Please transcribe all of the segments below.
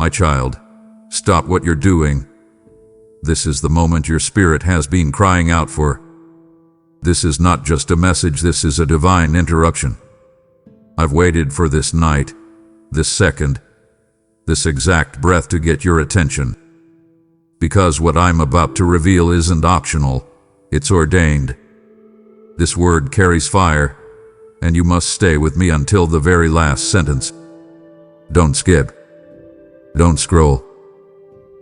My child, stop what you're doing. This is the moment your spirit has been crying out for. This is not just a message, this is a divine interruption. I've waited for this night, this second, this exact breath to get your attention. Because what I'm about to reveal isn't optional, it's ordained. This word carries fire, and you must stay with me until the very last sentence. Don't skip. Don't scroll.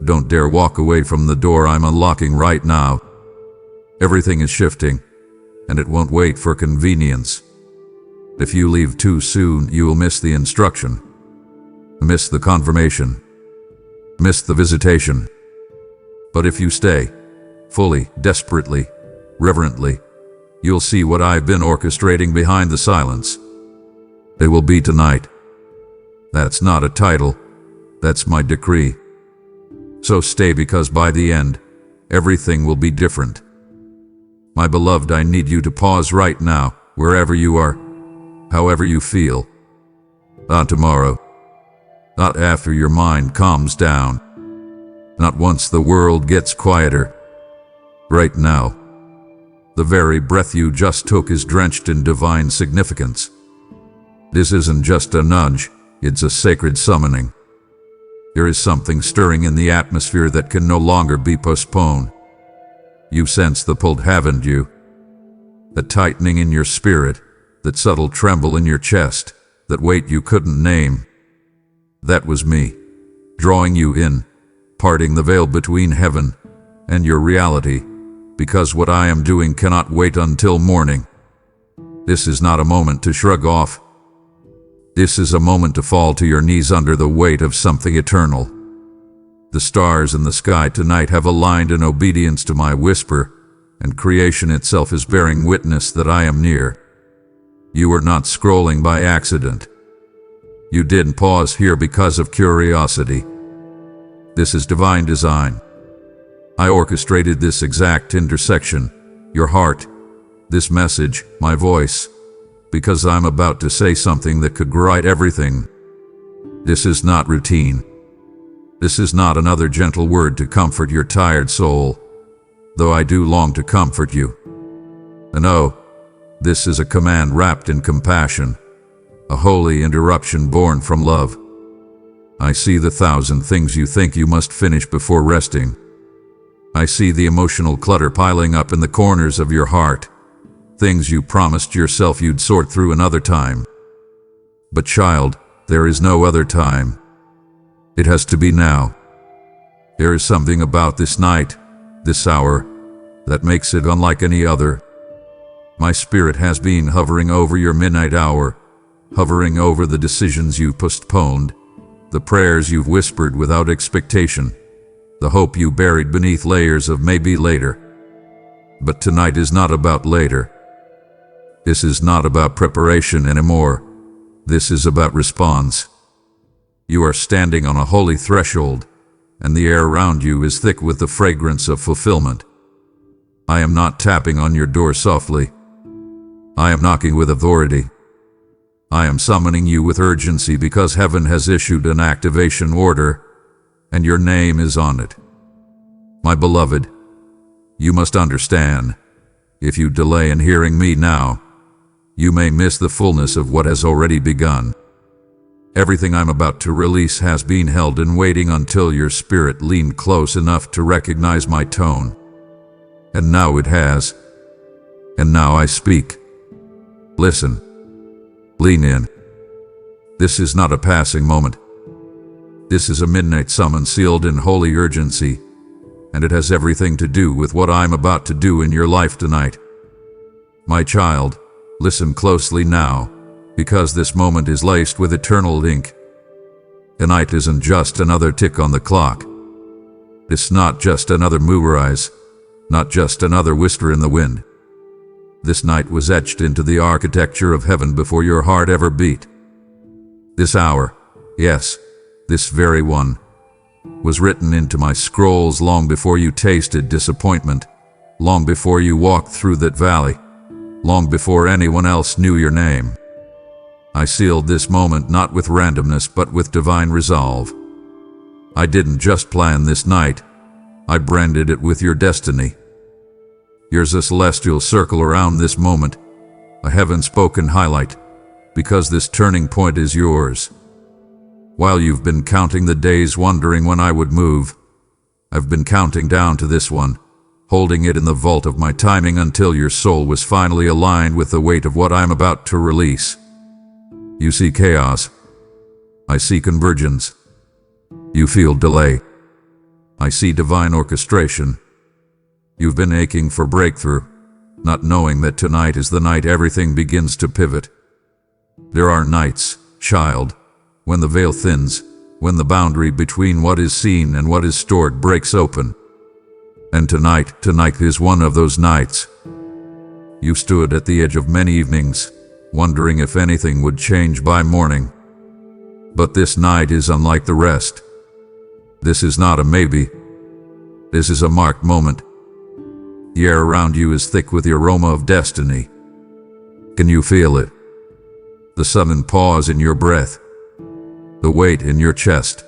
Don't dare walk away from the door I'm unlocking right now. Everything is shifting, and it won't wait for convenience. If you leave too soon, you will miss the instruction, miss the confirmation, miss the visitation. But if you stay, fully, desperately, reverently, you'll see what I've been orchestrating behind the silence. It will be tonight. That's not a title, that's my decree. So stay, because by the end, everything will be different. My beloved, I need you to pause right now, wherever you are, however you feel. Not tomorrow. Not after your mind calms down. Not once the world gets quieter. Right now. The very breath you just took is drenched in divine significance. This isn't just a nudge, it's a sacred summoning. There is something stirring in the atmosphere that can no longer be postponed. You sense the pull, haven't you? The tightening in your spirit, that subtle tremble in your chest, that weight you couldn't name. That was me, drawing you in, parting the veil between heaven and your reality, because what I am doing cannot wait until morning. This is not a moment to shrug off. This is a moment to fall to your knees under the weight of something eternal. The stars in the sky tonight have aligned in obedience to my whisper, and creation itself is bearing witness that I am near. You are not scrolling by accident. You didn't pause here because of curiosity. This is divine design. I orchestrated this exact intersection, your heart, this message, my voice, because I'm about to say something that could right everything. This is not routine. This is not another gentle word to comfort your tired soul, though I do long to comfort you. No, this is a command wrapped in compassion, a holy interruption born from love. I see the 1,000 things you think you must finish before resting. I see the emotional clutter piling up in the corners of your heart, things you promised yourself you'd sort through another time. But child, there is no other time. It has to be now. There is something about this night, this hour, that makes it unlike any other. My spirit has been hovering over your midnight hour, hovering over the decisions you've postponed, the prayers you've whispered without expectation, the hope you buried beneath layers of maybe later. But tonight is not about later. This is not about preparation anymore. This is about response. You are standing on a holy threshold, and the air around you is thick with the fragrance of fulfillment. I am not tapping on your door softly. I am knocking with authority. I am summoning you with urgency because heaven has issued an activation order, and your name is on it. My beloved, you must understand, if you delay in hearing me now, you may miss the fullness of what has already begun. Everything I'm about to release has been held in waiting until your spirit leaned close enough to recognize my tone. And now it has. And now I speak. Listen. Lean in. This is not a passing moment. This is a midnight summons sealed in holy urgency, and it has everything to do with what I'm about to do in your life tonight. My child, listen closely now, because this moment is laced with eternal ink. Tonight isn't just another tick on the clock. It's not just another moonrise, not just another whisper in the wind. This night was etched into the architecture of heaven before your heart ever beat. This hour, yes, this very one, was written into my scrolls long before you tasted disappointment, long before you walked through that valley, long before anyone else knew your name. I sealed this moment not with randomness but with divine resolve. I didn't just plan this night. I branded it with your destiny. Here's a celestial circle around this moment, a heaven-spoken highlight, because this turning point is yours. While you've been counting the days wondering when I would move, I've been counting down to this one, holding it in the vault of my timing until your soul was finally aligned with the weight of what I'm about to release. You see chaos. I see convergence. You feel delay. I see divine orchestration. You've been aching for breakthrough, not knowing that tonight is the night everything begins to pivot. There are nights, child, when the veil thins, when the boundary between what is seen and what is stored breaks open. And tonight is one of those nights. You stood at the edge of many evenings, wondering if anything would change by morning. But this night is unlike the rest. This is not a maybe. This is a marked moment. The air around you is thick with the aroma of destiny. Can you feel it? The sudden pause in your breath. The weight in your chest.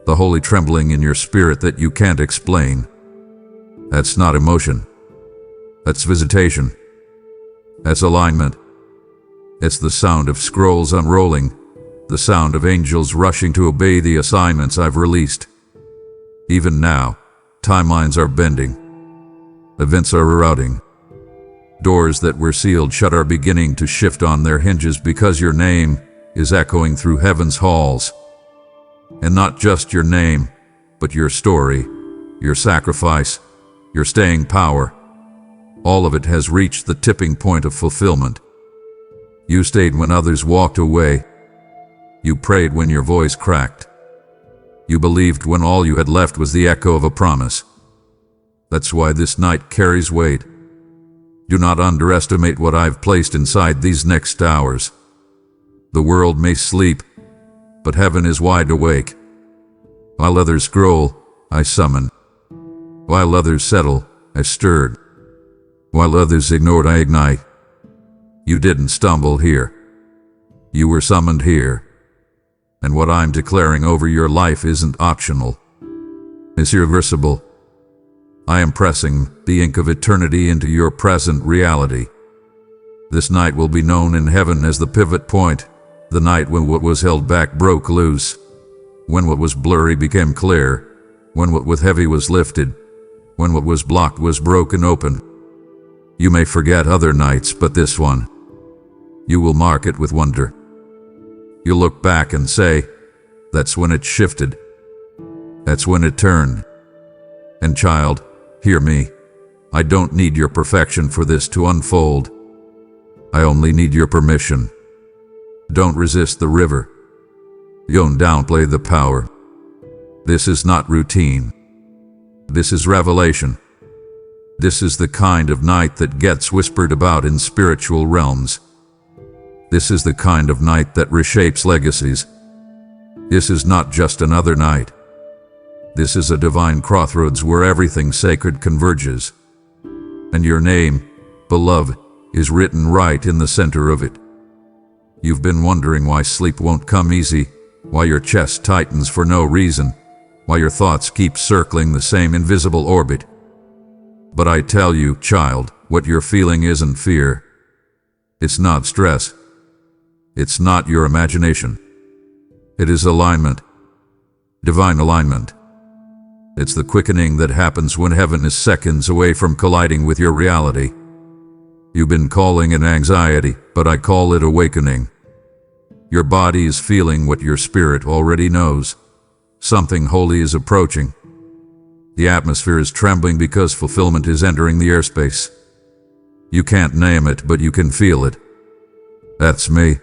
The holy trembling in your spirit that you can't explain. That's not emotion. That's visitation. That's alignment. It's the sound of scrolls unrolling, the sound of angels rushing to obey the assignments I've released. Even now, timelines are bending. Events are rerouting. Doors that were sealed shut are beginning to shift on their hinges because your name is echoing through heaven's halls. And not just your name, but your story, your sacrifice, your staying power. All of it has reached the tipping point of fulfillment. You stayed when others walked away. You prayed when your voice cracked. You believed when all you had left was the echo of a promise. That's why this night carries weight. Do not underestimate what I've placed inside these next hours. The world may sleep, but heaven is wide awake. While others scroll, I summon. While others settle, I stirred. While others ignored, I ignite. You didn't stumble here. You were summoned here. And what I'm declaring over your life isn't optional. It's irreversible. I am pressing the ink of eternity into your present reality. This night will be known in heaven as the pivot point, the night when what was held back broke loose, when what was blurry became clear, when what was heavy was lifted, when what was blocked was broken open. You may forget other nights, but this one, you will mark it with wonder. You'll look back and say, that's when it shifted. That's when it turned. And child, hear me. I don't need your perfection for this to unfold. I only need your permission. Don't resist the river. Don't downplay the power. This is not routine. This is revelation. This is the kind of night that gets whispered about in spiritual realms. This is the kind of night that reshapes legacies. This is not just another night. This is a divine crossroads where everything sacred converges. And your name, beloved, is written right in the center of it. You've been wondering why sleep won't come easy, why your chest tightens for no reason, why your thoughts keep circling the same invisible orbit. But I tell you, child, what you're feeling isn't fear. It's not stress. It's not your imagination. It is alignment. Divine alignment. It's the quickening that happens when heaven is seconds away from colliding with your reality. You've been calling it anxiety, but I call it awakening. Your body is feeling what your spirit already knows. Something holy is approaching. The atmosphere is trembling because fulfillment is entering the airspace. You can't name it, but you can feel it. That's me.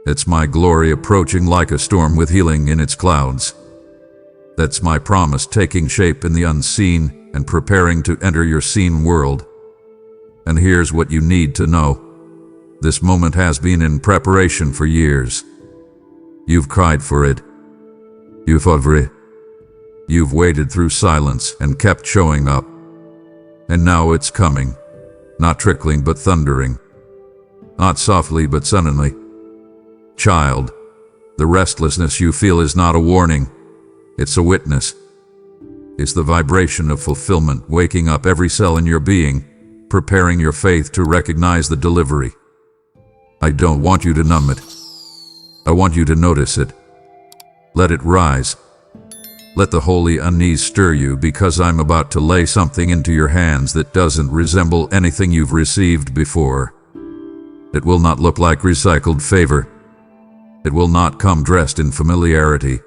It's my glory approaching like a storm with healing in its clouds. That's my promise taking shape in the unseen and preparing to enter your seen world. And here's what you need to know. This moment has been in preparation for years. You've cried for it. You've fought for it. You've waited through silence and kept showing up. And now it's coming. Not trickling but thundering. Not softly but suddenly. Child, the restlessness you feel is not a warning. It's a witness. It's the vibration of fulfillment waking up every cell in your being, preparing your faith to recognize the delivery. I don't want you to numb it. I want you to notice it. Let it rise. Let the holy unease stir you, because I'm about to lay something into your hands that doesn't resemble anything you've received before. It will not look like recycled favor. It will not come dressed in familiarity.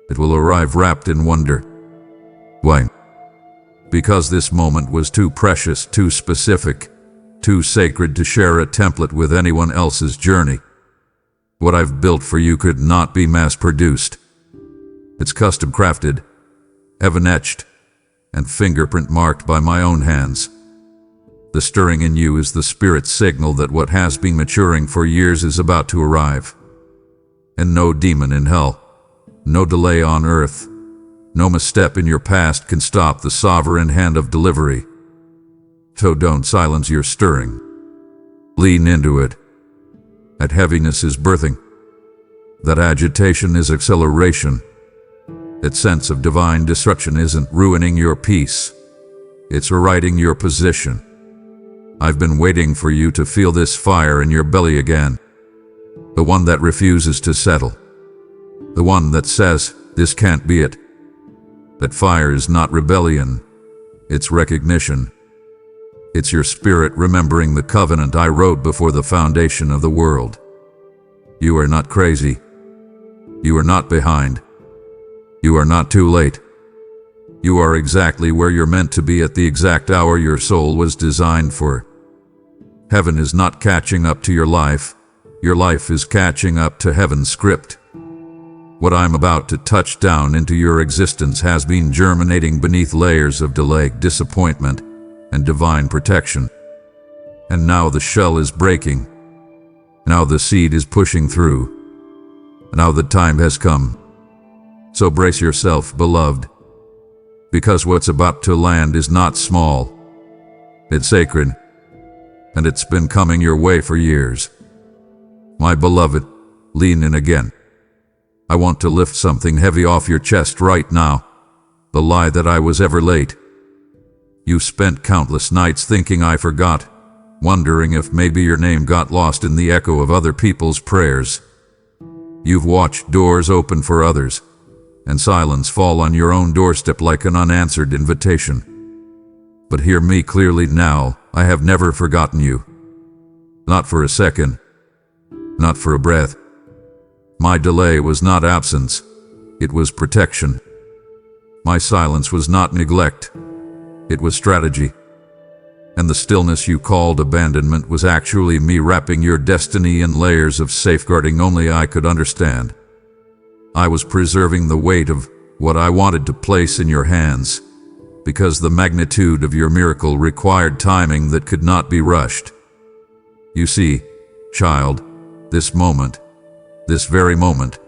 It will arrive wrapped in wonder. Why? Because this moment was too precious, too specific, too sacred to share a template with anyone else's journey. What I've built for you could not be mass-produced. It's custom crafted, heaven etched, and fingerprint marked by my own hands. The stirring in you is the spirit's signal that what has been maturing for years is about to arrive. And no demon in hell, no delay on earth, no misstep in your past can stop the sovereign hand of delivery. So don't silence your stirring. Lean into it. That heaviness is birthing. That agitation is acceleration. That sense of divine disruption isn't ruining your peace. It's rewriting your position. I've been waiting for you to feel this fire in your belly again. The one that refuses to settle. The one that says, this can't be it. That fire is not rebellion. It's recognition. It's your spirit remembering the covenant I wrote before the foundation of the world. You are not crazy. You are not behind. You are not too late. You are exactly where you're meant to be at the exact hour your soul was designed for. Heaven is not catching up to your life. Your life is catching up to heaven's script. What I'm about to touch down into your existence has been germinating beneath layers of delay, disappointment, and divine protection. And now the shell is breaking. Now the seed is pushing through. Now the time has come. So brace yourself, beloved, because what's about to land is not small. It's sacred, and it's been coming your way for years. My beloved, lean in again. I want to lift something heavy off your chest right now. The lie that I was ever late. You spent countless nights thinking I forgot, wondering if maybe your name got lost in the echo of other people's prayers. You've watched doors open for others, and silence fall on your own doorstep like an unanswered invitation. But hear me clearly now, I have never forgotten you. Not for a second. Not for a breath. My delay was not absence, it was protection. My silence was not neglect, it was strategy. And the stillness you called abandonment was actually me wrapping your destiny in layers of safeguarding only I could understand. I was preserving the weight of what I wanted to place in your hands, because the magnitude of your miracle required timing that could not be rushed. You see, child, this moment, this very moment,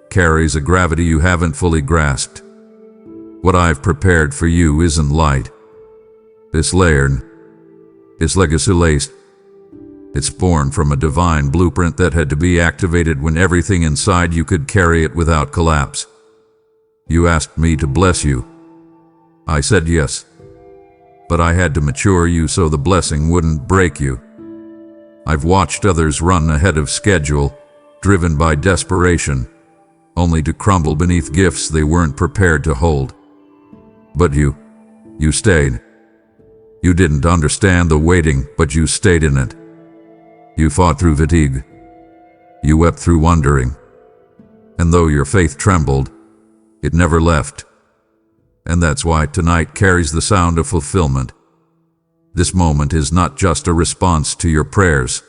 carries a gravity you haven't fully grasped. What I've prepared for you isn't light. It's layered. It's legacy-laced. It's born from a divine blueprint that had to be activated when everything inside you could carry it without collapse. You asked me to bless you. I said yes. But I had to mature you so the blessing wouldn't break you. I've watched others run ahead of schedule, driven by desperation, only to crumble beneath gifts they weren't prepared to hold. But you stayed. You didn't understand the waiting, but you stayed in it. You fought through fatigue. You wept through wondering. And though your faith trembled, it never left. And that's why tonight carries the sound of fulfillment. This moment is not just a response to your prayers.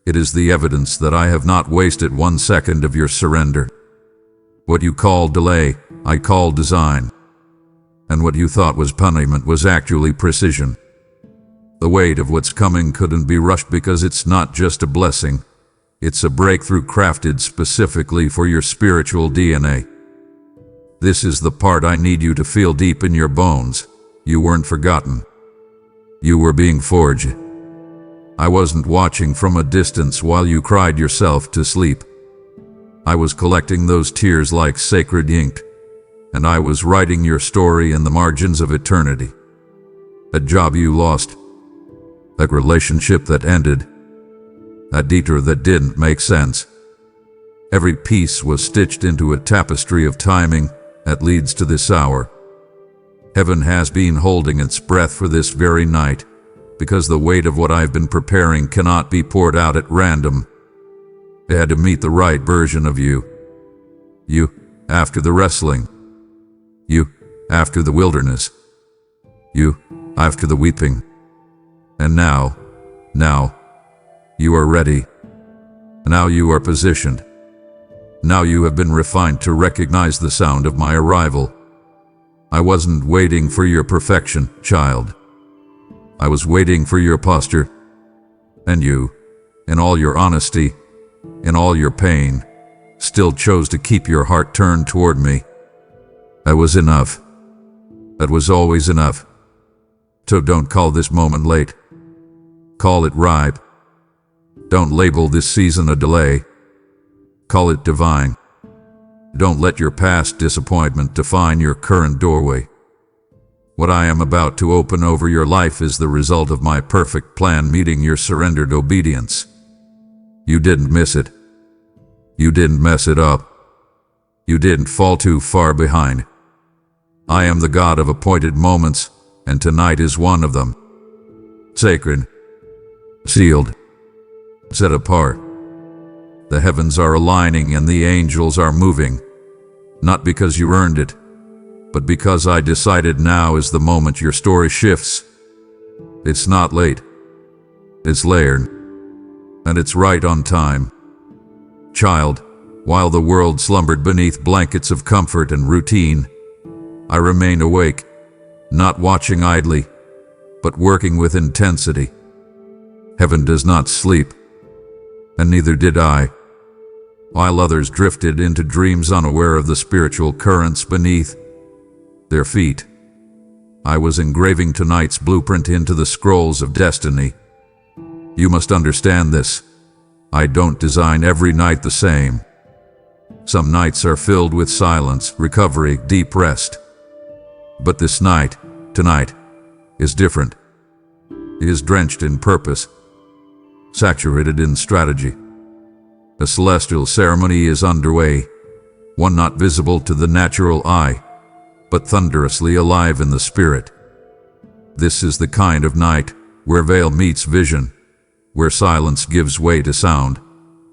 It is the evidence that I have not wasted 1 second of your surrender. What you call delay, I call design. And what you thought was punishment was actually precision. The weight of what's coming couldn't be rushed because it's not just a blessing. It's a breakthrough crafted specifically for your spiritual DNA. This is the part I need you to feel deep in your bones. You weren't forgotten. You were being forged. I wasn't watching from a distance while you cried yourself to sleep. I was collecting those tears like sacred ink, and I was writing your story in the margins of eternity. A job you lost, a relationship that ended, a detour that didn't make sense. Every piece was stitched into a tapestry of timing that leads to this hour. Heaven has been holding its breath for this very night, because the weight of what I've been preparing cannot be poured out at random. It had to meet the right version of you. You, after the wrestling. You, after the wilderness. You, after the weeping. And now, you are ready. Now you are positioned. Now you have been refined to recognize the sound of my arrival. I wasn't waiting for your perfection, child. I was waiting for your posture. And you, in all your honesty, in all your pain, still chose to keep your heart turned toward me. That was enough. That was always enough. So don't call this moment late. Call it ripe. Don't label this season a delay. Call it divine. Don't let your past disappointment define your current doorway. What I am about to open over your life is the result of my perfect plan meeting your surrendered obedience. You didn't miss it. You didn't mess it up. You didn't fall too far behind. I am the God of appointed moments, and tonight is one of them. Sacred, sealed, set apart. The heavens are aligning and the angels are moving, not because you earned it, but because I decided now is the moment your story shifts. It's not late. It's layered. And it's right on time. Child, while the world slumbered beneath blankets of comfort and routine, I remained awake, not watching idly, but working with intensity. Heaven does not sleep, and neither did I. While others drifted into dreams unaware of the spiritual currents beneath their feet, I was engraving tonight's blueprint into the scrolls of destiny. You must understand this. I don't design every night the same. Some nights are filled with silence, recovery, deep rest. But this night, tonight, is different. It is drenched in purpose, saturated in strategy. A celestial ceremony is underway, one not visible to the natural eye, but thunderously alive in the spirit. This is the kind of night where veil meets vision, where silence gives way to sound,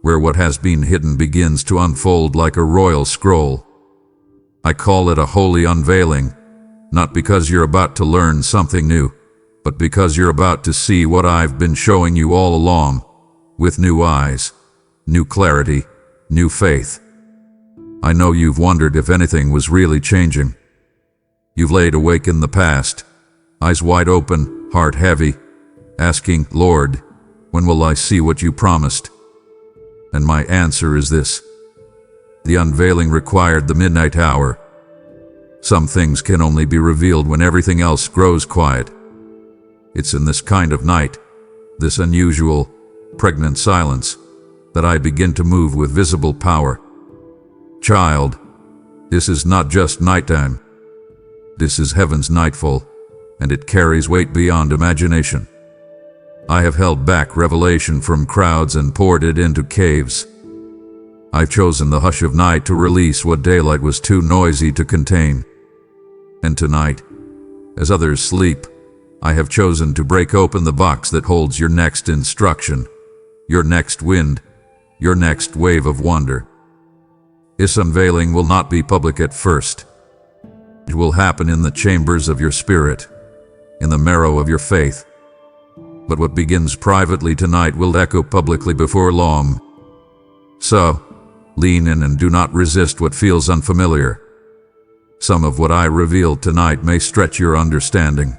where what has been hidden begins to unfold like a royal scroll. I call it a holy unveiling, not because you're about to learn something new, but because you're about to see what I've been showing you all along, with new eyes, new clarity, new faith. I know you've wondered if anything was really changing. You've laid awake in the past, eyes wide open, heart heavy, asking, Lord, when will I see what you promised? And my answer is this. The unveiling required the midnight hour. Some things can only be revealed when everything else grows quiet. It's in this kind of night, this unusual, pregnant silence, that I begin to move with visible power. Child, this is not just nighttime. This is heaven's nightfall, and it carries weight beyond imagination. I have held back revelation from crowds and poured it into caves. I've chosen the hush of night to release what daylight was too noisy to contain. And tonight, as others sleep, I have chosen to break open the box that holds your next instruction, your next wind, your next wave of wonder. This unveiling will not be public at first. It will happen in the chambers of your spirit, in the marrow of your faith. But what begins privately tonight will echo publicly before long. So, lean in and do not resist what feels unfamiliar. Some of what I reveal tonight may stretch your understanding.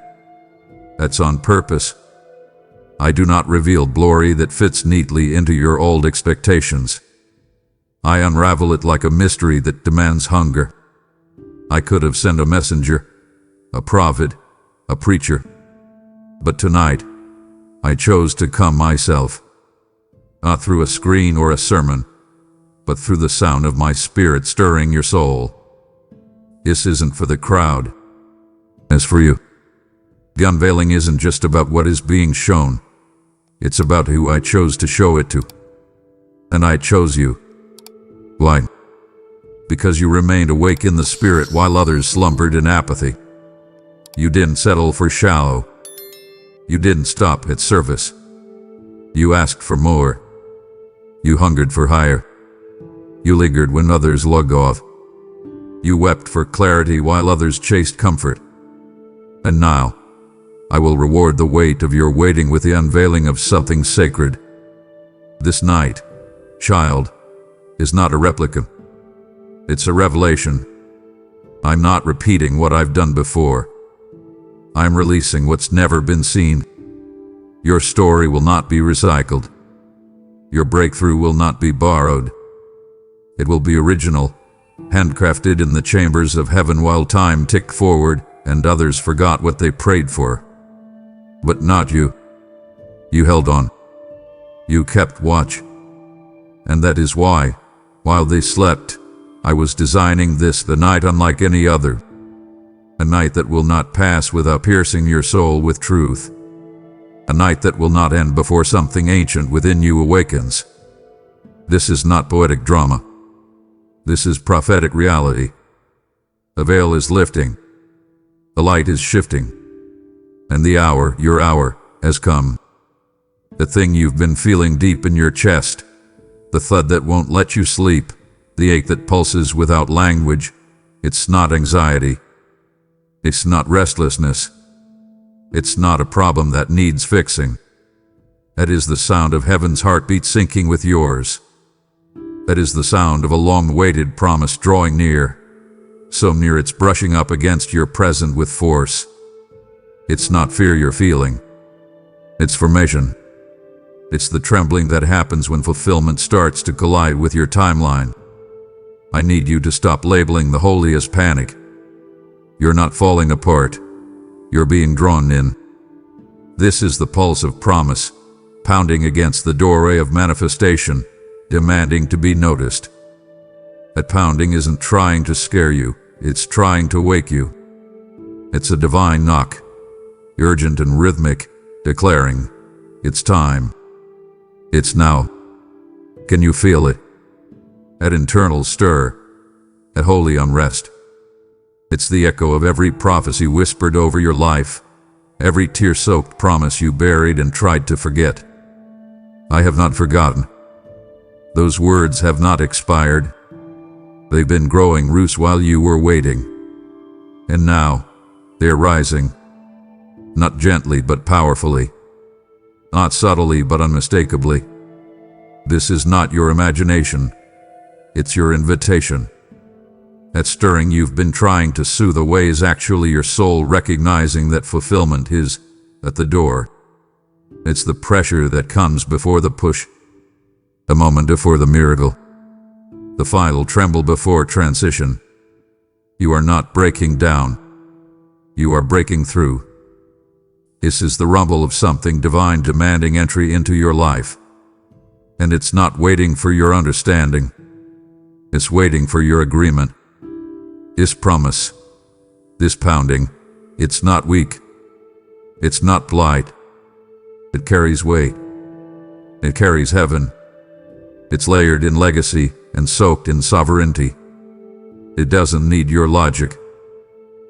That's on purpose. I do not reveal glory that fits neatly into your old expectations. I unravel it like a mystery that demands hunger. I could have sent a messenger, a prophet, a preacher. But tonight, I chose to come myself. Not through a screen or a sermon, but through the sound of my spirit stirring your soul. This isn't for the crowd. It's for you. The unveiling isn't just about what is being shown. It's about who I chose to show it to. And I chose you. Why? Because you remained awake in the spirit while others slumbered in apathy. You didn't settle for shallow. You didn't stop at surface. You asked for more. You hungered for higher. You lingered when others logged off. You wept for clarity while others chased comfort. And now, I will reward the weight of your waiting with the unveiling of something sacred. This night, child, is not a replica. It's a revelation. I'm not repeating what I've done before. I'm releasing what's never been seen. Your story will not be recycled. Your breakthrough will not be borrowed. It will be original, handcrafted in the chambers of heaven while time ticked forward and others forgot what they prayed for. But not you. You held on. You kept watch. And that is why, while they slept, I was designing this the night unlike any other. A night that will not pass without piercing your soul with truth. A night that will not end before something ancient within you awakens. This is not poetic drama. This is prophetic reality. The veil is lifting. The light is shifting. And the hour, your hour, has come. The thing you've been feeling deep in your chest, the thud that won't let you sleep, the ache that pulses without language, it's not anxiety. It's not restlessness. It's not a problem that needs fixing. That is the sound of heaven's heartbeat syncing with yours. That is the sound of a long-awaited promise drawing near, so near it's brushing up against your present with force. It's not fear you're feeling. It's formation. It's the trembling that happens when fulfillment starts to collide with your timeline. I need you to stop labeling the holy as panic. You're not falling apart. You're being drawn in. This is the pulse of promise, pounding against the doorway of manifestation, demanding to be noticed. That pounding isn't trying to scare you, it's trying to wake you. It's a divine knock, urgent and rhythmic, declaring, it's time. It's now. Can you feel it? That internal stir, that holy unrest. It's the echo of every prophecy whispered over your life, every tear-soaked promise you buried and tried to forget. I have not forgotten. Those words have not expired. They've been growing roots while you were waiting. And now, they're rising. Not gently but powerfully. Not subtly but unmistakably. This is not your imagination. It's your invitation. That stirring you've been trying to soothe away is actually your soul recognizing that fulfillment is at the door. It's the pressure that comes before the push, the moment before the miracle, the final tremble before transition. You are not breaking down. You are breaking through. This is the rumble of something divine demanding entry into your life. And it's not waiting for your understanding. It's waiting for your agreement. This promise, this pounding, it's not weak. It's not blight. It carries weight. It carries heaven. It's layered in legacy and soaked in sovereignty. It doesn't need your logic.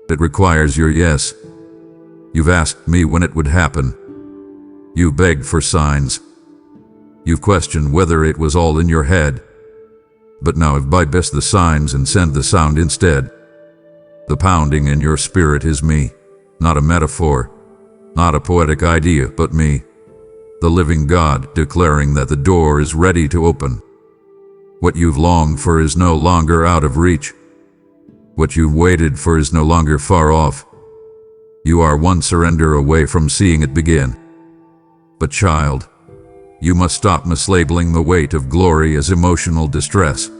It requires your yes. You've asked me when it would happen. You've begged for signs. You've questioned whether it was all in your head. But now I've bypassed the signs and send the sound instead. The pounding in your spirit is me, not a metaphor, not a poetic idea, but me, the living God declaring that the door is ready to open. What you've longed for is no longer out of reach. What you've waited for is no longer far off. You are one surrender away from seeing it begin. But child, you must stop mislabeling the weight of glory as emotional distress.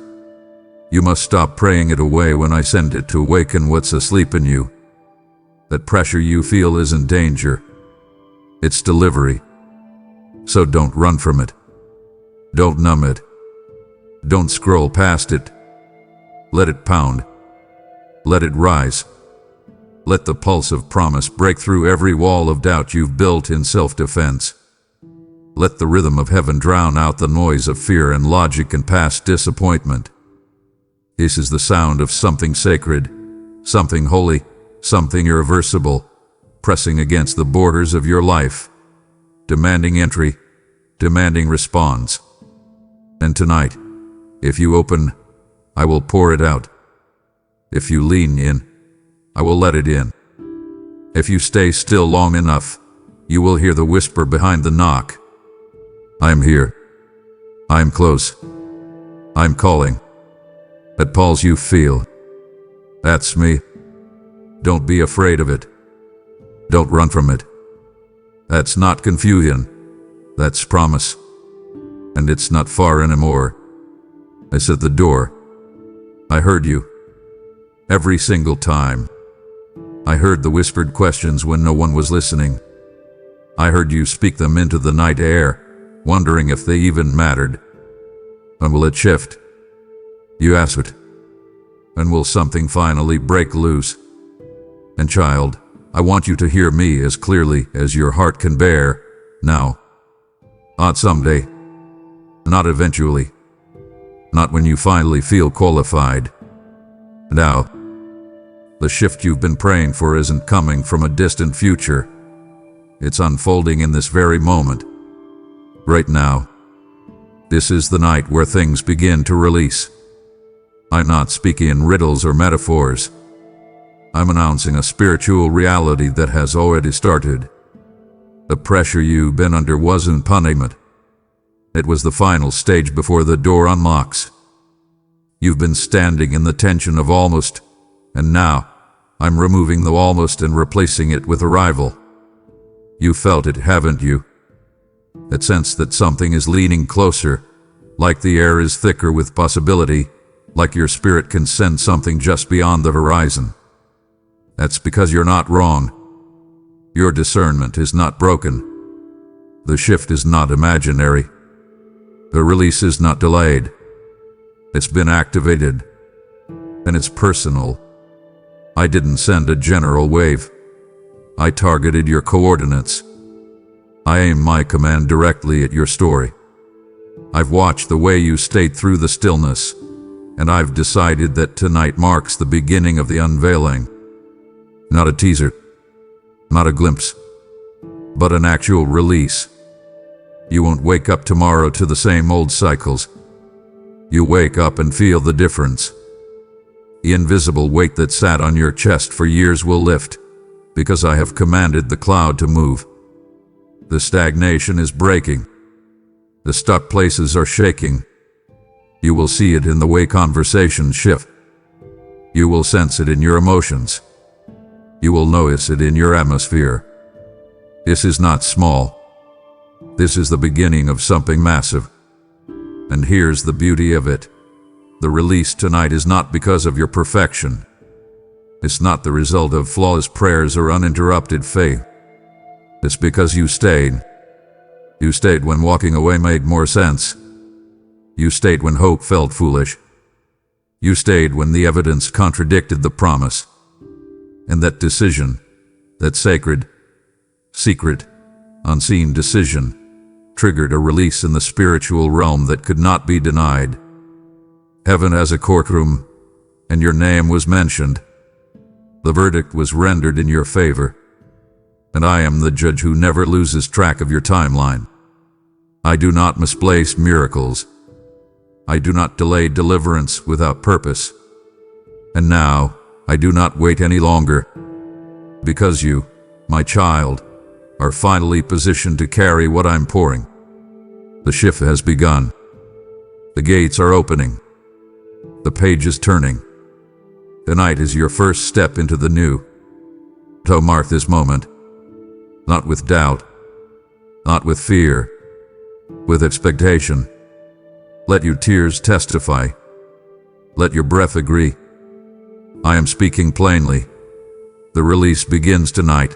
You must stop praying it away when I send it to awaken what's asleep in you. That pressure you feel isn't danger. It's delivery. So don't run from it. Don't numb it. Don't scroll past it. Let it pound. Let it rise. Let the pulse of promise break through every wall of doubt you've built in self-defense. Let the rhythm of heaven drown out the noise of fear and logic and past disappointment. This is the sound of something sacred, something holy, something irreversible, pressing against the borders of your life, demanding entry, demanding response. And tonight, if you open, I will pour it out. If you lean in, I will let it in. If you stay still long enough, you will hear the whisper behind the knock. I am here. I am close. I am calling. That pulse you feel. That's me. Don't be afraid of it. Don't run from it. That's not confusion. That's promise. And it's not far anymore. It's at the door. I heard you. Every single time. I heard the whispered questions when no one was listening. I heard you speak them into the night air, wondering if they even mattered. When will it shift? You ask it. When will something finally break loose? And child, I want you to hear me as clearly as your heart can bear, now. Not someday. Not eventually. Not when you finally feel qualified. Now. The shift you've been praying for isn't coming from a distant future. It's unfolding in this very moment. Right now. This is the night where things begin to release. I'm not speaking in riddles or metaphors. I'm announcing a spiritual reality that has already started. The pressure you've been under wasn't punishment. It was the final stage before the door unlocks. You've been standing in the tension of almost, and now, I'm removing the almost and replacing it with arrival. You felt it, haven't you? That sense that something is leaning closer, like the air is thicker with possibility, like your spirit can sense something just beyond the horizon. That's because you're not wrong. Your discernment is not broken. The shift is not imaginary. The release is not delayed. It's been activated. And it's personal. I didn't send a general wave. I targeted your coordinates. I aimed my command directly at your story. I've watched the way you stayed through the stillness, and I've decided that tonight marks the beginning of the unveiling. Not a teaser, not a glimpse, but an actual release. You won't wake up tomorrow to the same old cycles. You wake up and feel the difference. The invisible weight that sat on your chest for years will lift, because I have commanded the cloud to move. The stagnation is breaking. The stuck places are shaking. You will see it in the way conversations shift. You will sense it in your emotions. You will notice it in your atmosphere. This is not small. This is the beginning of something massive. And here's the beauty of it. The release tonight is not because of your perfection. It's not the result of flawless prayers or uninterrupted faith. It's because you stayed. You stayed when walking away made more sense. You stayed when hope felt foolish. You stayed when the evidence contradicted the promise. And that decision, that sacred, secret, unseen decision, triggered a release in the spiritual realm that could not be denied. Heaven has a courtroom, and your name was mentioned. The verdict was rendered in your favor. And I am the judge who never loses track of your timeline. I do not misplace miracles. I do not delay deliverance without purpose. And now, I do not wait any longer. Because you, my child, are finally positioned to carry what I'm pouring. The shift has begun. The gates are opening. The page is turning. Tonight is your first step into the new. So mark this moment. Not with doubt. Not with fear. With expectation. Let your tears testify. Let your breath agree. I am speaking plainly. The release begins tonight.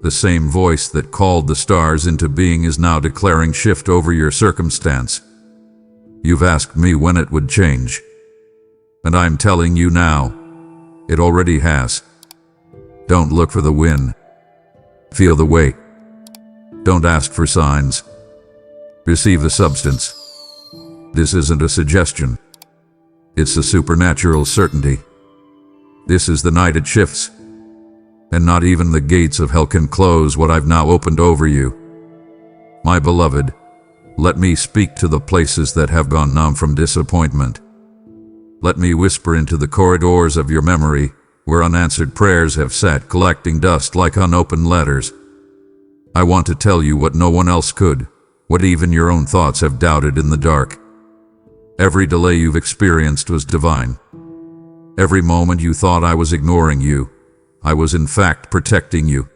The same voice that called the stars into being is now declaring shift over your circumstance. You've asked me when it would change. And I'm telling you now. It already has. Don't look for the win. Feel the weight. Don't ask for signs. Receive the substance. This isn't a suggestion. It's a supernatural certainty. This is the night it shifts. And not even the gates of hell can close what I've now opened over you. My beloved, let me speak to the places that have gone numb from disappointment. Let me whisper into the corridors of your memory, where unanswered prayers have sat collecting dust like unopened letters. I want to tell you what no one else could, what even your own thoughts have doubted in the dark. Every delay you've experienced was divine. Every moment you thought I was ignoring you, I was in fact protecting you.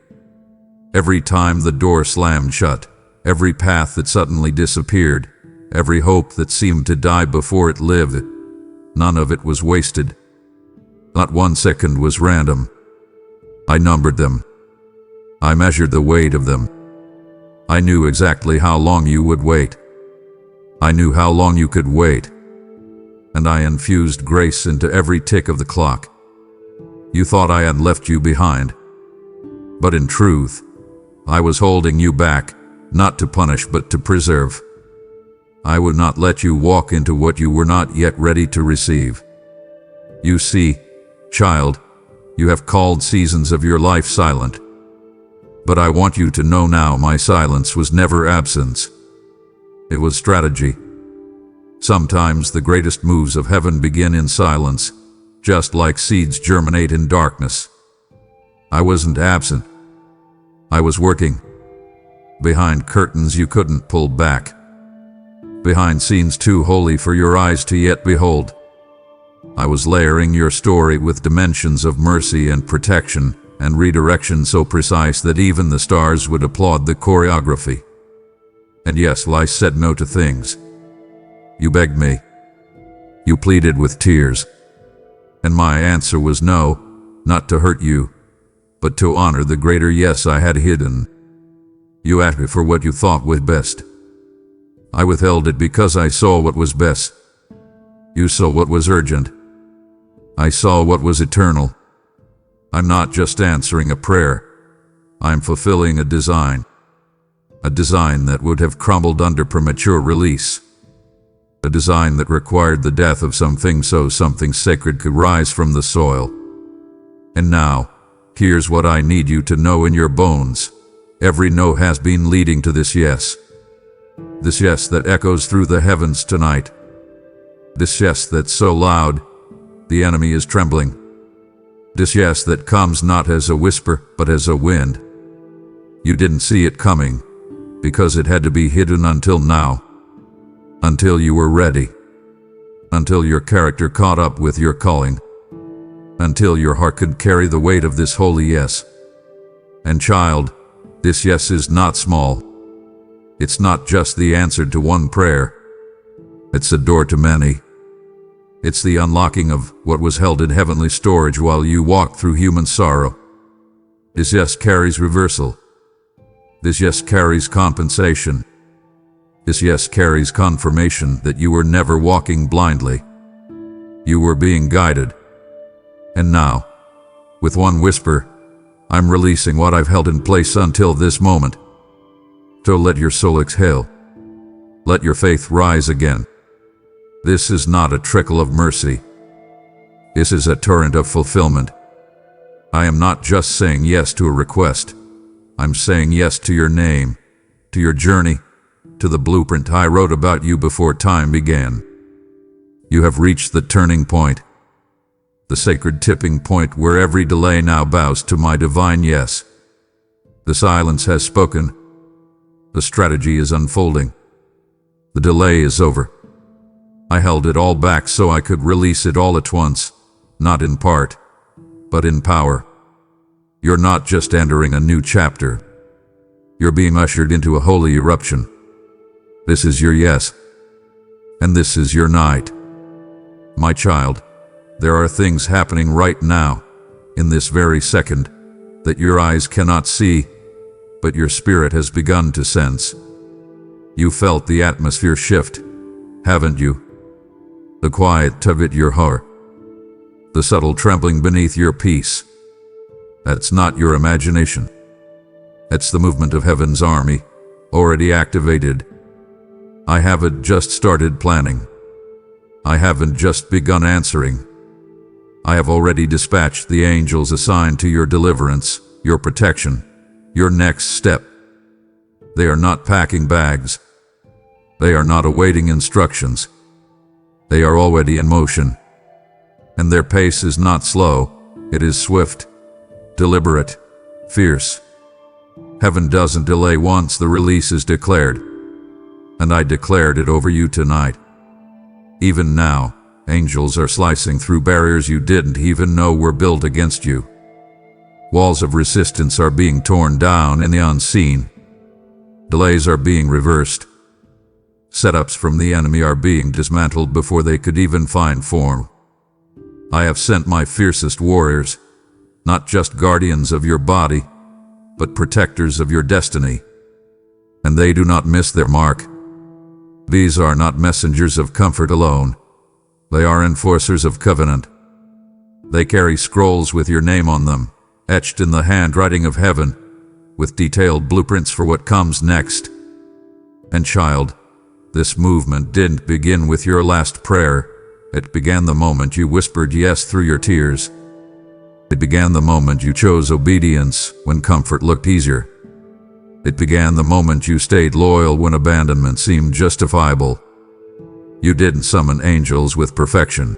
Every time the door slammed shut, every path that suddenly disappeared, every hope that seemed to die before it lived, none of it was wasted. Not 1 second was random. I numbered them. I measured the weight of them. I knew exactly how long you would wait. I knew how long you could wait. And I infused grace into every tick of the clock. You thought I had left you behind. But in truth, I was holding you back, not to punish but to preserve. I would not let you walk into what you were not yet ready to receive. You see, child, you have called seasons of your life silent. But I want you to know now my silence was never absence. It was strategy. Sometimes the greatest moves of heaven begin in silence, just like seeds germinate in darkness. I wasn't absent. I was working. Behind curtains you couldn't pull back. Behind scenes too holy for your eyes to yet behold. I was layering your story with dimensions of mercy and protection and redirection so precise that even the stars would applaud the choreography. And yes, I said no to things. You begged me. You pleaded with tears. And my answer was no, not to hurt you, but to honor the greater yes I had hidden. You asked me for what you thought was best. I withheld it because I saw what was best. You saw what was urgent. I saw what was eternal. I'm not just answering a prayer. I'm fulfilling a design that would have crumbled under premature release. A design that required the death of something so something sacred could rise from the soil. And now, here's what I need you to know in your bones. Every no has been leading to this yes. This yes that echoes through the heavens tonight. This yes that's so loud, the enemy is trembling. This yes that comes not as a whisper, but as a wind. You didn't see it coming, because it had to be hidden until now. Until you were ready. Until your character caught up with your calling. Until your heart could carry the weight of this holy yes. And child, this yes is not small. It's not just the answer to one prayer. It's a door to many. It's the unlocking of what was held in heavenly storage while you walked through human sorrow. This yes carries reversal. This yes carries compensation. This yes carries confirmation that you were never walking blindly. You were being guided. And now, with one whisper, I'm releasing what I've held in place until this moment. So let your soul exhale. Let your faith rise again. This is not a trickle of mercy. This is a torrent of fulfillment. I am not just saying yes to a request. I'm saying yes to your name, to your journey, to the blueprint I wrote about you before time began. You have reached the turning point, the sacred tipping point where every delay now bows to my divine yes. The silence has spoken. The strategy is unfolding. The delay is over. I held it all back so I could release it all at once, not in part, but in power. You're not just entering a new chapter. You're being ushered into a holy eruption. This is your yes, and this is your night. My child, there are things happening right now, in this very second, that your eyes cannot see, but your spirit has begun to sense. You felt the atmosphere shift, haven't you? The quiet tug at your heart. the subtle trembling beneath your peace. That's not your imagination. It's the movement of heaven's army, already activated. I haven't just started planning. I haven't just begun answering. I have already dispatched the angels assigned to your deliverance, your protection, your next step. They are not packing bags. They are not awaiting instructions. They are already in motion. And their pace is not slow, it is swift, deliberate, fierce. Heaven doesn't delay once the release is declared. And I declared it over you tonight. Even now, angels are slicing through barriers you didn't even know were built against you. Walls of resistance are being torn down in the unseen. Delays are being reversed. Setups from the enemy are being dismantled before they could even find form. I have sent my fiercest warriors, not just guardians of your body, but protectors of your destiny. And they do not miss their mark. These are not messengers of comfort alone. They are enforcers of covenant. They carry scrolls with your name on them, etched in the handwriting of heaven, with detailed blueprints for what comes next. And child, this movement didn't begin with your last prayer. It began the moment you whispered yes through your tears. It began the moment you chose obedience when comfort looked easier. It began the moment you stayed loyal when abandonment seemed justifiable. You didn't summon angels with perfection.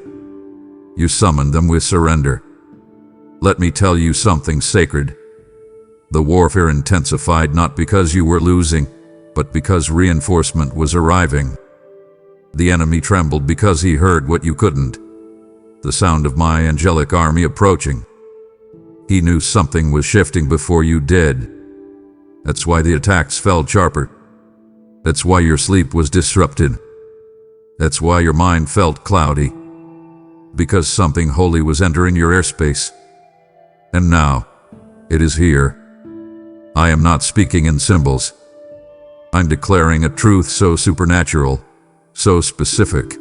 You summoned them with surrender. Let me tell you something sacred. The warfare intensified not because you were losing, but because reinforcement was arriving. The enemy trembled because he heard what you couldn't. The sound of my angelic army approaching. He knew something was shifting before you did. That's why the attacks fell sharper. That's why your sleep was disrupted. That's why your mind felt cloudy. Because something holy was entering your airspace. And now, it is here. I am not speaking in symbols. I'm declaring a truth so supernatural, so specific,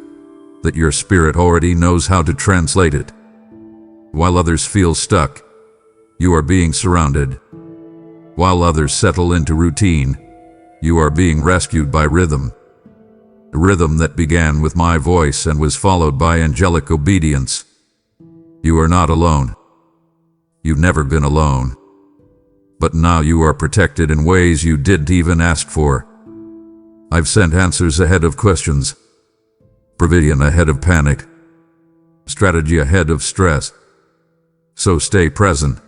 that your spirit already knows how to translate it. While others feel stuck, you are being surrounded. While others settle into routine, you are being rescued by rhythm. A rhythm that began with my voice and was followed by angelic obedience. You are not alone. You've never been alone. But now you are protected in ways you didn't even ask for. I've sent answers ahead of questions, provision ahead of panic, strategy ahead of stress. So stay present.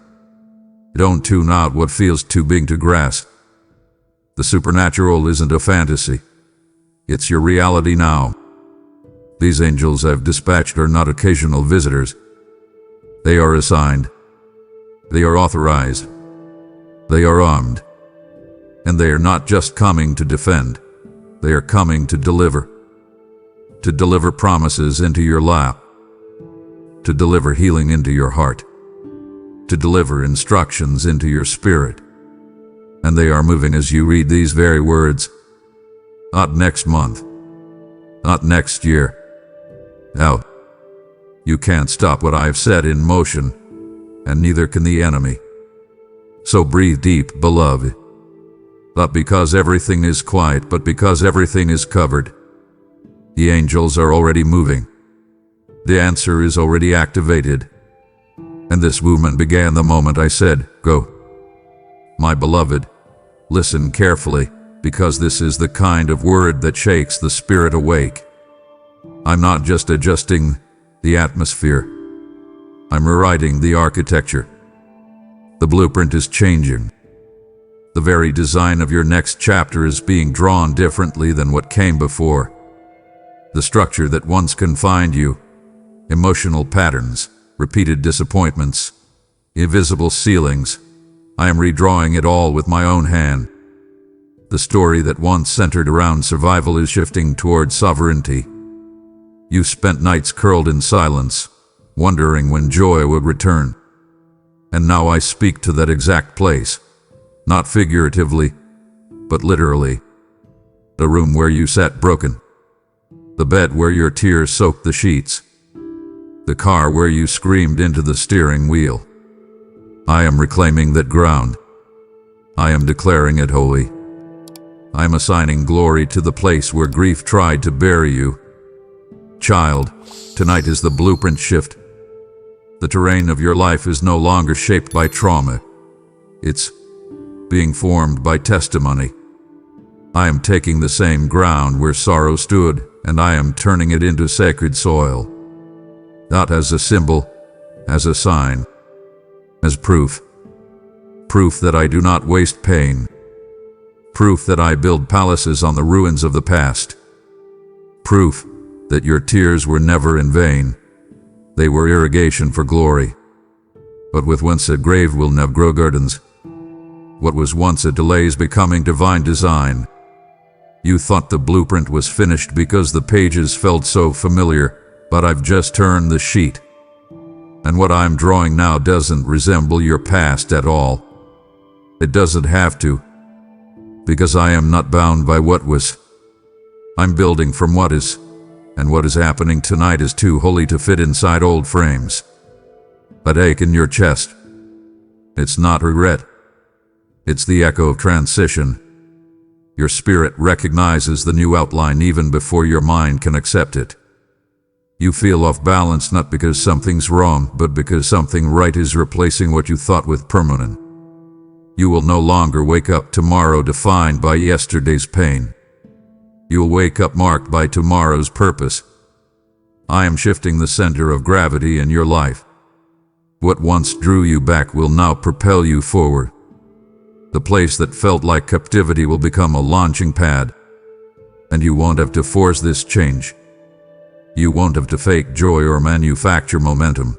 Don't tune out what feels too big to grasp. The supernatural isn't a fantasy. It's your reality now. These angels I've dispatched are not occasional visitors. They are assigned. They are authorized. They are armed. And they are not just coming to defend. They are coming to deliver. To deliver promises into your lap. To deliver healing into your heart. To deliver instructions into your spirit. And they are moving as you read these very words. Not next month. Not next year. Now, you can't stop what I've set in motion, and neither can the enemy. So breathe deep, beloved. Not because everything is quiet, but because everything is covered. The angels are already moving. The answer is already activated. And this movement began the moment I said, go. My beloved, listen carefully, because this is the kind of word that shakes the spirit awake. I'm not just adjusting the atmosphere. I'm rewriting the architecture. The blueprint is changing. The very design of your next chapter is being drawn differently than what came before. The structure that once confined you, emotional patterns, repeated disappointments, invisible ceilings, I am redrawing it all with my own hand. The story that once centered around survival is shifting toward sovereignty. You spent nights curled in silence, wondering when joy would return. And now I speak to that exact place, not figuratively, but literally. The room where you sat broken. The bed where your tears soaked the sheets. The car where you screamed into the steering wheel. I am reclaiming that ground. I am declaring it holy. I am assigning glory to the place where grief tried to bury you. Child, tonight is the blueprint shift. The terrain of your life is no longer shaped by trauma. It's being formed by testimony. I am taking the same ground where sorrow stood, and I am turning it into sacred soil. Not as a symbol, as a sign, as proof. Proof that I do not waste pain. Proof that I build palaces on the ruins of the past. Proof that your tears were never in vain. They were irrigation for glory. But with once a grave will never grow gardens. What was once a delay is becoming divine design. You thought the blueprint was finished because the pages felt so familiar, but I've just turned the sheet. And what I'm drawing now doesn't resemble your past at all. It doesn't have to, because I am not bound by what was. I'm building from what is, and what is happening tonight is too holy to fit inside old frames. That ache in your chest, it's not regret. It's the echo of transition. Your spirit recognizes the new outline even before your mind can accept it. You feel off balance not because something's wrong, but because something right is replacing what you thought with permanent. You will no longer wake up tomorrow defined by yesterday's pain. You will wake up marked by tomorrow's purpose. I am shifting the center of gravity in your life. What once drew you back will now propel you forward. The place that felt like captivity will become a launching pad. And you won't have to force this change. You won't have to fake joy or manufacture momentum.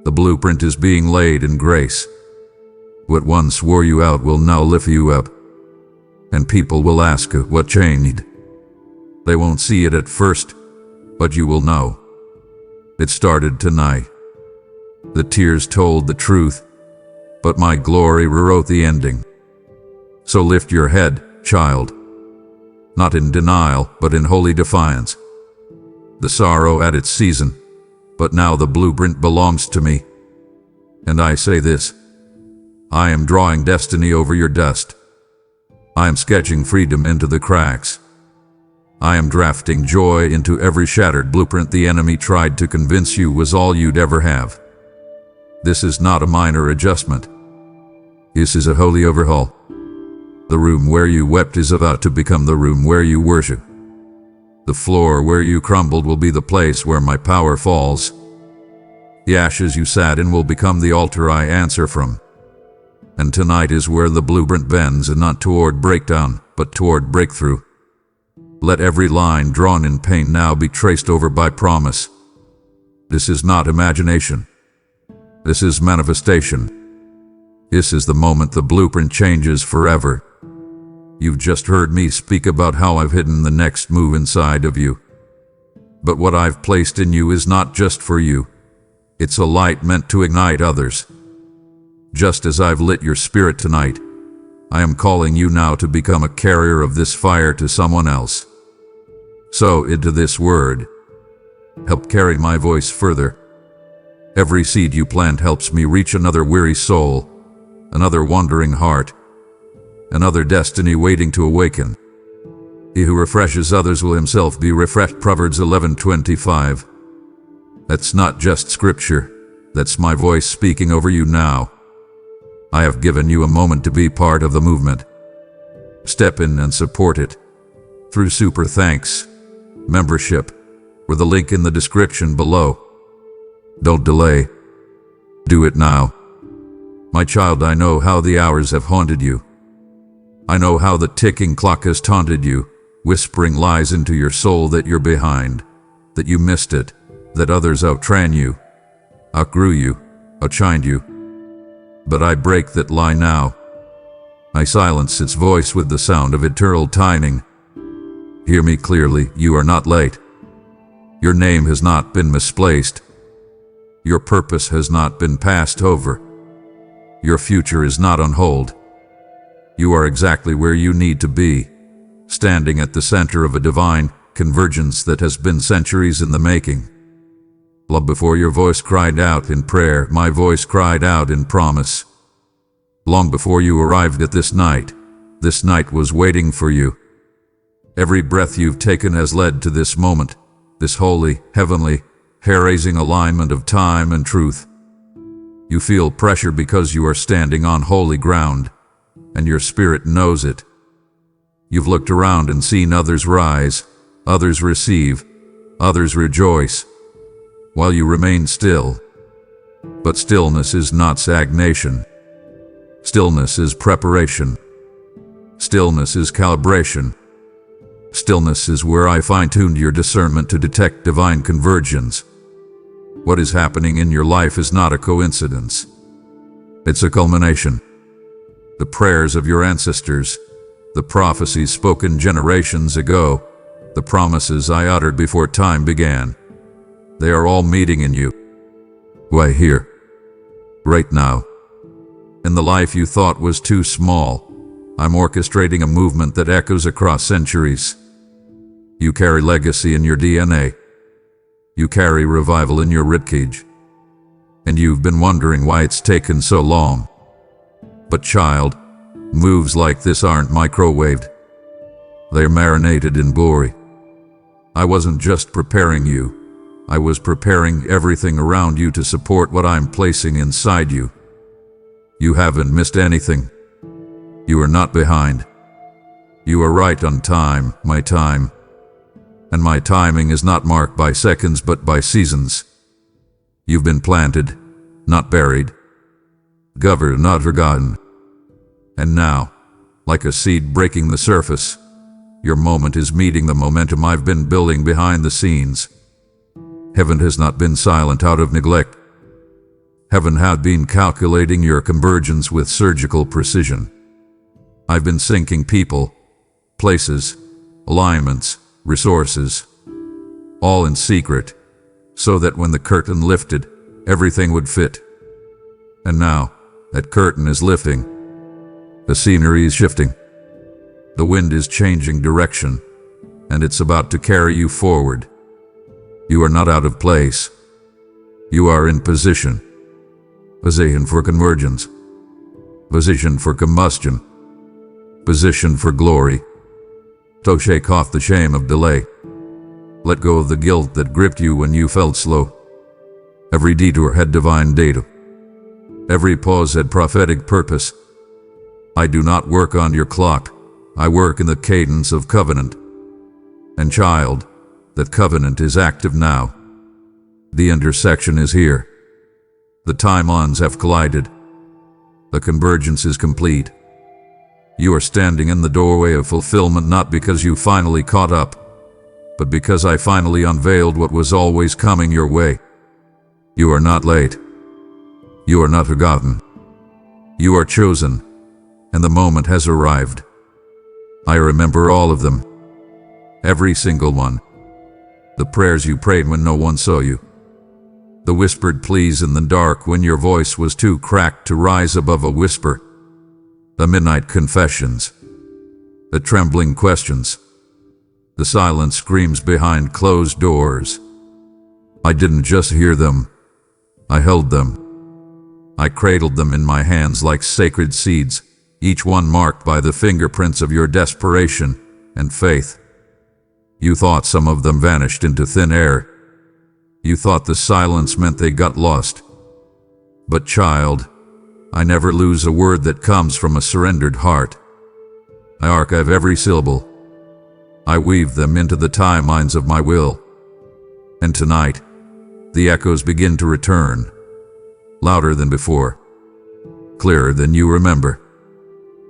The blueprint is being laid in grace. What once wore you out will now lift you up. And people will ask what changed. They won't see it at first, but you will know. It started tonight. The tears told the truth, but my glory rewrote the ending. So lift your head, child. Not in denial, but in holy defiance. The sorrow at its season, but now the blueprint belongs to me. And I say this: I am drawing destiny over your dust. I am sketching freedom into the cracks. I am drafting joy into every shattered blueprint the enemy tried to convince you was all you'd ever have. This is not a minor adjustment. This is a holy overhaul. The room where you wept is about to become the room where you worship. The floor where you crumbled will be the place where my power falls. The ashes you sat in will become the altar I answer from. And tonight is where the blueprint bends, and not toward breakdown, but toward breakthrough. Let every line drawn in pain now be traced over by promise. This is not imagination. This is manifestation. This is the moment the blueprint changes forever. You've just heard me speak about how I've hidden the next move inside of you. But what I've placed in you is not just for you. It's a light meant to ignite others. Just as I've lit your spirit tonight, I am calling you now to become a carrier of this fire to someone else. So into this word, help carry my voice further. Every seed you plant helps me reach another weary soul, another wandering heart, another destiny waiting to awaken. He who refreshes others will himself be refreshed. Proverbs 11:25. That's not just scripture. That's my voice speaking over you now. I have given you a moment to be part of the movement. Step in and support it through Super Thanks membership, or the link in the description below. Don't delay. Do it now. My child, I know how the hours have haunted you. I know how the ticking clock has taunted you, whispering lies into your soul that you're behind, that you missed it, that others outran you, outgrew you, outshined you. But I break that lie now. I silence its voice with the sound of eternal timing. Hear me clearly, you are not late. Your name has not been misplaced. Your purpose has not been passed over. Your future is not on hold. You are exactly where you need to be, standing at the center of a divine convergence that has been centuries in the making. Long before your voice cried out in prayer, my voice cried out in promise. Long before you arrived at this night was waiting for you. Every breath you've taken has led to this moment, this holy, heavenly, hair-raising alignment of time and truth. You feel pressure because you are standing on holy ground, and your spirit knows it. You've looked around and seen others rise, others receive, others rejoice, while you remain still. But stillness is not stagnation. Stillness is preparation. Stillness is calibration. Stillness is where I fine-tuned your discernment to detect divine convergence. What is happening in your life is not a coincidence. It's a culmination. The prayers of your ancestors, the prophecies spoken generations ago, the promises I uttered before time began, they are all meeting in you. Right here. Right now. In the life you thought was too small, I'm orchestrating a movement that echoes across centuries. You carry legacy in your DNA. You carry revival in your ribcage. And you've been wondering why it's taken so long. But child, moves like this aren't microwaved. They're marinated in glory. I wasn't just preparing you. I was preparing everything around you to support what I'm placing inside you. You haven't missed anything. You are not behind. You are right on time, my time. And my timing is not marked by seconds but by seasons. You've been planted, not buried. Governed, not forgotten. And now, like a seed breaking the surface, your moment is meeting the momentum I've been building behind the scenes. Heaven has not been silent out of neglect. Heaven had been calculating your convergence with surgical precision. I've been syncing people, places, alignments, resources, all in secret, so that when the curtain lifted, everything would fit. And now, that curtain is lifting. The scenery is shifting. The wind is changing direction, and it's about to carry you forward. You are not out of place. You are in position. Position for convergence. Position for combustion. Position for glory. So shake off the shame of delay. Let go of the guilt that gripped you when you felt slow. Every detour had divine data. Every pause had prophetic purpose. I do not work on your clock. I work in the cadence of covenant. And child, that covenant is active now. The intersection is here. The timelines have collided. The convergence is complete. You are standing in the doorway of fulfillment not because you finally caught up, but because I finally unveiled what was always coming your way. You are not late. You are not forgotten. You are chosen, and the moment has arrived. I remember all of them. Every single one. The prayers you prayed when no one saw you. The whispered pleas in the dark when your voice was too cracked to rise above a whisper. The midnight confessions. The trembling questions. The silent screams behind closed doors. I didn't just hear them. I held them. I cradled them in my hands like sacred seeds, each one marked by the fingerprints of your desperation and faith. You thought some of them vanished into thin air. You thought the silence meant they got lost. But child, I never lose a word that comes from a surrendered heart. I archive every syllable. I weave them into the timelines of my will. And tonight, the echoes begin to return, louder than before, clearer than you remember,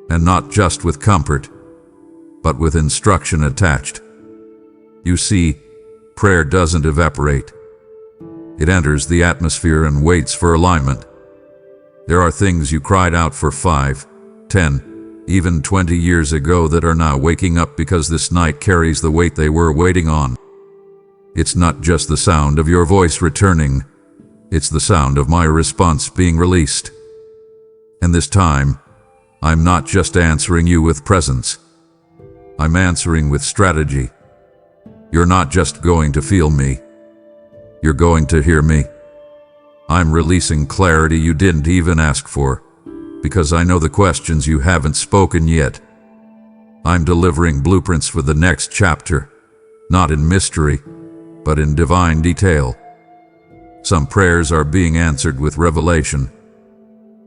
and not just with comfort, but with instruction attached. You see, prayer doesn't evaporate. It enters the atmosphere and waits for alignment. There are things you cried out for 5, 10, even 20 years ago that are now waking up because this night carries the weight they were waiting on. It's not just the sound of your voice returning, it's the sound of my response being released. And this time, I'm not just answering you with presence. I'm answering with strategy. You're not just going to feel me. You're going to hear me. I'm releasing clarity you didn't even ask for, because I know the questions you haven't spoken yet. I'm delivering blueprints for the next chapter, not in mystery, but in divine detail. Some prayers are being answered with revelation.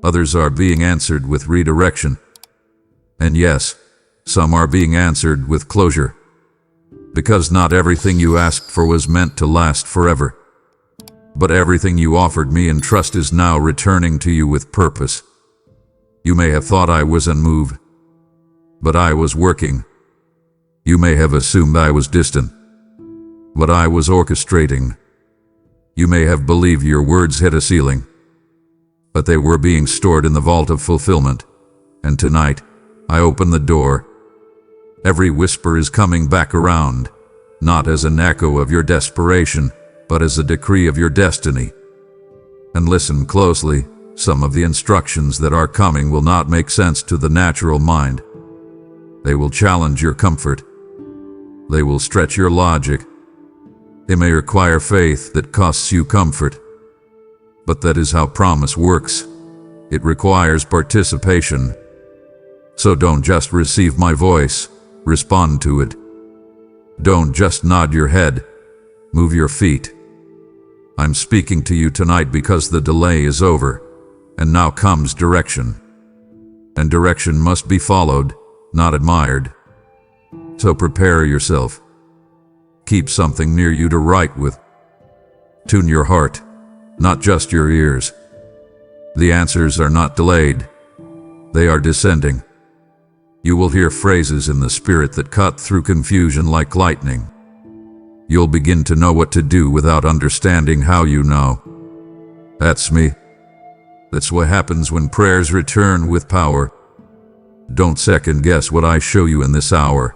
Others are being answered with redirection. And yes, some are being answered with closure. Because not everything you asked for was meant to last forever. But everything you offered me in trust is now returning to you with purpose. You may have thought I was unmoved, but I was working. You may have assumed I was distant, but I was orchestrating. You may have believed your words hit a ceiling, but they were being stored in the vault of fulfillment. And tonight, I open the door. Every whisper is coming back around, not as an echo of your desperation, but as a decree of your destiny. And listen closely, some of the instructions that are coming will not make sense to the natural mind. They will challenge your comfort. They will stretch your logic. They may require faith that costs you comfort. But that is how promise works. It requires participation. So don't just receive my voice, respond to it. Don't just nod your head, move your feet. I'm speaking to you tonight because the delay is over, and now comes direction. And direction must be followed, not admired. So prepare yourself. Keep something near you to write with. Tune your heart, not just your ears. The answers are not delayed. They are descending. You will hear phrases in the spirit that cut through confusion like lightning. You'll begin to know what to do without understanding how you know. That's me. That's what happens when prayers return with power. Don't second guess what I show you in this hour.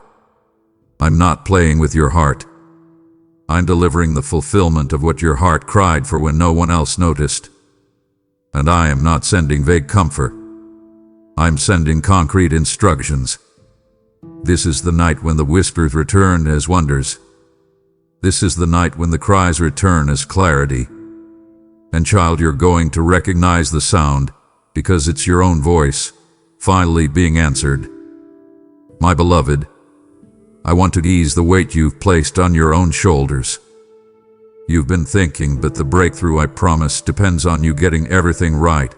I'm not playing with your heart. I'm delivering the fulfillment of what your heart cried for when no one else noticed. And I am not sending vague comfort. I'm sending concrete instructions. This is the night when the whispers return as wonders. This is the night when the cries return as clarity. And child, you're going to recognize the sound, because it's your own voice, finally being answered. My beloved, I want to ease the weight you've placed on your own shoulders. You've been thinking, but the breakthrough, I promise, depends on you getting everything right.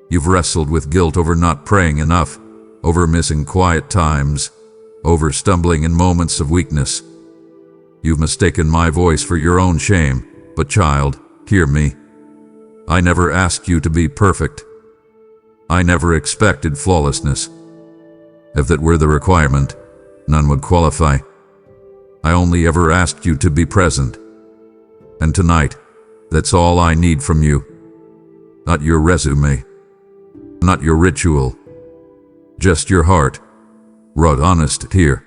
You've wrestled with guilt over not praying enough, over missing quiet times, over stumbling in moments of weakness. You've mistaken my voice for your own shame, but child, hear me. I never asked you to be perfect. I never expected flawlessness. If that were the requirement, none would qualify. I only ever asked you to be present. And tonight, that's all I need from you. Not your resume, not your ritual, just your heart, raw, honest here.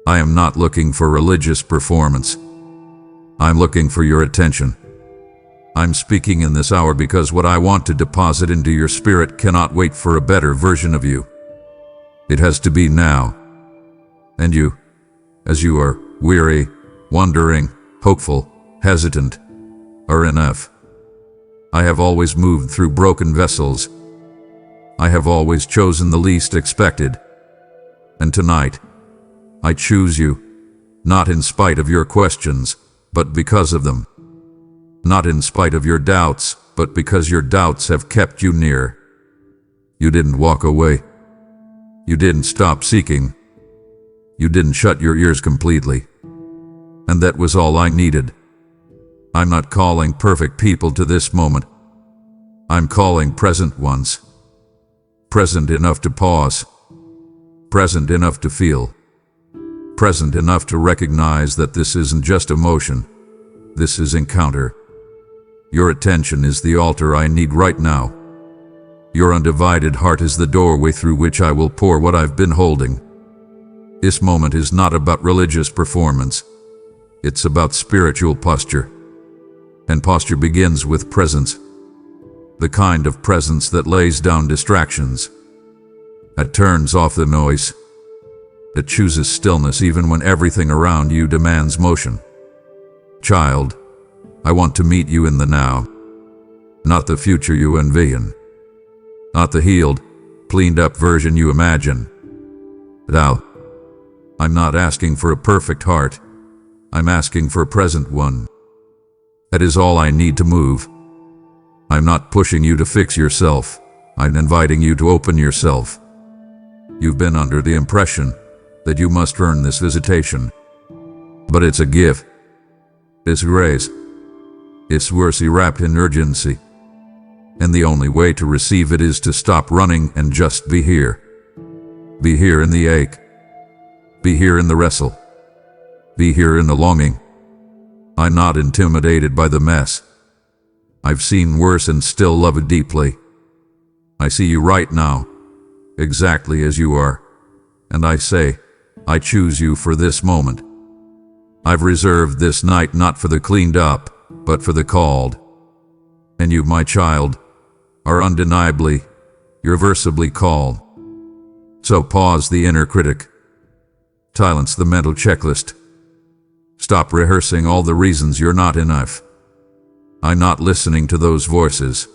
I am not looking for religious performance. I'm looking for your attention. I'm speaking in this hour because what I want to deposit into your spirit cannot wait for a better version of you. It has to be now. And you, as you are weary, wondering, hopeful, hesitant, are enough. I have always moved through broken vessels. I have always chosen the least expected. And tonight, I choose you, not in spite of your questions, but because of them. Not in spite of your doubts, but because your doubts have kept you near. You didn't walk away. You didn't stop seeking. You didn't shut your ears completely. And that was all I needed. I'm not calling perfect people to this moment. I'm calling present ones. Present enough to pause. Present enough to feel. Present enough to recognize that this isn't just emotion. This is encounter. Your attention is the altar I need right now. Your undivided heart is the doorway through which I will pour what I've been holding. This moment is not about religious performance. It's about spiritual posture. And posture begins with presence. The kind of presence that lays down distractions. That turns off the noise. That chooses stillness even when everything around you demands motion. Child, I want to meet you in the now, not the future you envision, not the healed, cleaned up version you imagine. Now, I'm not asking for a perfect heart. I'm asking for a present one. That is all I need to move. I'm not pushing you to fix yourself. I'm inviting you to open yourself. You've been under the impression that you must earn this visitation. But it's a gift. It's grace. It's mercy wrapped in urgency. And the only way to receive it is to stop running and just be here. Be here in the ache. Be here in the wrestle. Be here in the longing. I'm not intimidated by the mess. I've seen worse and still love it deeply. I see you right now, exactly as you are. And I say, I choose you for this moment. I've reserved this night not for the cleaned up, but for the called. And you, my child, are undeniably, irreversibly called. So pause the inner critic. Silence the mental checklist. Stop rehearsing all the reasons you're not enough. I'm not listening to those voices,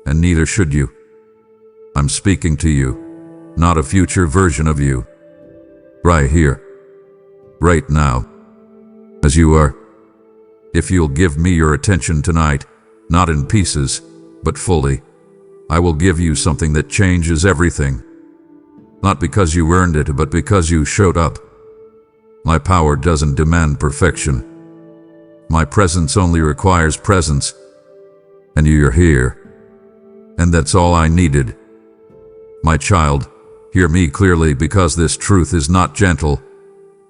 and neither should you. I'm speaking to you, not a future version of you. Right here, right now, as you are. If you'll give me your attention tonight, not in pieces, but fully, I will give you something that changes everything. Not because you earned it, but because you showed up. My power doesn't demand perfection. My presence only requires presence. And you're here. And that's all I needed. My child, hear me clearly, because this truth is not gentle.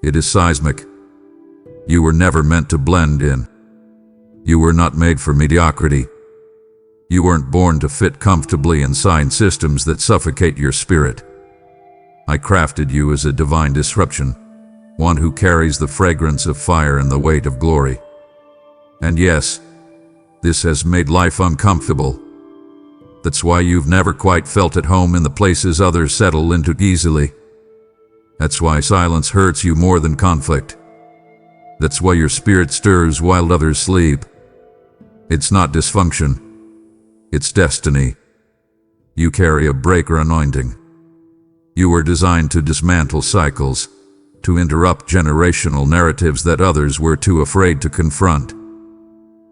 It is seismic. You were never meant to blend in. You were not made for mediocrity. You weren't born to fit comfortably inside systems that suffocate your spirit. I crafted you as a divine disruption, one who carries the fragrance of fire and the weight of glory. And yes, this has made life uncomfortable. That's why you've never quite felt at home in the places others settle into easily. That's why silence hurts you more than conflict. That's why your spirit stirs while others sleep. It's not dysfunction. It's destiny. You carry a breaker anointing. You were designed to dismantle cycles, to interrupt generational narratives that others were too afraid to confront.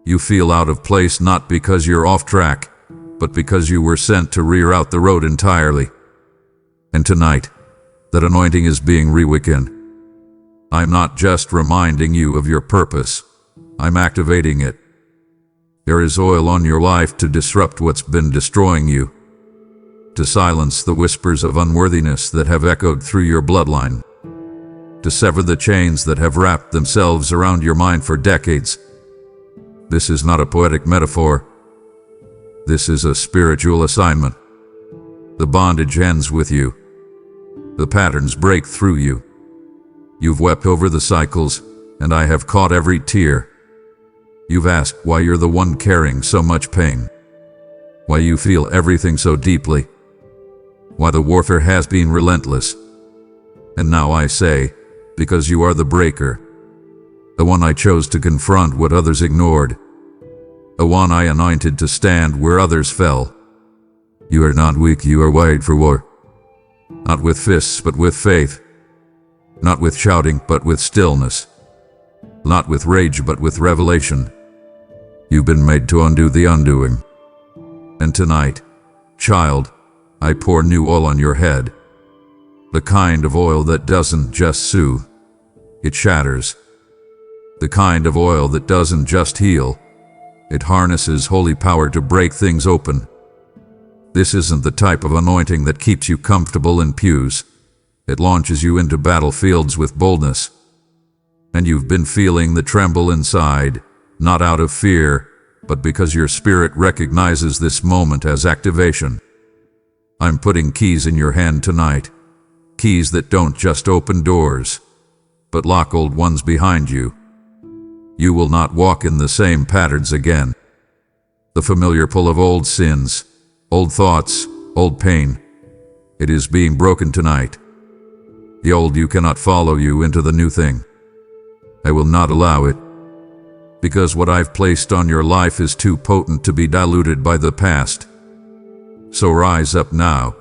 You feel out of place not because you're off track, but because you were sent to rear out the road entirely. And tonight, that anointing is being reawakened. I'm not just reminding you of your purpose, I'm activating it. There is oil on your life to disrupt what's been destroying you, to silence the whispers of unworthiness that have echoed through your bloodline, to sever the chains that have wrapped themselves around your mind for decades. This is not a poetic metaphor. This is a spiritual assignment. The bondage ends with you. The patterns break through you. You've wept over the cycles, and I have caught every tear. You've asked why you're the one carrying so much pain, why you feel everything so deeply, why the warfare has been relentless. And now I say, because you are the breaker, the one I chose to confront what others ignored, the one I anointed to stand where others fell. You are not weak, you are wired for war. Not with fists, but with faith. Not with shouting, but with stillness. Not with rage, but with revelation. You've been made to undo the undoing. And tonight, child, I pour new oil on your head. The kind of oil that doesn't just soothe, it shatters. The kind of oil that doesn't just heal, it harnesses holy power to break things open. This isn't the type of anointing that keeps you comfortable in pews. It launches you into battlefields with boldness. And you've been feeling the tremble inside, not out of fear, but because your spirit recognizes this moment as activation. I'm putting keys in your hand tonight. Keys that don't just open doors, but lock old ones behind you. You will not walk in the same patterns again. The familiar pull of old sins, old thoughts, old pain, it is being broken tonight. The old you cannot follow you into the new thing. I will not allow it. because what I've placed on your life is too potent to be diluted by the past. So rise up now,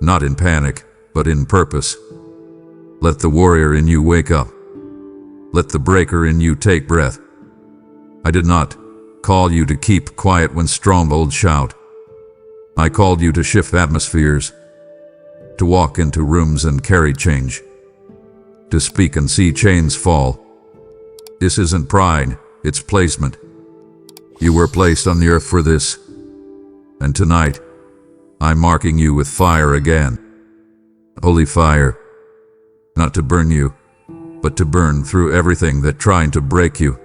not in panic, but in purpose. Let the warrior in you wake up. Let the breaker in you take breath. I did not call you to keep quiet when strongholds shout. I called you to shift atmospheres, to walk into rooms and carry change, to speak and see chains fall. This isn't pride, it's placement. You were placed on the earth for this. And tonight, I'm marking you with fire again. Holy fire. Not to burn you, but to burn through everything that trying to break you.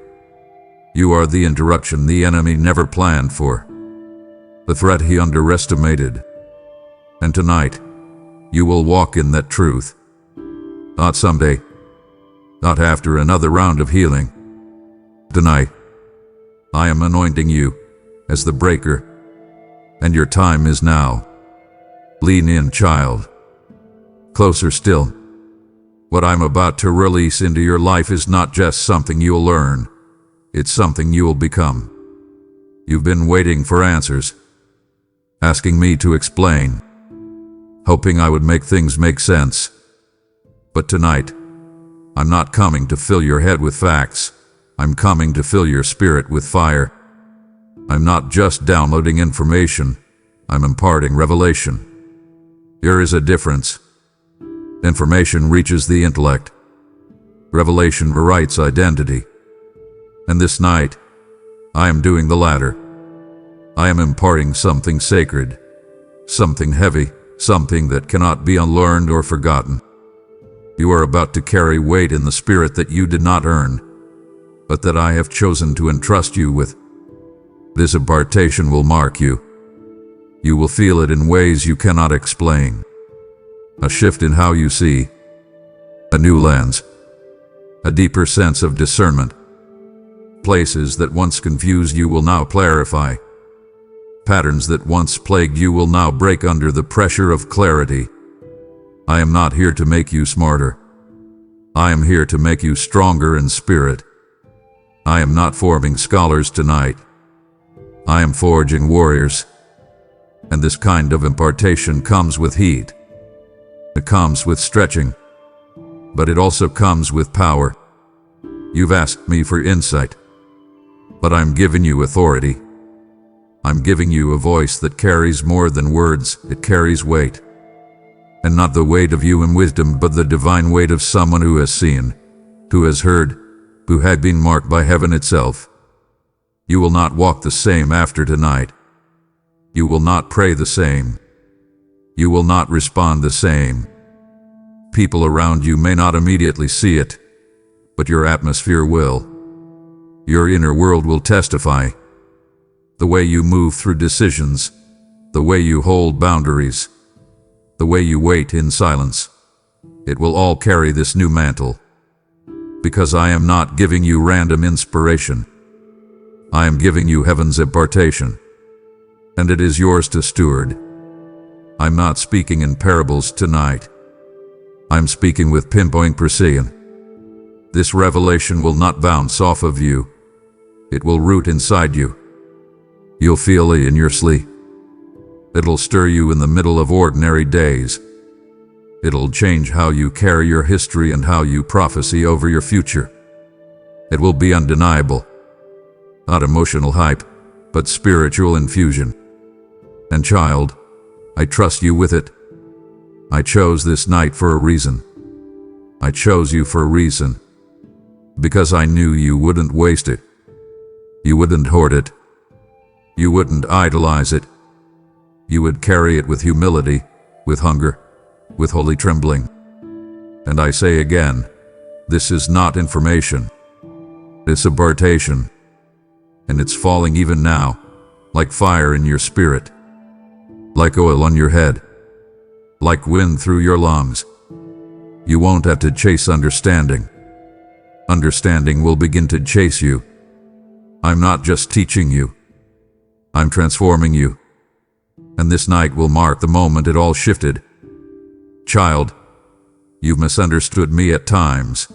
You are the interruption the enemy never planned for, the threat he underestimated. And tonight, you will walk in that truth. Not someday, not after another round of healing. Tonight, I am anointing you as the breaker, and your time is now. Lean in, child. Closer still. What I'm about to release into your life is not just something you'll learn. It's something you'll become. You've been waiting for answers, asking me to explain, hoping I would make things make sense. But tonight, I'm not coming to fill your head with facts. I'm coming to fill your spirit with fire. I'm not just downloading information. I'm imparting revelation. There is a difference. Information reaches the intellect. Revelation rewrites identity. And this night, I am doing the latter. I am imparting something sacred, something heavy, something that cannot be unlearned or forgotten. You are about to carry weight in the spirit that you did not earn, but that I have chosen to entrust you with. This impartation will mark you. You will feel it in ways you cannot explain. A shift in how you see, a new lens, a deeper sense of discernment. Places that once confused you will now clarify. Patterns that once plagued you will now break under the pressure of clarity. I am not here to make you smarter. I am here to make you stronger in spirit. I am not forming scholars tonight. I am forging warriors. And this kind of impartation comes with heat. It comes with stretching. But it also comes with power. You've asked me for insight. But I'm giving you authority. I'm giving you a voice that carries more than words, it carries weight. And not the weight of human wisdom, but the divine weight of someone who has seen, who has heard, who had been marked by heaven itself. You will not walk the same after tonight. You will not pray the same. You will not respond the same. People around you may not immediately see it, but your atmosphere will. Your inner world will testify. The way you move through decisions, the way you hold boundaries, the way you wait in silence, it will all carry this new mantle. Because I am not giving you random inspiration. I am giving you heaven's impartation. And it is yours to steward. I'm not speaking in parables tonight. I'm speaking with pinpoint precision. This revelation will not bounce off of you. It will root inside you. You'll feel it in your sleep. It'll stir you in the middle of ordinary days. It'll change how you carry your history and how you prophesy over your future. It will be undeniable. Not emotional hype, but spiritual infusion. And child, I trust you with it. I chose this night for a reason. I chose you for a reason. Because I knew you wouldn't waste it. You wouldn't hoard it. You wouldn't idolize it. You would carry it with humility, with hunger, with holy trembling. And I say again, this is not information. It's impartation. And it's falling even now, like fire in your spirit, like oil on your head, like wind through your lungs. You won't have to chase understanding. Understanding will begin to chase you. I'm not just teaching you. I'm transforming you. And this night will mark the moment it all shifted. Child, you've misunderstood me at times.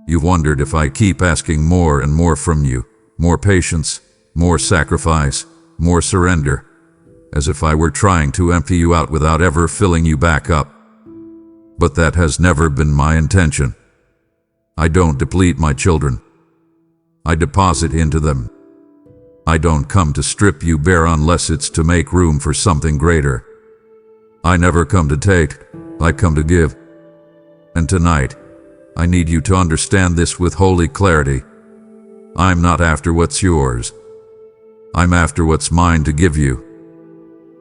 You've wondered if I keep asking more and more from you, more patience, more sacrifice, more surrender, as if I were trying to empty you out without ever filling you back up. But that has never been my intention. I don't deplete my children. I deposit into them. I don't come to strip you bare unless it's to make room for something greater. I never come to take, I come to give. And tonight, I need you to understand this with holy clarity. I'm not after what's yours. I'm after what's mine to give you.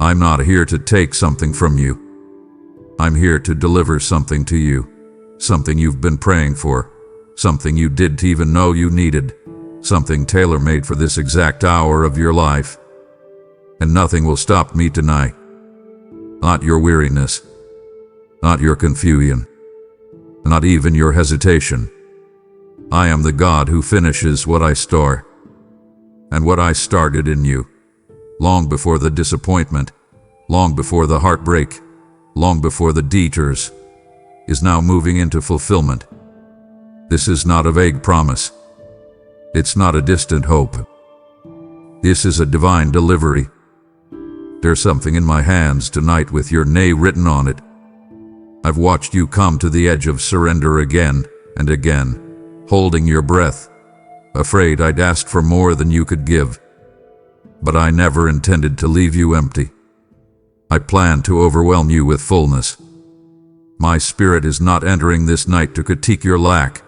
I'm not here to take something from you. I'm here to deliver something to you, something you've been praying for, something you didn't even know you needed, something tailor-made for this exact hour of your life. And nothing will stop me tonight. Not your weariness, not your confusion, not even your hesitation. I am the God who finishes what I start, and what I started in you, long before the disappointment, long before the heartbreak, long before the detours, is now moving into fulfillment. This is not a vague promise. It's not a distant hope. This is a divine delivery. There's something in my hands tonight with your name written on it. I've watched you come to the edge of surrender again and again, holding your breath, afraid I'd asked for more than you could give. But I never intended to leave you empty. I planned to overwhelm you with fullness. My spirit is not entering this night to critique your lack.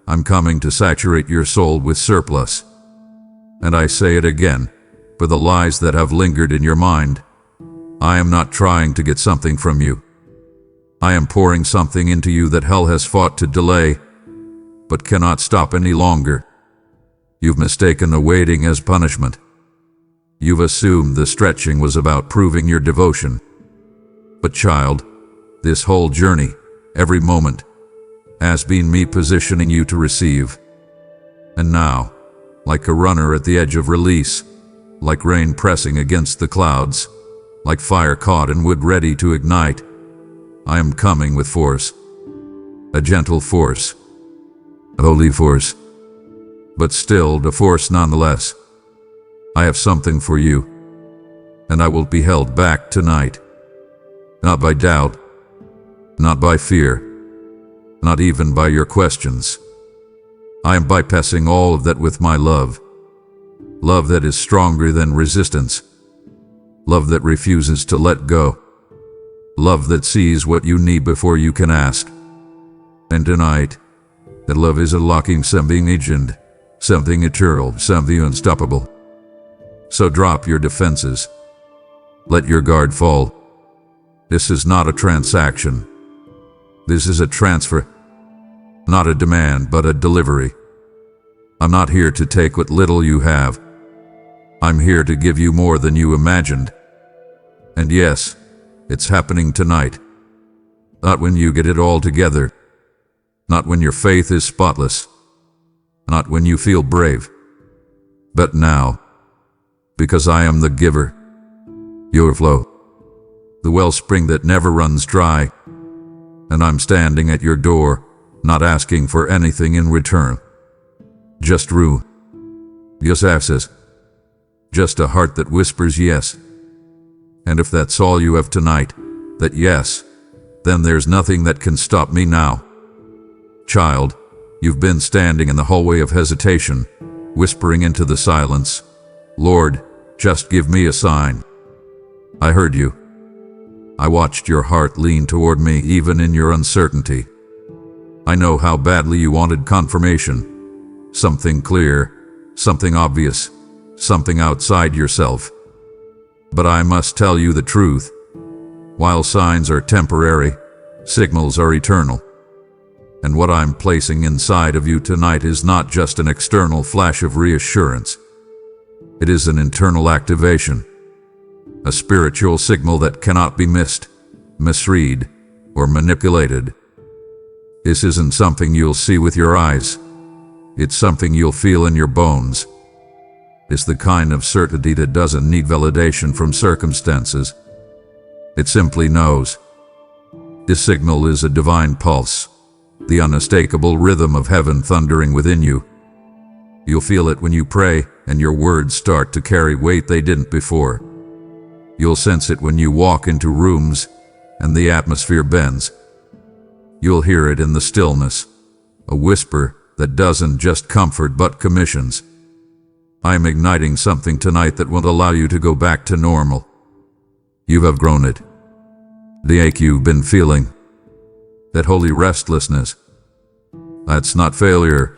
I'm coming to saturate your soul with surplus. And I say it again, for the lies that have lingered in your mind. I am not trying to get something from you. I am pouring something into you that hell has fought to delay, but cannot stop any longer. You've mistaken the waiting as punishment. You've assumed the stretching was about proving your devotion. But child, this whole journey, every moment, has been me positioning you to receive. And now, like a runner at the edge of release, like rain pressing against the clouds, like fire caught in wood ready to ignite, I am coming with force. A gentle force. A holy force. But still the force nonetheless. I have something for you, and I will be held back tonight. Not by doubt, not by fear, not even by your questions. I am bypassing all of that with my love. Love that is stronger than resistance. Love that refuses to let go. Love that sees what you need before you can ask. And tonight, that love is unlocking something ancient, something eternal, something unstoppable. So drop your defenses. Let your guard fall. This is not a transaction. This is a transfer. Not a demand, but a delivery. I'm not here to take what little you have. I'm here to give you more than you imagined. And yes, it's happening tonight. Not when you get it all together. Not when your faith is spotless. Not when you feel brave. But now, because I am the giver, your flow, the wellspring that never runs dry, and I'm standing at your door, not asking for anything in return. Just true. Yes, access. Just a heart that whispers yes. And if that's all you have tonight, that yes, then there's nothing that can stop me now. Child, you've been standing in the hallway of hesitation, whispering into the silence, Lord, just give me a sign. I heard you. I watched your heart lean toward me even in your uncertainty. I know how badly you wanted confirmation. Something clear, something obvious, something outside yourself. But I must tell you the truth. While signs are temporary, signals are eternal. And what I'm placing inside of you tonight is not just an external flash of reassurance. It is an internal activation, a spiritual signal that cannot be missed, misread, or manipulated. This isn't something you'll see with your eyes. It's something you'll feel in your bones. It's the kind of certainty that doesn't need validation from circumstances. It simply knows. This signal is a divine pulse, the unmistakable rhythm of heaven thundering within you. You'll feel it when you pray and your words start to carry weight they didn't before. You'll sense it when you walk into rooms and the atmosphere bends. You'll hear it in the stillness, a whisper that doesn't just comfort but commissions. I'm igniting something tonight that won't allow you to go back to normal. You've outgrown it. The ache you've been feeling, that holy restlessness, that's not failure,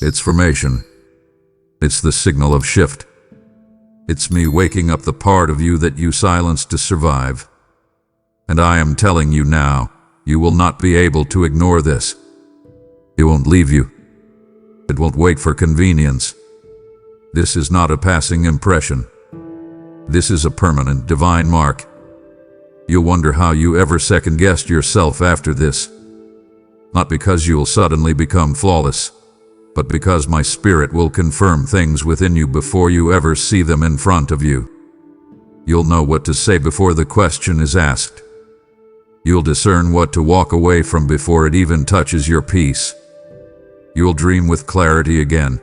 it's formation. It's the signal of shift. It's me waking up the part of you that you silenced to survive. And I am telling you now, you will not be able to ignore this. It won't leave you. It won't wait for convenience. This is not a passing impression. This is a permanent divine mark. You'll wonder how you ever second-guessed yourself after this. Not because you'll suddenly become flawless, but because my spirit will confirm things within you before you ever see them in front of you. You'll know what to say before the question is asked. You'll discern what to walk away from before it even touches your peace. You'll dream with clarity again,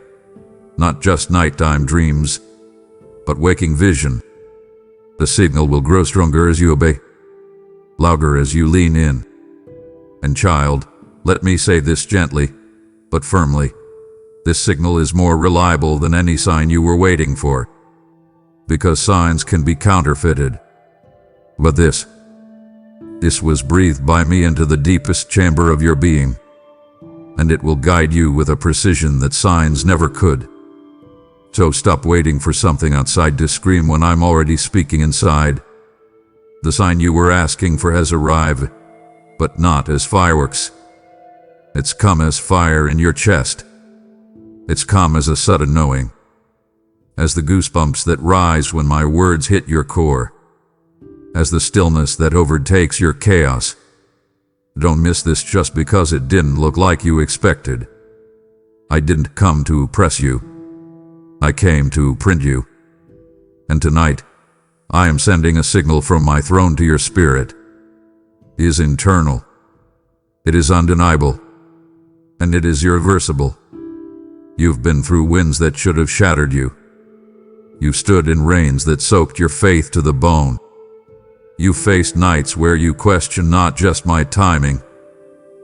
not just nighttime dreams, but waking vision. The signal will grow stronger as you obey, louder as you lean in. And child, let me say this gently, but firmly. This signal is more reliable than any sign you were waiting for. Because signs can be counterfeited. But this was breathed by me into the deepest chamber of your being. And it will guide you with a precision that signs never could. So stop waiting for something outside to scream when I'm already speaking inside. The sign you were asking for has arrived, but not as fireworks. It's come as fire in your chest. It's come as a sudden knowing, as the goosebumps that rise when my words hit your core, as the stillness that overtakes your chaos. Don't miss this just because it didn't look like you expected. I didn't come to oppress you. I came to print you. And tonight, I am sending a signal from my throne to your spirit. It is internal. It is undeniable. And it is irreversible. You've been through winds that should have shattered you. You've stood in rains that soaked your faith to the bone. You faced nights where you questioned not just my timing,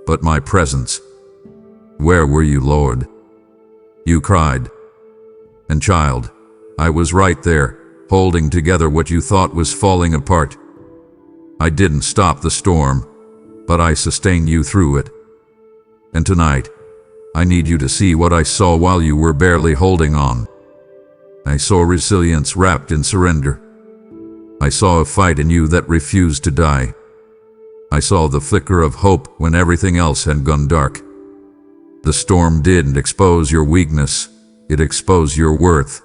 but my presence. Where were you, Lord? You cried. And child, I was right there, holding together what you thought was falling apart. I didn't stop the storm, but I sustained you through it. And tonight, I need you to see what I saw while you were barely holding on. I saw resilience wrapped in surrender. I saw a fight in you that refused to die. I saw the flicker of hope when everything else had gone dark. The storm didn't expose your weakness, it exposed your worth.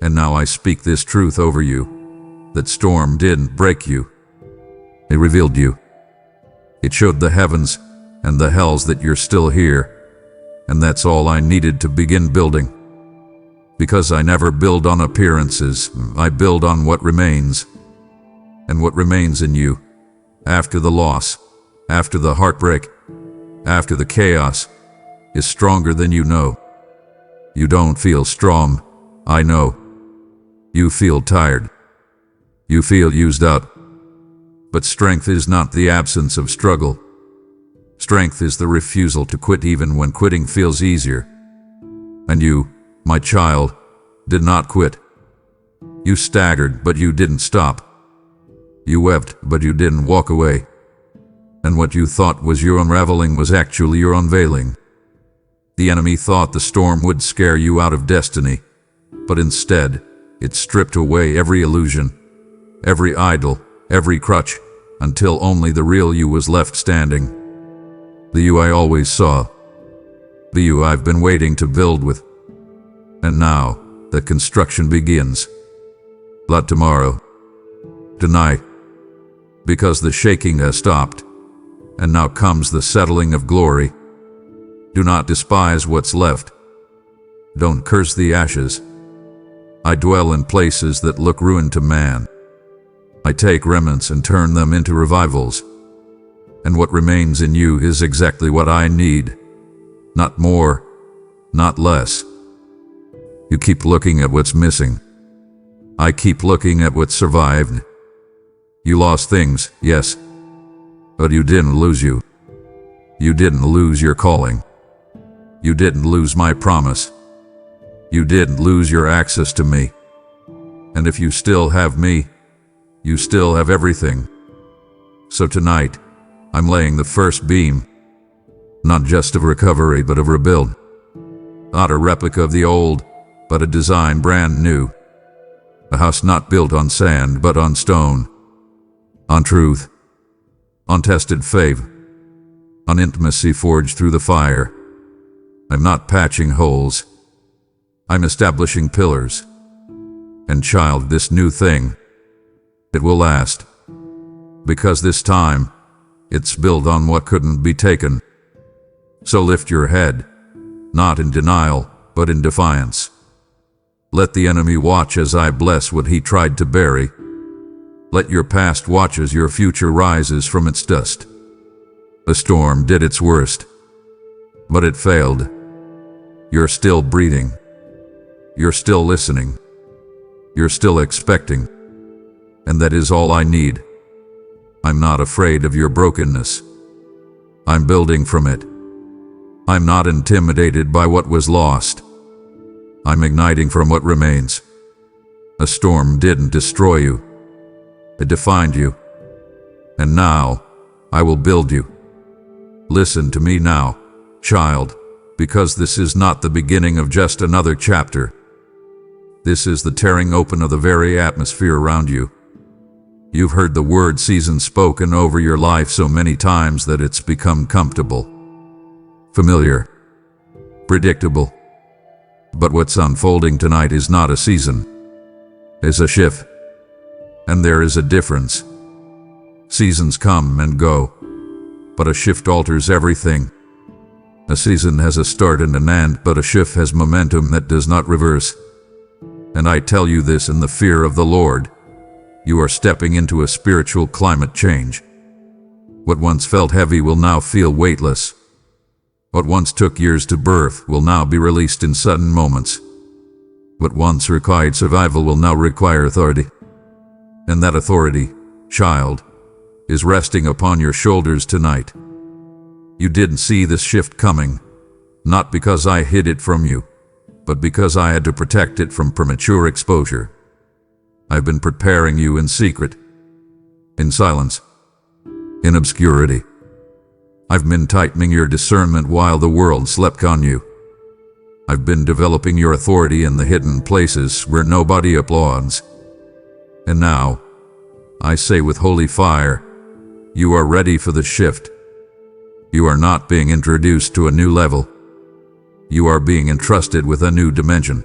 And now I speak this truth over you. That storm didn't break you. It revealed you. It showed the heavens and the hells that you're still here. And that's all I needed to begin building. Because I never build on appearances, I build on what remains. And what remains in you, after the loss, after the heartbreak, after the chaos, is stronger than you know. You don't feel strong, I know. You feel tired. You feel used up. But strength is not the absence of struggle. Strength is the refusal to quit even when quitting feels easier. And you, my child, did not quit. You staggered, but you didn't stop. You wept, but you didn't walk away. And what you thought was your unraveling was actually your unveiling. The enemy thought the storm would scare you out of destiny, but instead, it stripped away every illusion, every idol, every crutch, until only the real you was left standing. The you I always saw. The you I've been waiting to build with. And now, the construction begins. Not tomorrow. Tonight. Because the shaking has stopped. And now comes the settling of glory. Do not despise what's left. Don't curse the ashes. I dwell in places that look ruined to man. I take remnants and turn them into revivals. And what remains in you is exactly what I need. Not more, not less, You keep looking at what's missing. I keep looking at what survived. You lost things, yes, but you didn't lose you. You didn't lose your calling. You didn't lose my promise. You didn't lose your access to me. And if you still have me, you still have everything. So tonight, I'm laying the first beam, not just of recovery but of rebuild. Not a replica of the old, but a design brand new. A house not built on sand but on stone, on truth, on tested faith, on intimacy forged through the fire. I'm not patching holes. I'm establishing pillars. And child, this new thing, it will last. Because this time, it's built on what couldn't be taken. So lift your head, not in denial, but in defiance. Let the enemy watch as I bless what he tried to bury. Let your past watch as your future rises from its dust. The storm did its worst, but it failed. You're still breathing. You're still listening. You're still expecting. And that is all I need. I'm not afraid of your brokenness. I'm building from it. I'm not intimidated by what was lost. I'm igniting from what remains. A storm didn't destroy you. It defined you. And now, I will build you. Listen to me now, child, because this is not the beginning of just another chapter. This is the tearing open of the very atmosphere around you. You've heard the word season spoken over your life so many times that it's become comfortable, familiar, predictable. But what's unfolding tonight is not a season. It's a shift. And there is a difference. Seasons come and go, but a shift alters everything. A season has a start and an end, but a shift has momentum that does not reverse. And I tell you this in the fear of the Lord. You are stepping into a spiritual climate change. What once felt heavy will now feel weightless. What once took years to birth will now be released in sudden moments. What once required survival will now require authority. And that authority, child, is resting upon your shoulders tonight. You didn't see this shift coming, not because I hid it from you, but because I had to protect it from premature exposure. I've been preparing you in secret, in silence, in obscurity. I've been tightening your discernment while the world slept on you. I've been developing your authority in the hidden places where nobody applauds. And now, I say with holy fire, you are ready for the shift. You are not being introduced to a new level. You are being entrusted with a new dimension.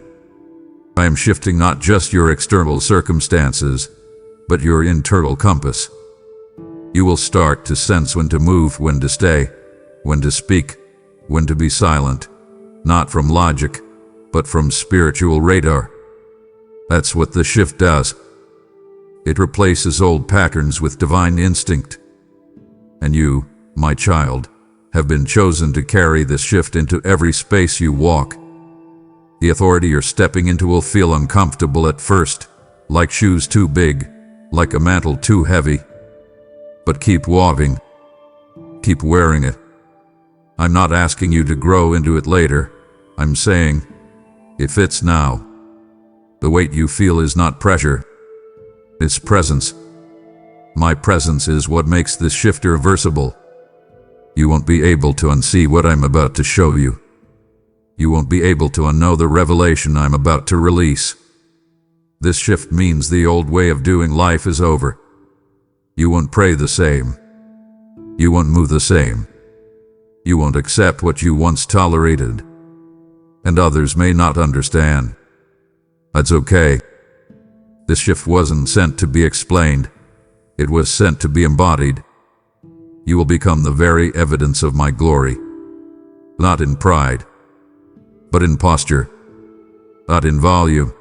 I am shifting not just your external circumstances, but your internal compass. You will start to sense when to move, when to stay, when to speak, when to be silent, not from logic, but from spiritual radar. That's what the shift does. It replaces old patterns with divine instinct. And you, my child, have been chosen to carry this shift into every space you walk. The authority you're stepping into will feel uncomfortable at first, like shoes too big, like a mantle too heavy. But keep walking. Keep wearing it. I'm not asking you to grow into it later. I'm saying, it fits now. The weight you feel is not pressure. It's presence. My presence is what makes this shift irreversible. You won't be able to unsee what I'm about to show you. You won't be able to unknow the revelation I'm about to release. This shift means the old way of doing life is over. You won't pray the same. You won't move the same. You won't accept what you once tolerated. And others may not understand. That's okay. This shift wasn't sent to be explained. It was sent to be embodied. You will become the very evidence of my glory. Not in pride, but in posture. Not in volume,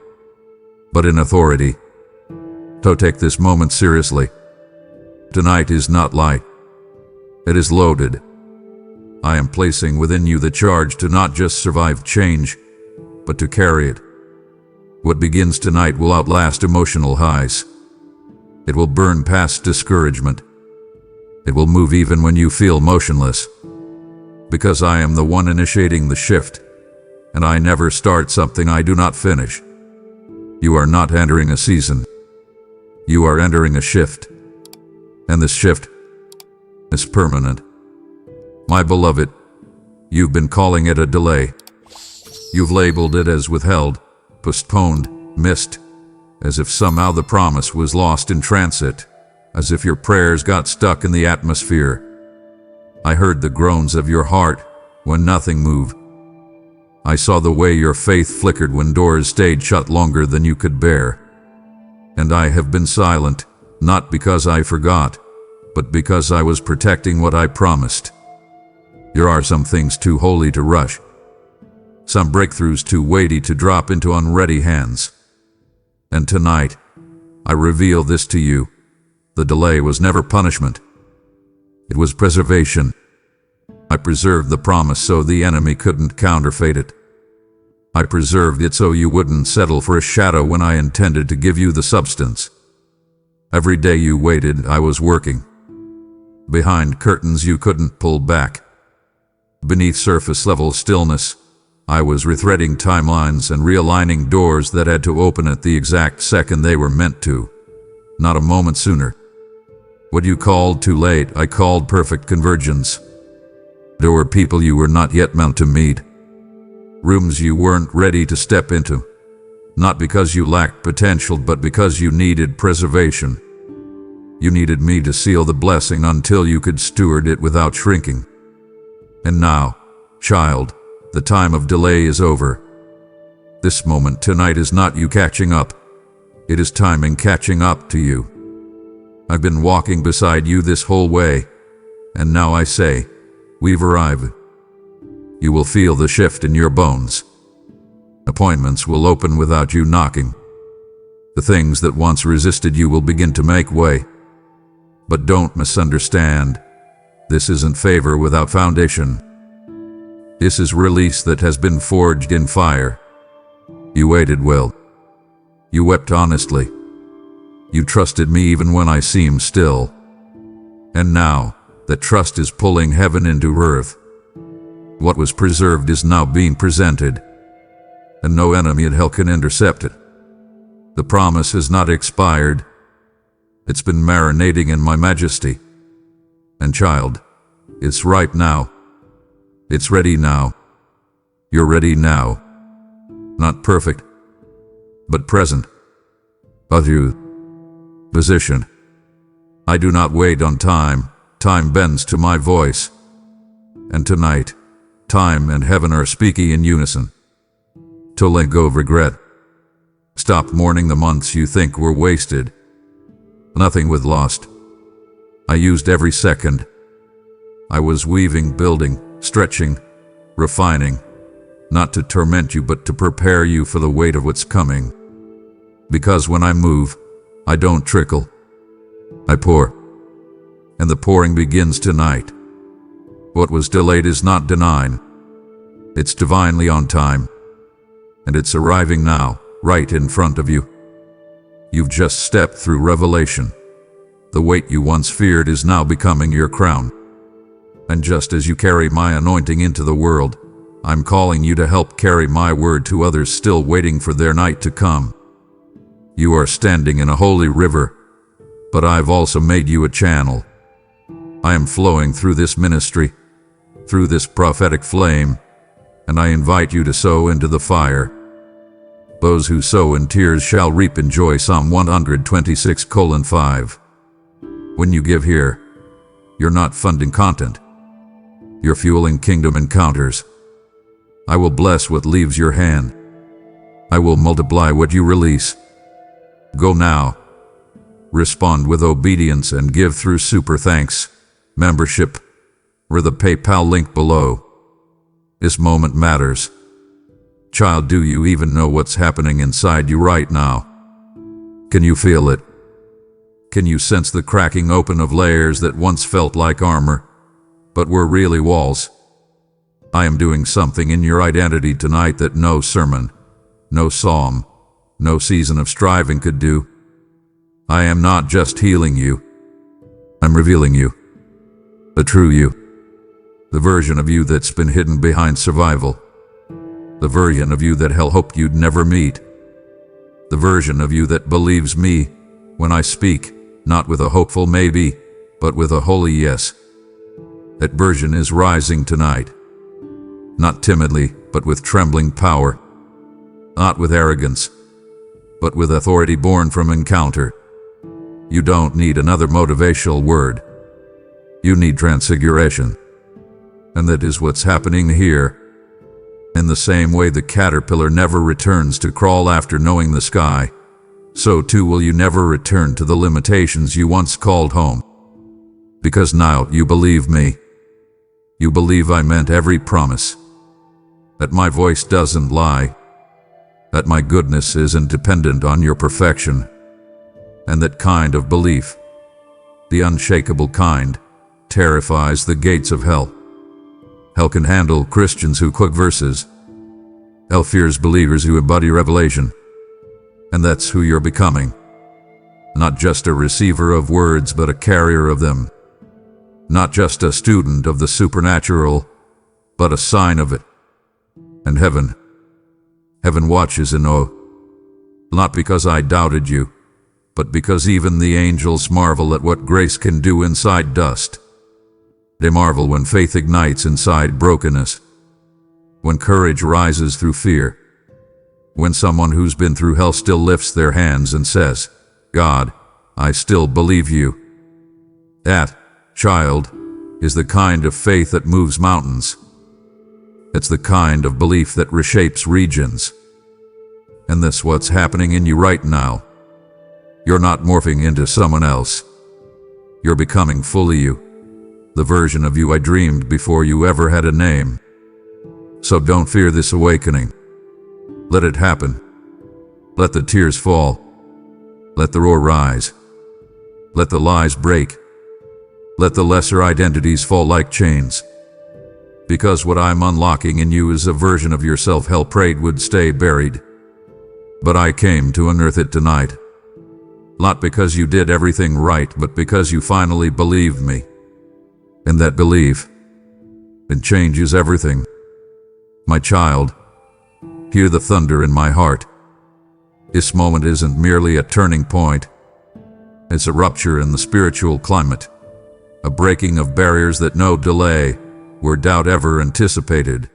but in authority. So take this moment seriously. Tonight is not light. It is loaded. I am placing within you the charge to not just survive change, but to carry it, What begins tonight will outlast emotional highs. It will burn past discouragement. It will move even when you feel motionless. Because I am the one initiating the shift, and I never start something I do not finish. You are not entering a season. You are entering a shift. And this shift is permanent. My beloved, you've been calling it a delay. You've labeled it as withheld, postponed, missed, as if somehow the promise was lost in transit, as if your prayers got stuck in the atmosphere. I heard the groans of your heart when nothing moved. I saw the way your faith flickered when doors stayed shut longer than you could bear. And I have been silent, not because I forgot, but because I was protecting what I promised. There are some things too holy to rush, some breakthroughs too weighty to drop into unready hands. And tonight, I reveal this to you. The delay was never punishment. It was preservation. I preserved the promise so the enemy couldn't counterfeit it. I preserved it so you wouldn't settle for a shadow when I intended to give you the substance. Every day you waited, I was working. Behind curtains you couldn't pull back. Beneath surface-level stillness, I was rethreading timelines and realigning doors that had to open at the exact second they were meant to, not a moment sooner. What you called too late, I called perfect convergence. There were people you were not yet meant to meet, rooms you weren't ready to step into, not because you lacked potential, but because you needed preservation. You needed me to seal the blessing until you could steward it without shrinking. And now, child, the time of delay is over. This moment tonight is not you catching up. It is timing catching up to you. I've been walking beside you this whole way, and now I say, we've arrived. You will feel the shift in your bones. Appointments will open without you knocking. The things that once resisted you will begin to make way. But don't misunderstand. This isn't favor without foundation. This is release that has been forged in fire. You waited well. You wept honestly. You trusted me even when I seemed still. And now, that trust is pulling heaven into earth. What was preserved is now being presented, and no enemy in hell can intercept it. The promise has not expired. It's been marinating in my majesty. And child, it's ripe now. It's ready now. You're ready now. Not perfect, but present. Adieu. Position. I do not wait on time. Time bends to my voice. And tonight, time and heaven are speaking in unison. To let go of regret. Stop mourning the months you think were wasted. Nothing was lost. I used every second. I was weaving, building, stretching, refining, not to torment you but to prepare you for the weight of what's coming. Because when I move, I don't trickle. I pour. And the pouring begins tonight. What was delayed is not denied. It's divinely on time. And it's arriving now, right in front of you. You've just stepped through revelation. The weight you once feared is now becoming your crown. And just as you carry my anointing into the world, I'm calling you to help carry my word to others still waiting for their night to come. You are standing in a holy river, but I've also made you a channel. I am flowing through this ministry, through this prophetic flame, and I invite you to sow into the fire. Those who sow in tears shall reap in joy. Psalm 126:5. When you give here, you're not funding content. You're fueling kingdom encounters. I will bless what leaves your hand. I will multiply what you release. Go now. Respond with obedience and give through super thanks, membership, or the PayPal link below. This moment matters. Child, do you even know what's happening inside you right now? Can you feel it? Can you sense the cracking open of layers that once felt like armor, but were really walls? I am doing something in your identity tonight that no sermon, no psalm, no season of striving could do. I am not just healing you. I'm revealing you. The true you. The version of you that's been hidden behind survival. The version of you that hell hoped you'd never meet. The version of you that believes me when I speak, not with a hopeful maybe, but with a holy yes. That version is rising tonight. Not timidly, but with trembling power. Not with arrogance, but with authority born from encounter. You don't need another motivational word. You need transfiguration. And that is what's happening here. In the same way the caterpillar never returns to crawl after knowing the sky, so too will you never return to the limitations you once called home. Because now you believe me. You believe I meant every promise. That my voice doesn't lie. That my goodness isn't dependent on your perfection. And that kind of belief, the unshakable kind, terrifies the gates of hell. Hell can handle Christians who quote verses. Hell fears believers who embody revelation. And that's who you're becoming. Not just a receiver of words, but a carrier of them. Not just a student of the supernatural, but a sign of it. And heaven watches in awe. Not because I doubted you, but because even the angels marvel at what grace can do inside dust. They marvel when faith ignites inside brokenness, when courage rises through fear, when someone who's been through hell still lifts their hands and says, God, I still believe you. That, child, is the kind of faith that moves mountains. It's the kind of belief that reshapes regions. And that's what's happening in you right now. You're not morphing into someone else. You're becoming fully you. The version of you I dreamed before you ever had a name. So don't fear this awakening. Let it happen. Let the tears fall. Let the roar rise. Let the lies break. Let the lesser identities fall like chains. Because what I'm unlocking in you is a version of yourself hell prayed would stay buried. But I came to unearth it tonight. Not because you did everything right, but because you finally believed me. And that belief, it changes everything. My child, hear the thunder in my heart. This moment isn't merely a turning point. It's a rupture in the spiritual climate. A breaking of barriers that no delay or doubt ever anticipated.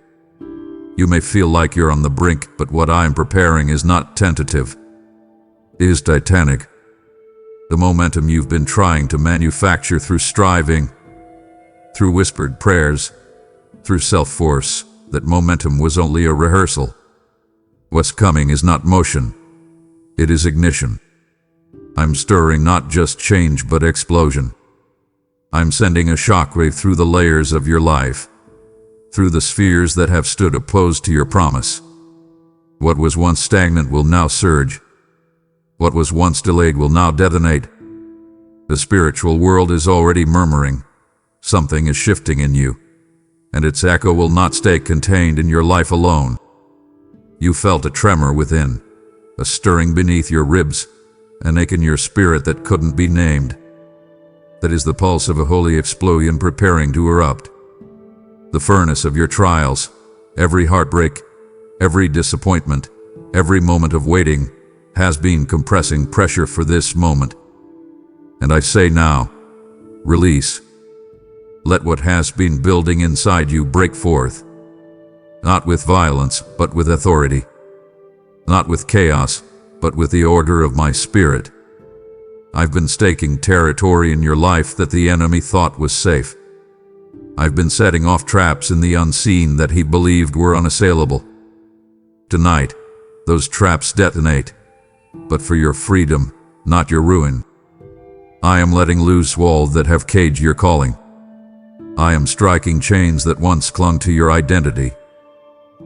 You may feel like you're on the brink, but what I'm preparing is not tentative. It is titanic. The momentum you've been trying to manufacture through striving, through whispered prayers, through self-force, that momentum was only a rehearsal. What's coming is not motion. It is ignition. I'm stirring not just change but explosion. I'm sending a shockwave through the layers of your life, through the spheres that have stood opposed to your promise. What was once stagnant will now surge. What was once delayed will now detonate. The spiritual world is already murmuring. Something is shifting in you, and its echo will not stay contained in your life alone. You felt a tremor within, a stirring beneath your ribs, an ache in your spirit that couldn't be named. That is the pulse of a holy explosion preparing to erupt. The furnace of your trials, every heartbreak, every disappointment, every moment of waiting, has been compressing pressure for this moment. And I say now, release. Let what has been building inside you break forth. Not with violence, but with authority. Not with chaos, but with the order of my spirit. I've been staking territory in your life that the enemy thought was safe. I've been setting off traps in the unseen that he believed were unassailable. Tonight, those traps detonate, but for your freedom, not your ruin. I am letting loose walls that have caged your calling. I am striking chains that once clung to your identity.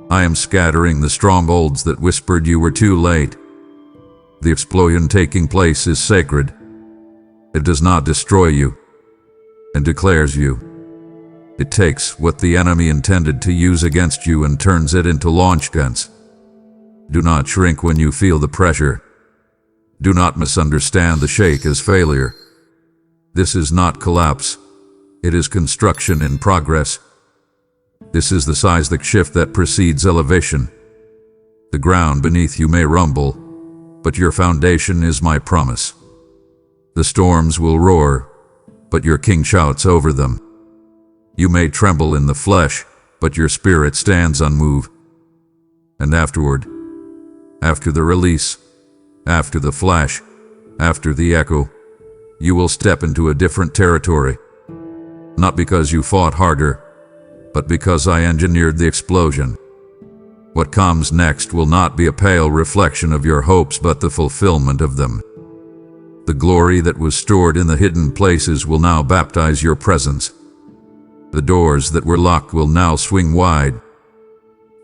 I am scattering the strongholds that whispered you were too late. The explosion taking place is sacred. It does not destroy you. It declares you. It takes what the enemy intended to use against you and turns it into launch guns. Do not shrink when you feel the pressure. Do not misunderstand the shake as failure. This is not collapse. It is construction in progress. This is the seismic shift that precedes elevation. The ground beneath you may rumble, but your foundation is my promise. The storms will roar, but your king shouts over them. You may tremble in the flesh, but your spirit stands unmoved. And afterward, after the release, after the flash, after the echo, you will step into a different territory. Not because you fought harder, but because I engineered the explosion. What comes next will not be a pale reflection of your hopes, but the fulfillment of them. The glory that was stored in the hidden places will now baptize your presence. The doors that were locked will now swing wide.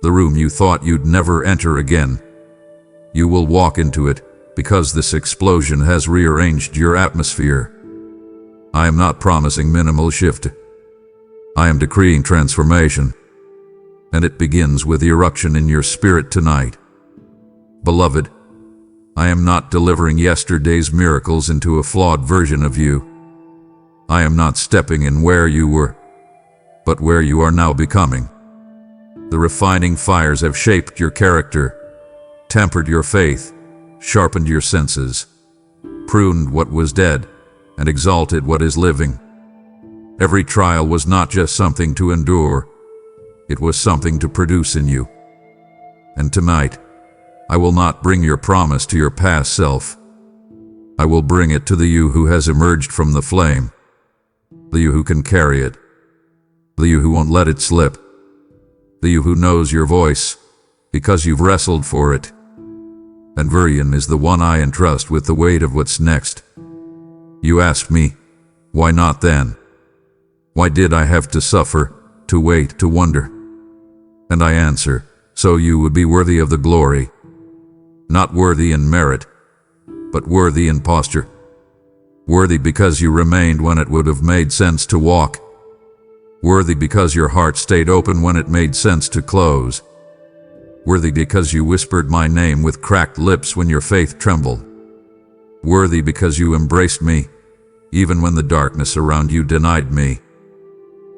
The room you thought you'd never enter again, you will walk into it, because this explosion has rearranged your atmosphere. I am not promising minimal shift. I am decreeing transformation. And it begins with the eruption in your spirit tonight. Beloved, I am not delivering yesterday's miracles into a flawed version of you. I am not stepping in where you were, but where you are now becoming. The refining fires have shaped your character, tempered your faith, sharpened your senses, pruned what was dead, and exalted what is living. Every trial was not just something to endure, it was something to produce in you. And tonight, I will not bring your promise to your past self. I will bring it to the you who has emerged from the flame, the you who can carry it, the you who won't let it slip, the you who knows your voice, because you've wrestled for it. And Virion is the one I entrust with the weight of what's next. You ask me, why not then? Why did I have to suffer, to wait, to wonder? And I answer, so you would be worthy of the glory. Not worthy in merit, but worthy in posture. Worthy because you remained when it would have made sense to walk. Worthy because your heart stayed open when it made sense to close. Worthy because you whispered my name with cracked lips when your faith trembled. Worthy because you embraced me, even when the darkness around you denied me.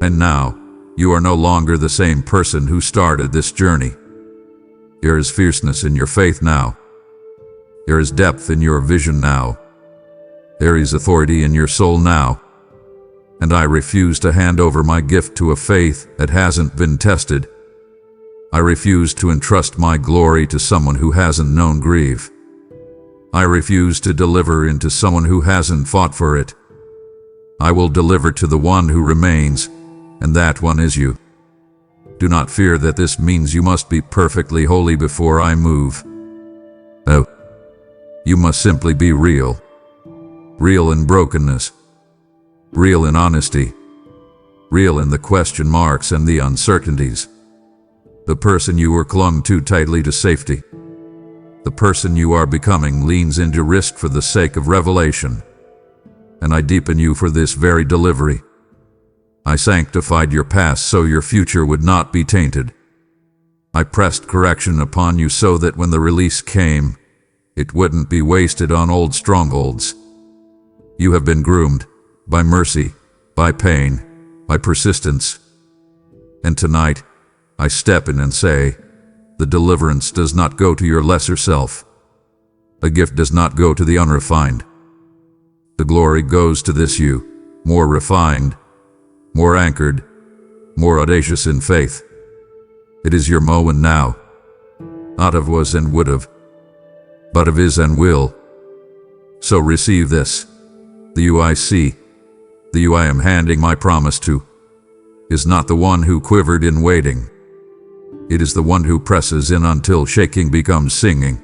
And now, you are no longer the same person who started this journey. There is fierceness in your faith now. There is depth in your vision now. There is authority in your soul now. And I refuse to hand over my gift to a faith that hasn't been tested. I refuse to entrust my glory to someone who hasn't known grief. I refuse to deliver into someone who hasn't fought for it. I will deliver to the one who remains, and that one is you. Do not fear that this means you must be perfectly holy before I move. No. You must simply be real. Real in brokenness. Real in honesty. Real in the question marks and the uncertainties. The person you were clung too tightly to safety. The person you are becoming leans into risk for the sake of revelation. And I deepen you for this very delivery. I sanctified your past so your future would not be tainted. I pressed correction upon you so that when the release came, it wouldn't be wasted on old strongholds. You have been groomed by mercy, by pain, by persistence. And tonight, I step in and say, the deliverance does not go to your lesser self. The gift does not go to the unrefined. The glory goes to this you, more refined, more anchored, more audacious in faith. It is your moment now, not of was and would have, but of is and will. So receive this. The you I see, the you I am handing my promise to, is not the one who quivered in waiting. It is the one who presses in until shaking becomes singing.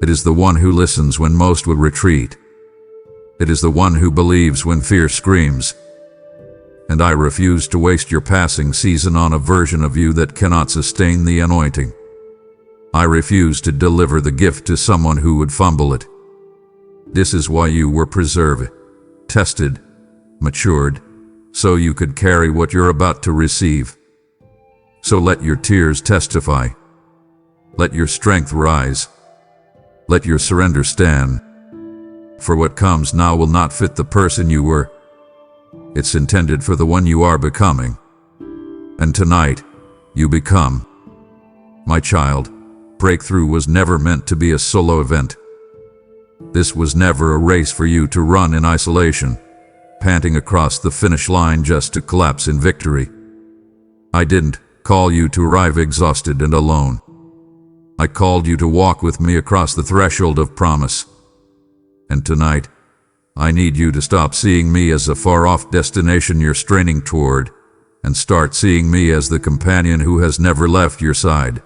It is the one who listens when most would retreat. It is the one who believes when fear screams. And I refuse to waste your passing season on a version of you that cannot sustain the anointing. I refuse to deliver the gift to someone who would fumble it. This is why you were preserved, tested, matured, so you could carry what you're about to receive. So let your tears testify. Let your strength rise. Let your surrender stand. For what comes now will not fit the person you were. It's intended for the one you are becoming. And tonight, you become. My child, breakthrough was never meant to be a solo event. This was never a race for you to run in isolation, panting across the finish line just to collapse in victory. I didn't call you to arrive exhausted and alone. I called you to walk with me across the threshold of promise. And tonight, I need you to stop seeing me as a far-off destination you're straining toward, and start seeing me as the companion who has never left your side.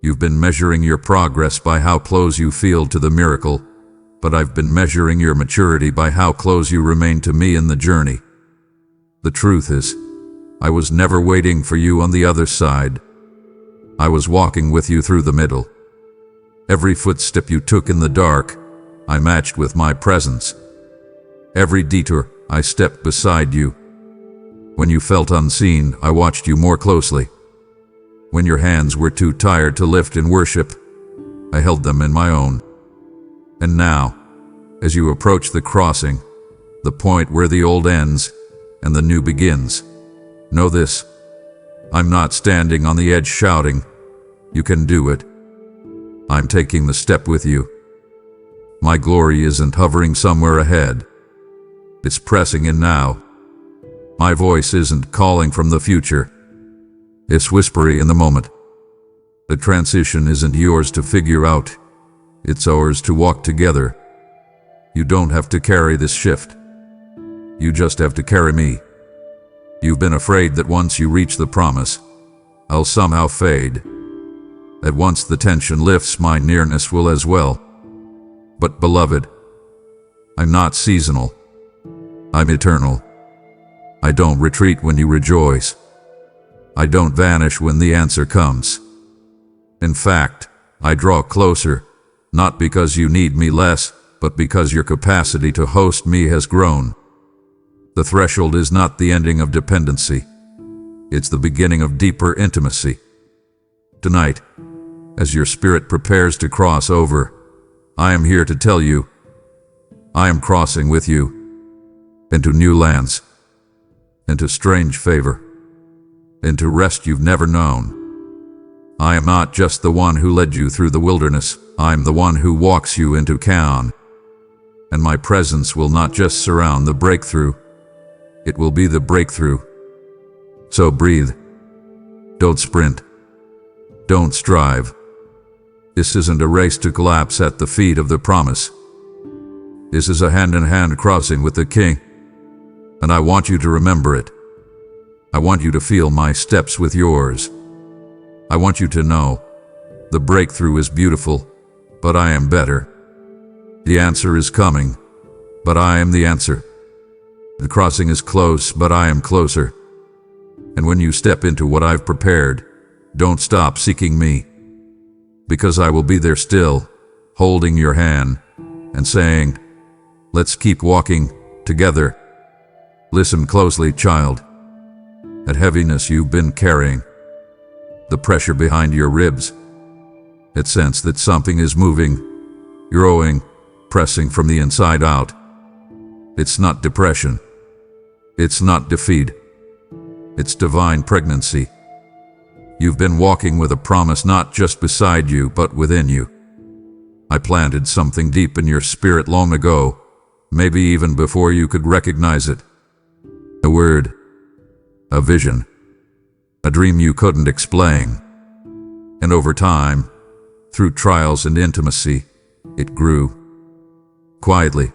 You've been measuring your progress by how close you feel to the miracle, but I've been measuring your maturity by how close you remain to me in the journey. The truth is, I was never waiting for you on the other side. I was walking with you through the middle. Every footstep you took in the dark, I matched with my presence. Every detour, I stepped beside you. When you felt unseen, I watched you more closely. When your hands were too tired to lift in worship, I held them in my own. And now, as you approach the crossing, the point where the old ends and the new begins, know this: I'm not standing on the edge shouting, "You can do it." I'm taking the step with you. My glory isn't hovering somewhere ahead. It's pressing in now. My voice isn't calling from the future. It's whispery in the moment. The transition isn't yours to figure out. It's ours to walk together. You don't have to carry this shift. You just have to carry me. You've been afraid that once you reach the promise, I'll somehow fade. That once the tension lifts, my nearness will as well. But beloved, I'm not seasonal. I'm eternal. I don't retreat when you rejoice. I don't vanish when the answer comes. In fact, I draw closer, not because you need me less, but because your capacity to host me has grown. The threshold is not the ending of dependency. It's the beginning of deeper intimacy. Tonight, as your spirit prepares to cross over, I am here to tell you, I am crossing with you into new lands, into strange favor, into rest you've never known. I am not just the one who led you through the wilderness, I'm the one who walks you into Canaan. And my presence will not just surround the breakthrough, it will be the breakthrough. So breathe. Don't sprint. Don't strive. This isn't a race to collapse at the feet of the promise. This is a hand-in-hand crossing with the King. And I want you to remember it. I want you to feel my steps with yours. I want you to know, the breakthrough is beautiful, but I am better. The answer is coming, but I am the answer. The crossing is close, but I am closer. And when you step into what I've prepared, don't stop seeking me, because I will be there still, holding your hand and saying, let's keep walking together. Listen closely, child. That heaviness you've been carrying, the pressure behind your ribs, that sense that something is moving, growing, pressing from the inside out. It's not depression. It's not defeat. It's divine pregnancy. You've been walking with a promise not just beside you, but within you. I planted something deep in your spirit long ago, maybe even before you could recognize it. A word, a vision, a dream you couldn't explain. And over time, through trials and intimacy, it grew. Quietly,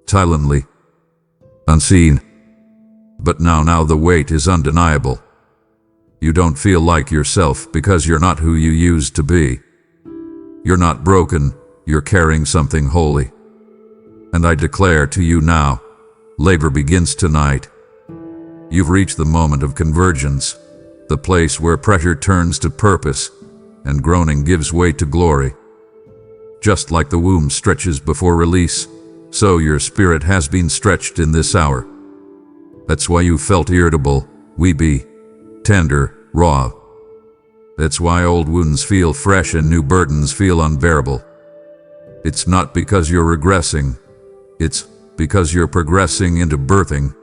silently, unseen. But now the weight is undeniable. You don't feel like yourself because you're not who you used to be. You're not broken, you're carrying something holy. And I declare to you now, labor begins tonight. You've reached the moment of convergence, the place where pressure turns to purpose and groaning gives way to glory. Just like the womb stretches before release, so your spirit has been stretched in this hour. That's why you felt irritable, weepy, tender, raw. That's why old wounds feel fresh and new burdens feel unbearable. It's not because you're regressing. It's because you're progressing into birthing.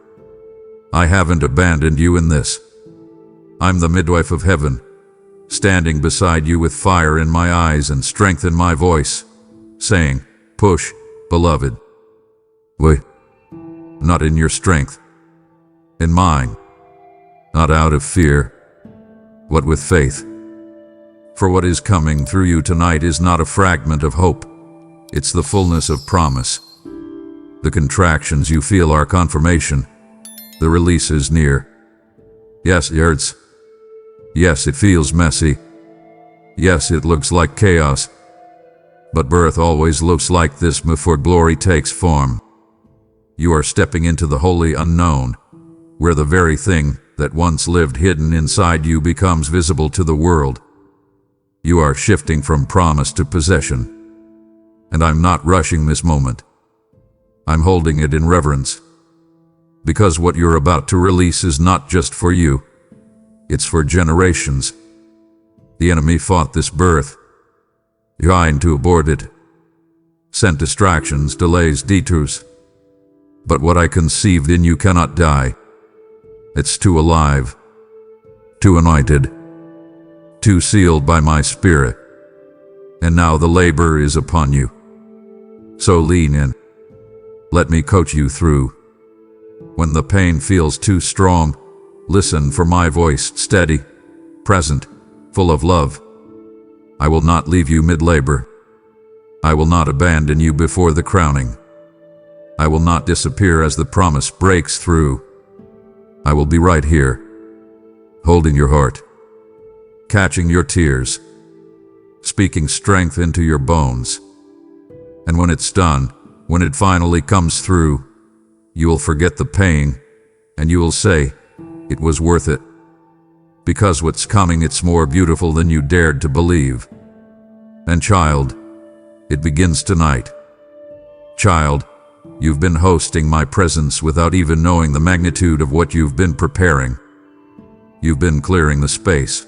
I haven't abandoned you in this. I'm the midwife of heaven, standing beside you with fire in my eyes and strength in my voice, saying, "Push, beloved." Wait, not in your strength, in mine, not out of fear, but with faith. For what is coming through you tonight is not a fragment of hope. It's the fullness of promise. The contractions you feel are confirmation. The release is near. Yes, it hurts. Yes, it feels messy. Yes, it looks like chaos. But birth always looks like this before glory takes form. You are stepping into the holy unknown, where the very thing that once lived hidden inside you becomes visible to the world. You are shifting from promise to possession. And I'm not rushing this moment. I'm holding it in reverence. Because what you're about to release is not just for you. It's for generations. The enemy fought this birth, trying to abort it, sent distractions, delays, detours. But what I conceived in you cannot die. It's too alive, too anointed, too sealed by my spirit. And now the labor is upon you. So lean in. Let me coach you through. When the pain feels too strong, listen for my voice, steady, present, full of love. I will not leave you mid-labor. I will not abandon you before the crowning. I will not disappear as the promise breaks through. I will be right here, holding your heart, catching your tears, speaking strength into your bones. And when it's done, when it finally comes through, you will forget the pain, and you will say, "It was worth it." Because what's coming, it's more beautiful than you dared to believe. And child, it begins tonight. Child, you've been hosting my presence without even knowing the magnitude of what you've been preparing. You've been clearing the space,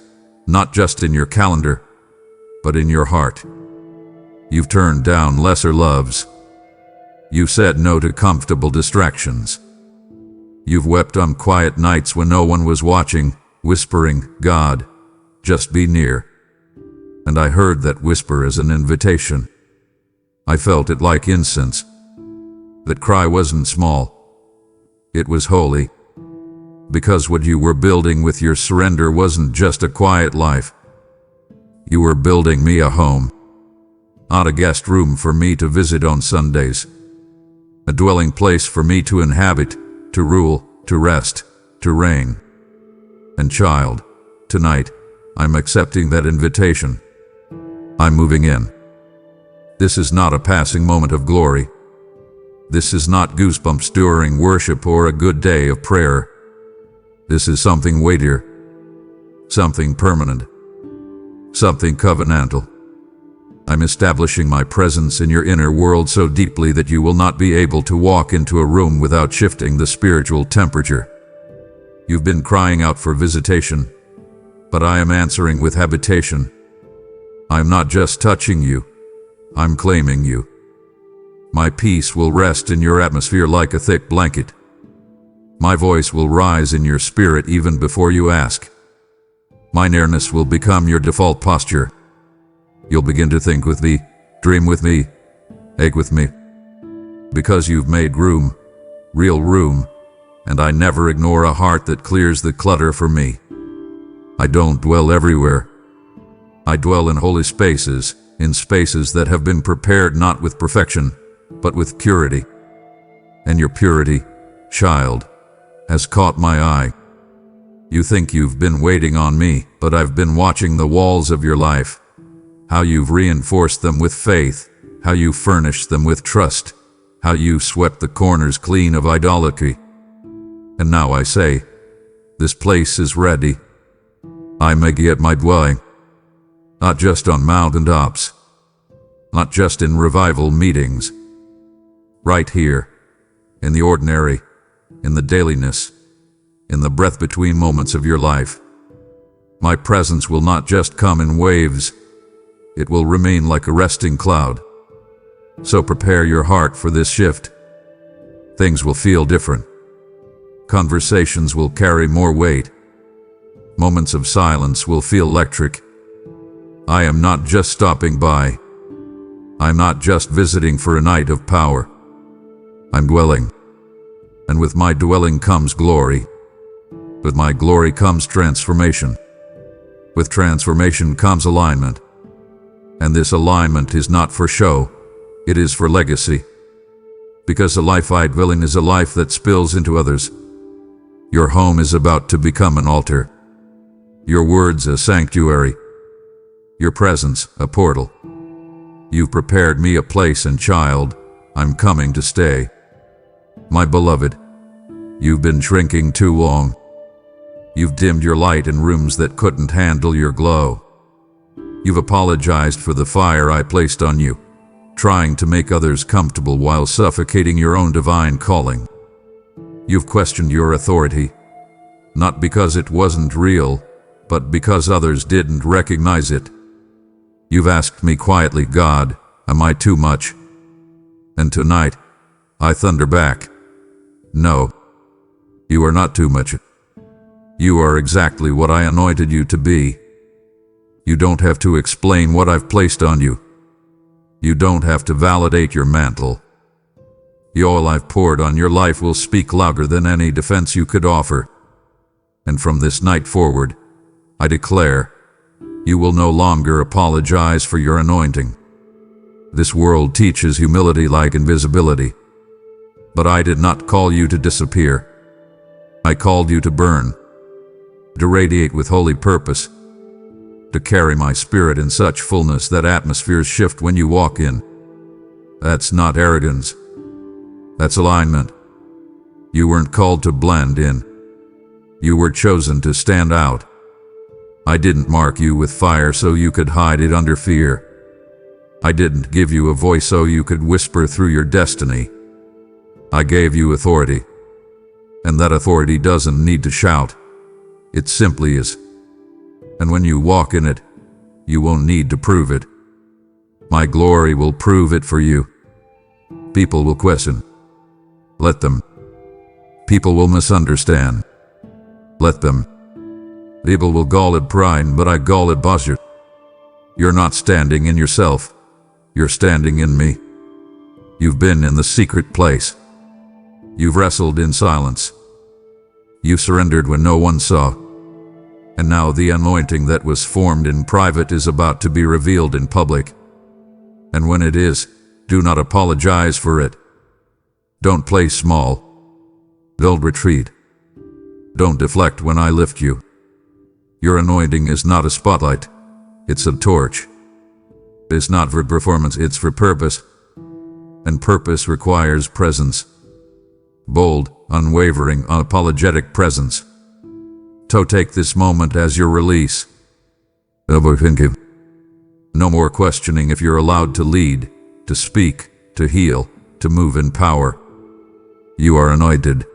not just in your calendar, but in your heart. You've turned down lesser loves. You've said no to comfortable distractions. You've wept on quiet nights when no one was watching, whispering, "God, just be near." And I heard that whisper as an invitation. I felt it like incense. That cry wasn't small. It was holy. Because what you were building with your surrender wasn't just a quiet life. You were building me a home. Not a guest room for me to visit on Sundays. A dwelling place for me to inhabit, to rule, to rest, to reign. And child, tonight, I'm accepting that invitation. I'm moving in. This is not a passing moment of glory. This is not goosebumps during worship or a good day of prayer. This is something weightier, something permanent, something covenantal. I'm establishing my presence in your inner world so deeply that you will not be able to walk into a room without shifting the spiritual temperature. You've been crying out for visitation, but I am answering with habitation. I'm not just touching you, I'm claiming you. My peace will rest in your atmosphere like a thick blanket. My voice will rise in your spirit even before you ask. My nearness will become your default posture. You'll begin to think with me, dream with me, ache with me. Because you've made room, real room, and I never ignore a heart that clears the clutter for me. I don't dwell everywhere. I dwell in holy spaces, in spaces that have been prepared not with perfection, but with purity. And your purity, child, has caught my eye. You think you've been waiting on me, but I've been watching the walls of your life. How you've reinforced them with faith, how you furnished them with trust, how you swept the corners clean of idolatry. And now I say, this place is ready. I make it my dwelling, not just on mountaintops, not just in revival meetings. Right here, in the ordinary, in the dailiness, in the breath between moments of your life. My presence will not just come in waves, it will remain like a resting cloud. So prepare your heart for this shift. Things will feel different. Conversations will carry more weight. Moments of silence will feel electric. I am not just stopping by. I'm not just visiting for a night of power. I'm dwelling. And with my dwelling comes glory. With my glory comes transformation. With transformation comes alignment. And this alignment is not for show, it is for legacy. Because a life I dwell in is a life that spills into others. Your home is about to become an altar. Your words a sanctuary. Your presence a portal. You've prepared me a place, and child, I'm coming to stay. My beloved, you've been shrinking too long. You've dimmed your light in rooms that couldn't handle your glow. You've apologized for the fire I placed on you, trying to make others comfortable while suffocating your own divine calling. You've questioned your authority, not because it wasn't real, but because others didn't recognize it. You've asked me quietly, God, am I too much? And tonight, I thunder back, no, you are not too much. You are exactly what I anointed you to be. You don't have to explain what I've placed on you. You don't have to validate your mantle. The oil I've poured on your life will speak louder than any defense you could offer. And from this night forward, I declare, you will no longer apologize for your anointing. This world teaches humility like invisibility. But I did not call you to disappear. I called you to burn, to radiate with holy purpose, to carry my spirit in such fullness that atmospheres shift when you walk in. That's not arrogance. That's alignment. You weren't called to blend in. You were chosen to stand out. I didn't mark you with fire so you could hide it under fear. I didn't give you a voice so you could whisper through your destiny. I gave you authority. And that authority doesn't need to shout. It simply is. And when you walk in it, you won't need to prove it. My glory will prove it for you. People will question. Let them. People will misunderstand. Let them. People will call it pride, but I call it posture. You're not standing in yourself. You're standing in me. You've been in the secret place. You've wrestled in silence. You surrendered when no one saw. And now the anointing that was formed in private is about to be revealed in public. And when it is, do not apologize for it. Don't play small. Don't retreat. Don't deflect when I lift you. Your anointing is not a spotlight. It's a torch. It's not for performance, it's for purpose. And purpose requires presence. Bold, unwavering, unapologetic presence. So take this moment as your release. Overthinking. No more questioning if you're allowed to lead, to speak, to heal, to move in power. You are anointed.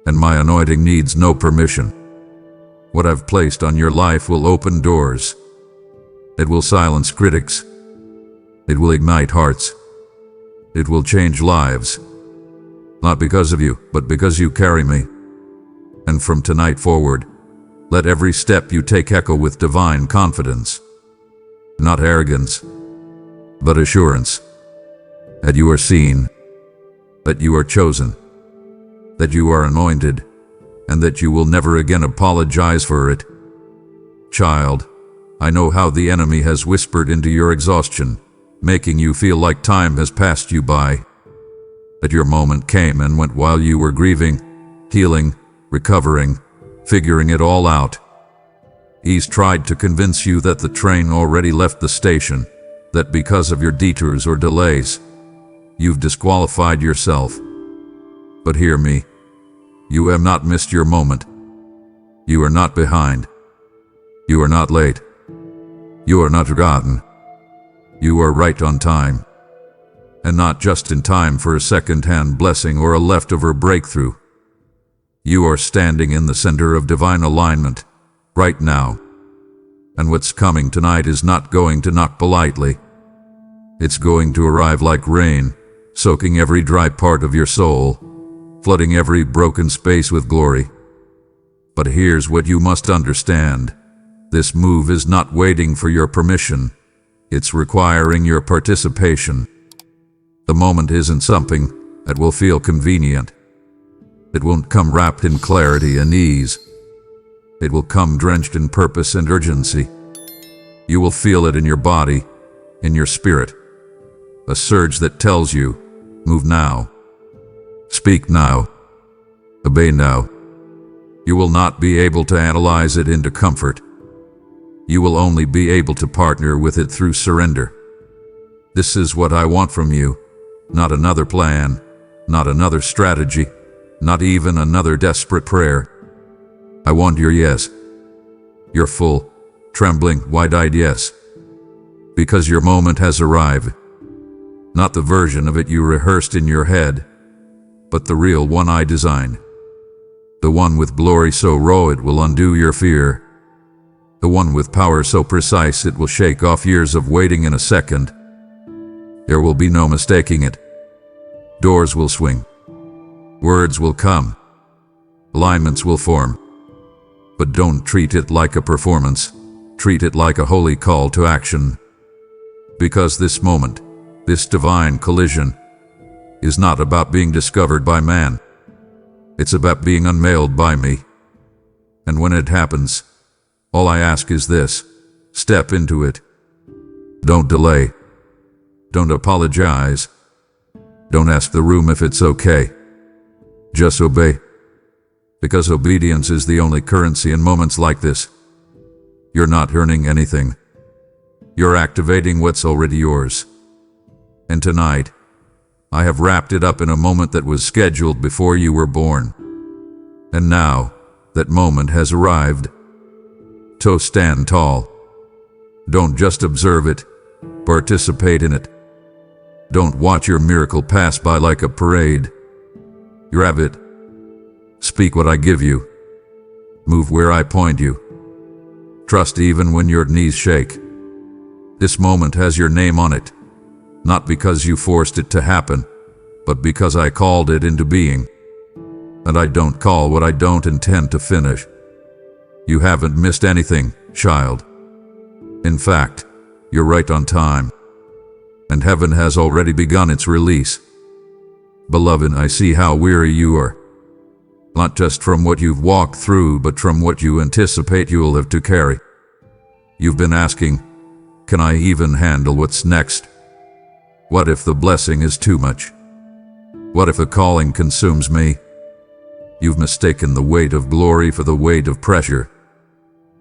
And my anointing needs no permission. What I've placed on your life will open doors. It will silence critics. It will ignite hearts. It will change lives. Not because of you, but because you carry me. And from tonight forward, let every step you take echo with divine confidence. Not arrogance, but assurance. That you are seen, that you are chosen, that you are anointed, and that you will never again apologize for it. Child, I know how the enemy has whispered into your exhaustion, making you feel like time has passed you by. That your moment came and went while you were grieving, healing, recovering, figuring it all out. He's tried to convince you that the train already left the station, that because of your detours or delays, you've disqualified yourself. But hear me. You have not missed your moment. You are not behind. You are not late. You are not forgotten. You are right on time. And not just in time for a second-hand blessing or a leftover breakthrough. You are standing in the center of divine alignment, right now. And what's coming tonight is not going to knock politely. It's going to arrive like rain, soaking every dry part of your soul, flooding every broken space with glory. But here's what you must understand. This move is not waiting for your permission. It's requiring your participation. The moment isn't something that will feel convenient. It won't come wrapped in clarity and ease. It will come drenched in purpose and urgency. You will feel it in your body, in your spirit. A surge that tells you, move now. Speak now. Obey now. You will not be able to analyze it into comfort. You will only be able to partner with it through surrender. This is what I want from you, not another plan, not another strategy, not even another desperate prayer. I want your yes. Your full, trembling, wide-eyed yes. Because your moment has arrived. Not the version of it you rehearsed in your head, but the real one I designed. The one with glory so raw it will undo your fear. The one with power so precise it will shake off years of waiting in a second. There will be no mistaking it. Doors will swing. Words will come. Alignments will form. But don't treat it like a performance. Treat it like a holy call to action. Because this moment, this divine collision, is not about being discovered by man. It's about being unmailed by me. And when it happens, all I ask is this: step into it. Don't delay. Don't apologize. Don't ask the room if it's okay. Just obey. Because obedience is the only currency in moments like this. You're not earning anything. You're activating what's already yours. And tonight, I have wrapped it up in a moment that was scheduled before you were born. And now, that moment has arrived. So stand tall. Don't just observe it, participate in it. Don't watch your miracle pass by like a parade. Grab it. Speak what I give you. Move where I point you. Trust even when your knees shake. This moment has your name on it, not because you forced it to happen, but because I called it into being. And I don't call what I don't intend to finish. You haven't missed anything, child. In fact, you're right on time. And heaven has already begun its release. Beloved, I see how weary you are. Not just from what you've walked through, but from what you anticipate you'll have to carry. You've been asking, can I even handle what's next? What if the blessing is too much? What if the calling consumes me? You've mistaken the weight of glory for the weight of pressure.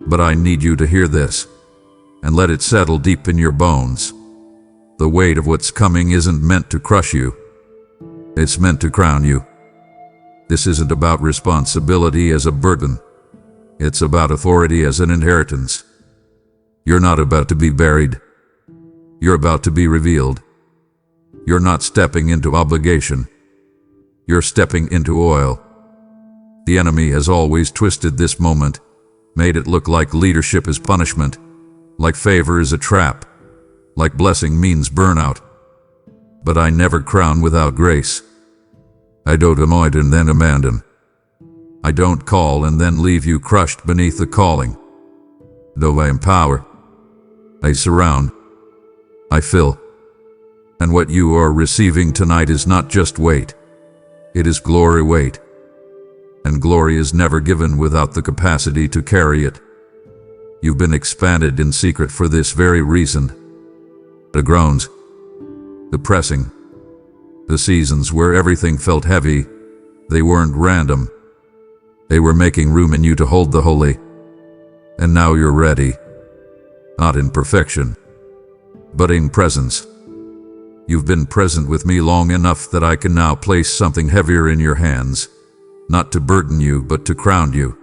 But I need you to hear this, and let it settle deep in your bones. The weight of what's coming isn't meant to crush you. It's meant to crown you. This isn't about responsibility as a burden. It's about authority as an inheritance. You're not about to be buried. You're about to be revealed. You're not stepping into obligation. You're stepping into oil. The enemy has always twisted this moment, made it look like leadership is punishment, like favor is a trap, like blessing means burnout. But I never crown without grace. I don't anoint and then abandon. I don't call and then leave you crushed beneath the calling. Though I empower, I surround, I fill. And what you are receiving tonight is not just weight. It is glory weight. And glory is never given without the capacity to carry it. You've been expanded in secret for this very reason. The groans, the pressing, the seasons where everything felt heavy, they weren't random. They were making room in you to hold the holy. And now you're ready. Not in perfection, but in presence. You've been present with me long enough that I can now place something heavier in your hands, not to burden you, but to crown you.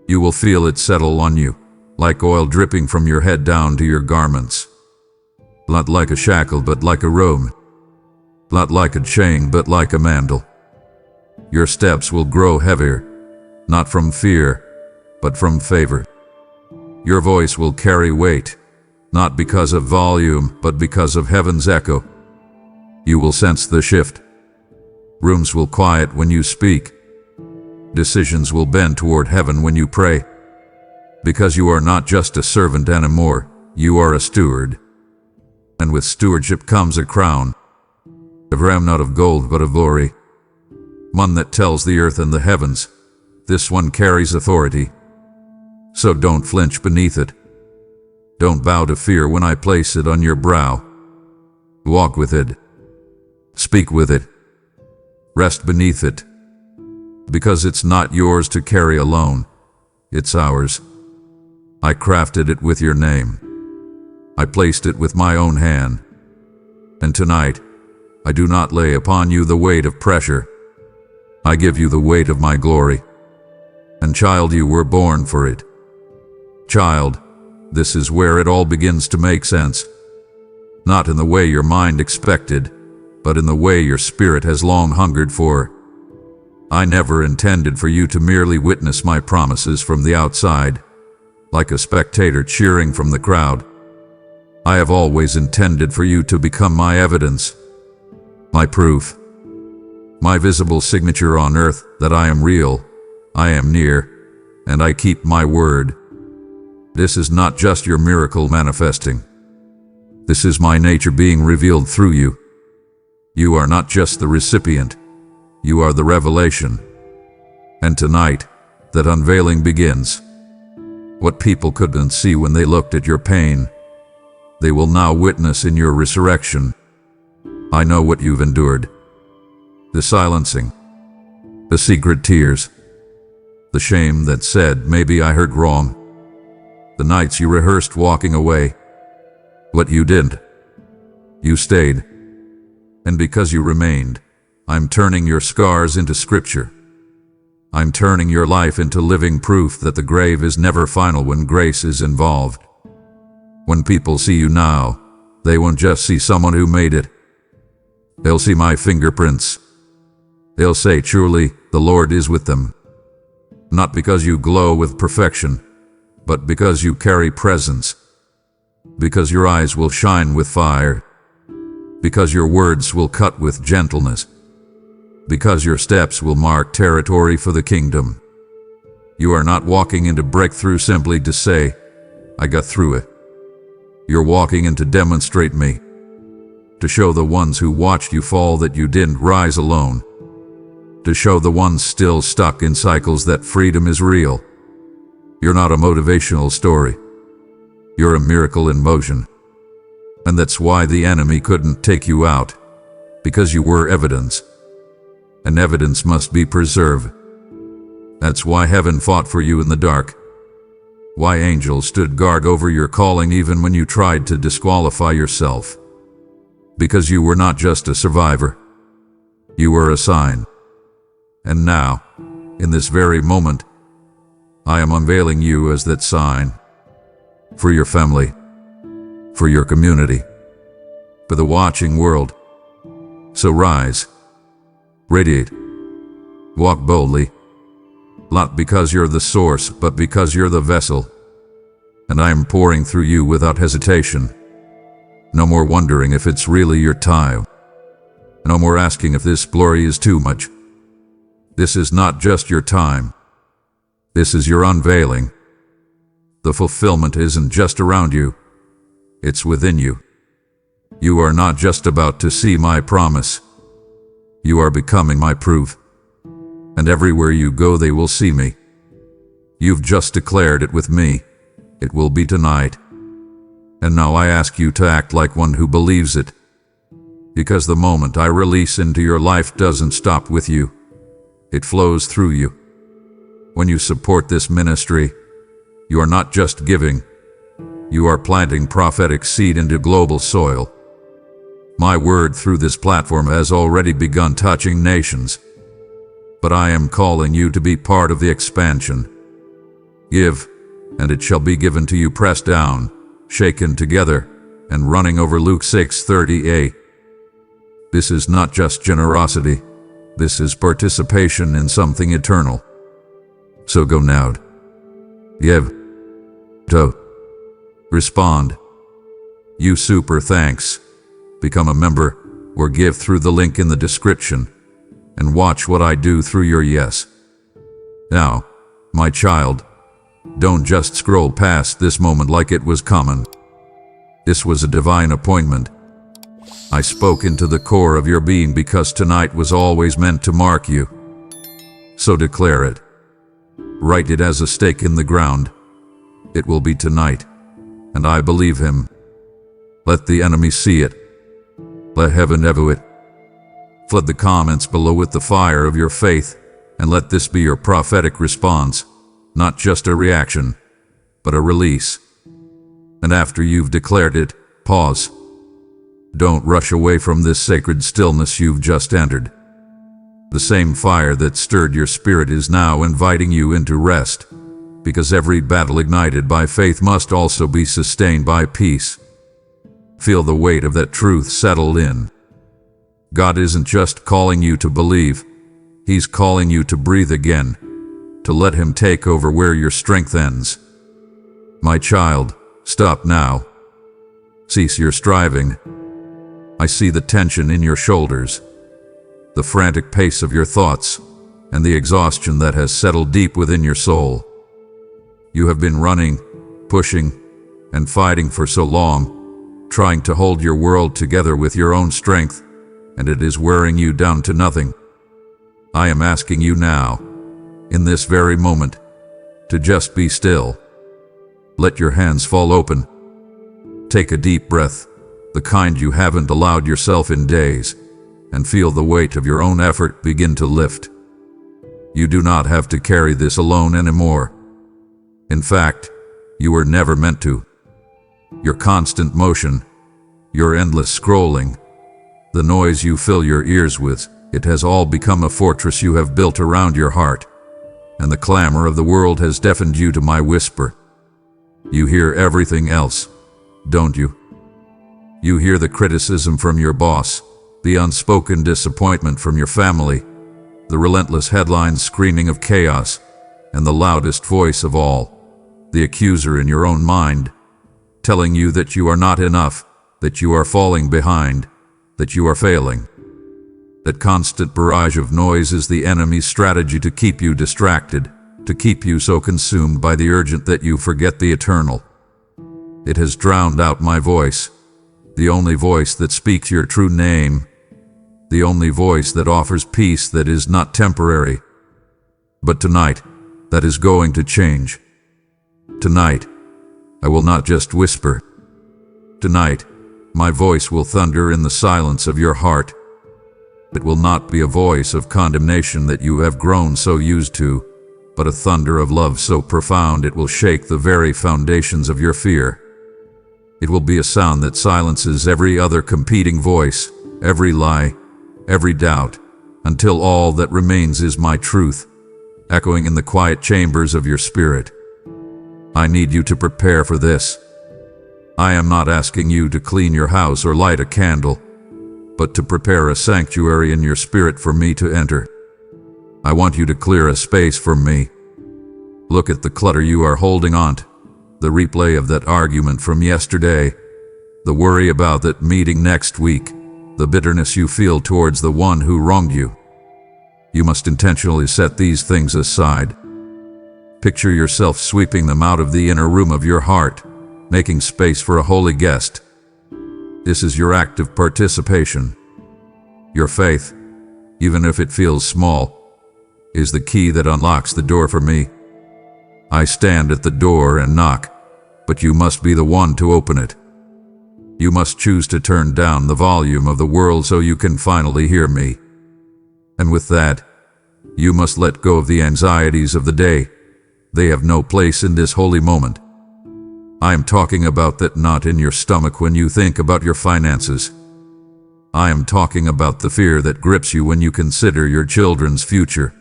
You will feel it settle on you, like oil dripping from your head down to your garments. Not like a shackle, but like a robe. Not like a chain, but like a mantle. Your steps will grow heavier, not from fear, but from favor. Your voice will carry weight, not because of volume, but because of heaven's echo. You will sense the shift. Rooms will quiet when you speak. Decisions will bend toward heaven when you pray. Because you are not just a servant anymore, you are a steward. And with stewardship comes a crown, a ram not of gold but of glory. One that tells the earth and the heavens, this one carries authority. So don't flinch beneath it. Don't bow to fear when I place it on your brow. Walk with it. Speak with it. Rest beneath it. Because it's not yours to carry alone. It's ours. I crafted it with your name. I placed it with my own hand. And tonight, I do not lay upon you the weight of pressure. I give you the weight of my glory. And child, you were born for it. Child, this is where it all begins to make sense. Not in the way your mind expected, but in the way your spirit has long hungered for. I never intended for you to merely witness my promises from the outside, like a spectator cheering from the crowd. I have always intended for you to become my evidence, my proof, my visible signature on earth that I am real, I am near, and I keep my word. This is not just your miracle manifesting. This is my nature being revealed through you. You are not just the recipient, you are the revelation. And tonight, that unveiling begins. What people couldn't see when they looked at your pain, they will now witness in your resurrection. I know what you've endured. The silencing, the secret tears, the shame that said, maybe I heard wrong. The nights you rehearsed walking away. What you didn't. You stayed. And because you remained, I'm turning your scars into scripture. I'm turning your life into living proof that the grave is never final when grace is involved. When people see you now, they won't just see someone who made it. They'll see my fingerprints. They'll say, truly, the Lord is with them. Not because you glow with perfection, but because you carry presence. Because your eyes will shine with fire. Because your words will cut with gentleness. Because your steps will mark territory for the kingdom. You are not walking into breakthrough simply to say, I got through it. You're walking in to demonstrate me. To show the ones who watched you fall that you didn't rise alone. To show the ones still stuck in cycles that freedom is real. You're not a motivational story. You're a miracle in motion. And that's why the enemy couldn't take you out. Because you were evidence. And evidence must be preserved. That's why heaven fought for you in the dark. Why angels stood guard over your calling even when you tried to disqualify yourself. Because you were not just a survivor. You were a sign. And now, in this very moment, I am unveiling you as that sign. For your family. For your community. For the watching world. So rise. Radiate. Walk boldly. Not because you're the source, but because you're the vessel. And I am pouring through you without hesitation. No more wondering if it's really your time. No more asking if this glory is too much. This is not just your time. This is your unveiling. The fulfillment isn't just around you. It's within you. You are not just about to see my promise. You are becoming my proof. And everywhere you go, they will see me. You've just declared it with me. It will be tonight. And now I ask you to act like one who believes it. Because the moment I release into your life doesn't stop with you. It flows through you. When you support this ministry, you are not just giving. You are planting prophetic seed into global soil. My word through this platform has already begun touching nations. But I am calling you to be part of the expansion. Give, and it shall be given to you, pressed down, shaken together, and running over. Luke 6:38. This is not just generosity. This is participation in something eternal. So go now. Give. To respond, you super thanks. Become a member or give through the link in the description and watch what I do through your yes. Now, my child, don't just scroll past this moment like it was common. This was a divine appointment. I spoke into the core of your being because tonight was always meant to mark you. So declare it. Write it as a stake in the ground. It will be tonight, and I believe him. Let the enemy see it. Let heaven echo it. Flood the comments below with the fire of your faith, and let this be your prophetic response, not just a reaction, but a release. And after you've declared it, pause. Don't rush away from this sacred stillness you've just entered. The same fire that stirred your spirit is now inviting you into rest, because every battle ignited by faith must also be sustained by peace. Feel the weight of that truth settle in. God isn't just calling you to believe, He's calling you to breathe again, to let Him take over where your strength ends. My child, stop now. Cease your striving. I see the tension in your shoulders, the frantic pace of your thoughts, and the exhaustion that has settled deep within your soul. You have been running, pushing, and fighting for so long, trying to hold your world together with your own strength, and it is wearing you down to nothing. I am asking you now, in this very moment, to just be still. Let your hands fall open. Take a deep breath, the kind you haven't allowed yourself in days, and feel the weight of your own effort begin to lift. You do not have to carry this alone anymore. In fact, you were never meant to. Your constant motion, your endless scrolling, the noise you fill your ears with, it has all become a fortress you have built around your heart, and the clamor of the world has deafened you to my whisper. You hear everything else, don't you? You hear the criticism from your boss, the unspoken disappointment from your family, the relentless headlines screaming of chaos, and the loudest voice of all, the accuser in your own mind, telling you that you are not enough, that you are falling behind, that you are failing. That constant barrage of noise is the enemy's strategy to keep you distracted, to keep you so consumed by the urgent that you forget the eternal. It has drowned out my voice, the only voice that speaks your true name, the only voice that offers peace that is not temporary. But tonight, that is going to change. Tonight, I will not just whisper. Tonight, my voice will thunder in the silence of your heart. It will not be a voice of condemnation that you have grown so used to, but a thunder of love so profound it will shake the very foundations of your fear. It will be a sound that silences every other competing voice, every lie, every doubt, until all that remains is my truth, echoing in the quiet chambers of your spirit. I need you to prepare for this. I am not asking you to clean your house or light a candle, but to prepare a sanctuary in your spirit for me to enter. I want you to clear a space for me. Look at the clutter you are holding on to, the replay of that argument from yesterday, the worry about that meeting next week, the bitterness you feel towards the one who wronged you. You must intentionally set these things aside. Picture yourself sweeping them out of the inner room of your heart, making space for a holy guest. This is your act of participation. Your faith, even if it feels small, is the key that unlocks the door for me. I stand at the door and knock, but you must be the one to open it. You must choose to turn down the volume of the world so you can finally hear me. And with that, you must let go of the anxieties of the day. They have no place in this holy moment. I am talking about that knot in your stomach when you think about your finances. I am talking about the fear that grips you when you consider your children's future.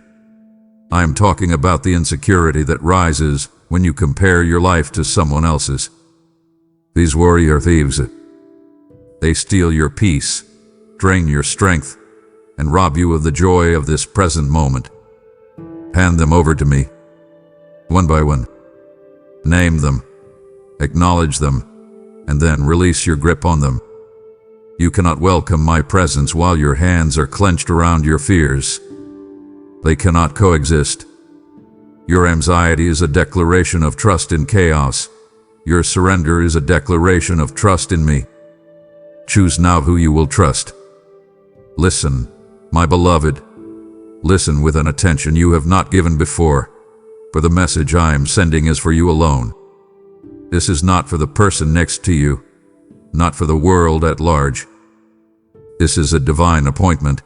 I am talking about the insecurity that rises when you compare your life to someone else's. These warrior thieves, they steal your peace, drain your strength, and rob you of the joy of this present moment. Hand them over to me, one by one. Name them, Acknowledge them, and then release your grip on them. You cannot welcome my presence while your hands are clenched around your fears. They cannot coexist. Your anxiety is a declaration of trust in chaos. Your surrender is a declaration of trust in me. Choose now who you will trust. Listen, my beloved. Listen with an attention you have not given before, for the message I am sending is for you alone. This is not for the person next to you, not for the world at large. This is a divine appointment,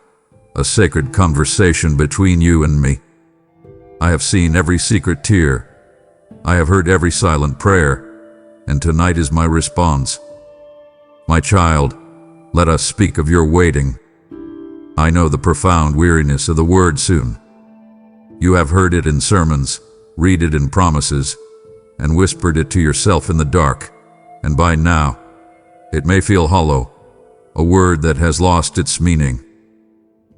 a sacred conversation between you and me. I have seen every secret tear. I have heard every silent prayer, and tonight is my response. My child, let us speak of your waiting. I know the profound weariness of the word soon. You have heard it in sermons, read it in promises, and whispered it to yourself in the dark, and by now, it may feel hollow, a word that has lost its meaning.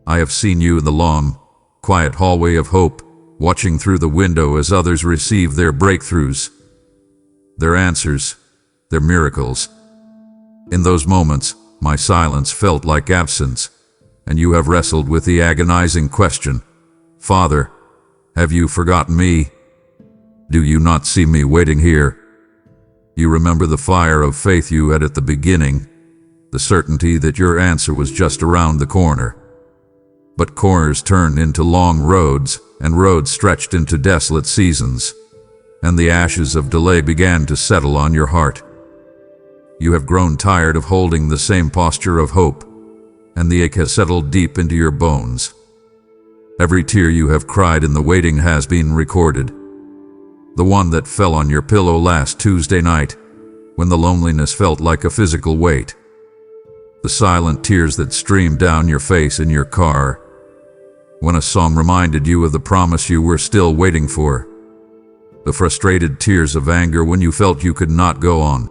I have seen you in the long, quiet hallway of hope, watching through the window as others receive their breakthroughs, their answers, their miracles. In those moments, my silence felt like absence, and you have wrestled with the agonizing question, Father, have you forgotten me? Do you not see me waiting here? You remember the fire of faith you had at the beginning, the certainty that your answer was just around the corner. But corners turned into long roads, and roads stretched into desolate seasons, and the ashes of delay began to settle on your heart. You have grown tired of holding the same posture of hope, and the ache has settled deep into your bones. Every tear you have cried in the waiting has been recorded. The one that fell on your pillow last Tuesday night, when the loneliness felt like a physical weight. The silent tears that streamed down your face in your car, when a song reminded you of the promise you were still waiting for. The frustrated tears of anger when you felt you could not go on.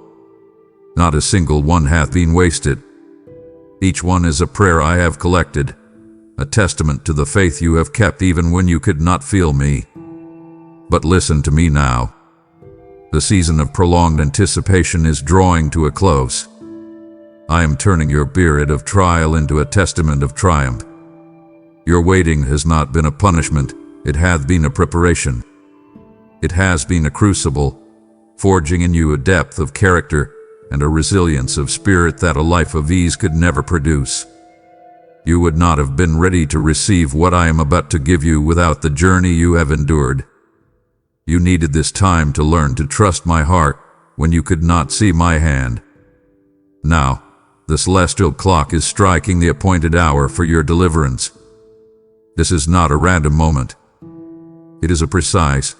Not a single one hath been wasted. Each one is a prayer I have collected, a testament to the faith you have kept even when you could not feel me. But listen to me now. The season of prolonged anticipation is drawing to a close. I am turning your period of trial into a testament of triumph. Your waiting has not been a punishment, it hath been a preparation. It has been a crucible, forging in you a depth of character and a resilience of spirit that a life of ease could never produce. You would not have been ready to receive what I am about to give you without the journey you have endured. You needed this time to learn to trust my heart when you could not see my hand. Now, the celestial clock is striking the appointed hour for your deliverance. This is not a random moment. It is a precise,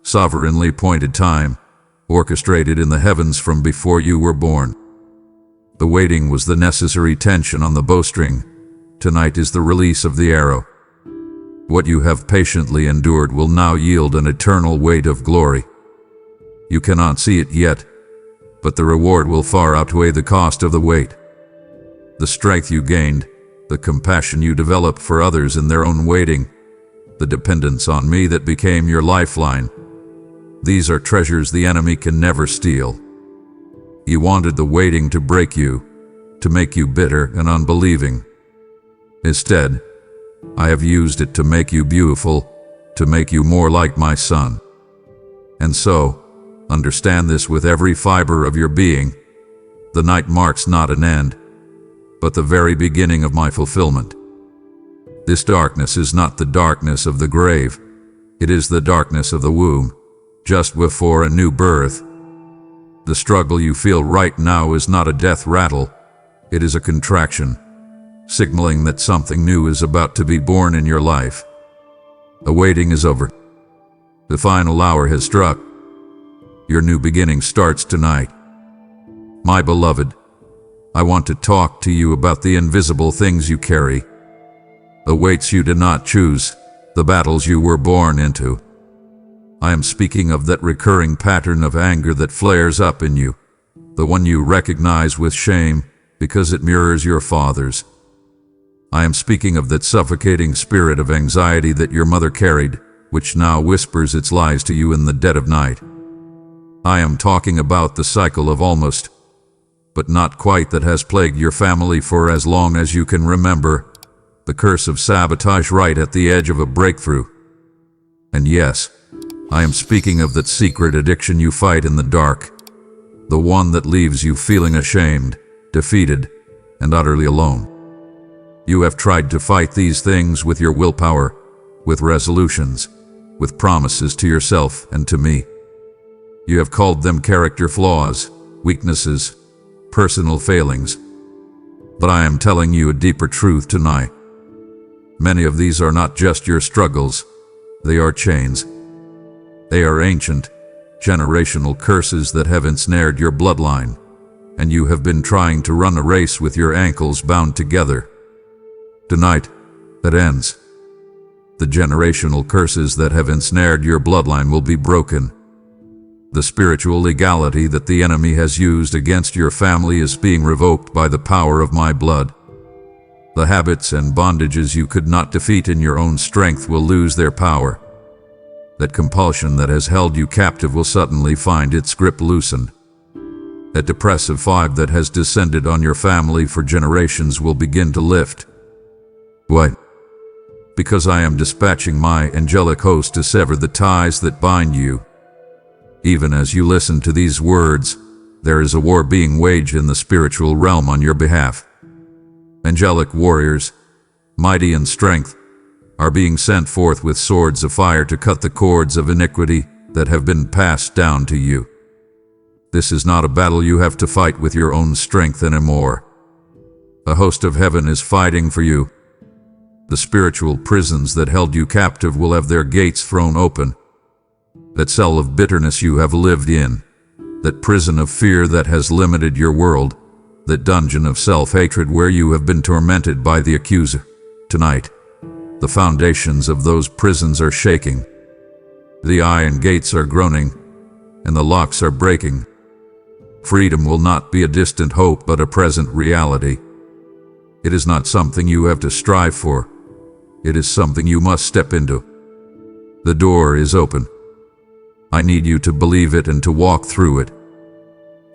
sovereignly appointed time, orchestrated in the heavens from before you were born. The waiting was the necessary tension on the bowstring. Tonight is the release of the arrow. What you have patiently endured will now yield an eternal weight of glory. You cannot see it yet, but the reward will far outweigh the cost of the wait. The strength you gained, the compassion you developed for others in their own waiting, the dependence on me that became your lifeline. These are treasures the enemy can never steal. You wanted the waiting to break you, to make you bitter and unbelieving. Instead, I have used it to make you beautiful, to make you more like my son. And so, understand this with every fiber of your being. The night marks not an end, but the very beginning of my fulfillment. This darkness is not the darkness of the grave. It is the darkness of the womb, just before a new birth. The struggle you feel right now is not a death rattle. It is a contraction, signaling that something new is about to be born in your life. The waiting is over. The final hour has struck. Your new beginning starts tonight. My beloved, I want to talk to you about the invisible things you carry, the weights you did not choose, the battles you were born into. I am speaking of that recurring pattern of anger that flares up in you, the one you recognize with shame because it mirrors your father's. I am speaking of that suffocating spirit of anxiety that your mother carried, which now whispers its lies to you in the dead of night. I am talking about the cycle of almost, but not quite, that has plagued your family for as long as you can remember. The curse of sabotage right at the edge of a breakthrough. And yes, I am speaking of that secret addiction you fight in the dark. The one that leaves you feeling ashamed, defeated, and utterly alone. You have tried to fight these things with your willpower, with resolutions, with promises to yourself and to me. You have called them character flaws, weaknesses, personal failings. But I am telling you a deeper truth tonight. Many of these are not just your struggles, they are chains. They are ancient, generational curses that have ensnared your bloodline, and you have been trying to run a race with your ankles bound together. Tonight, that ends. The generational curses that have ensnared your bloodline will be broken. The spiritual legality that the enemy has used against your family is being revoked by the power of my blood. The habits and bondages you could not defeat in your own strength will lose their power. That compulsion that has held you captive will suddenly find its grip loosened. That depressive fog that has descended on your family for generations will begin to lift. Why? Because I am dispatching my angelic host to sever the ties that bind you. Even as you listen to these words, there is a war being waged in the spiritual realm on your behalf. Angelic warriors, mighty in strength, are being sent forth with swords of fire to cut the cords of iniquity that have been passed down to you. This is not a battle you have to fight with your own strength anymore. A host of heaven is fighting for you. The spiritual prisons that held you captive will have their gates thrown open. That cell of bitterness you have lived in, that prison of fear that has limited your world, that dungeon of self-hatred where you have been tormented by the accuser. Tonight, the foundations of those prisons are shaking. The iron gates are groaning, and the locks are breaking. Freedom will not be a distant hope but a present reality. It is not something you have to strive for. It is something you must step into. The door is open. I need you to believe it and to walk through it.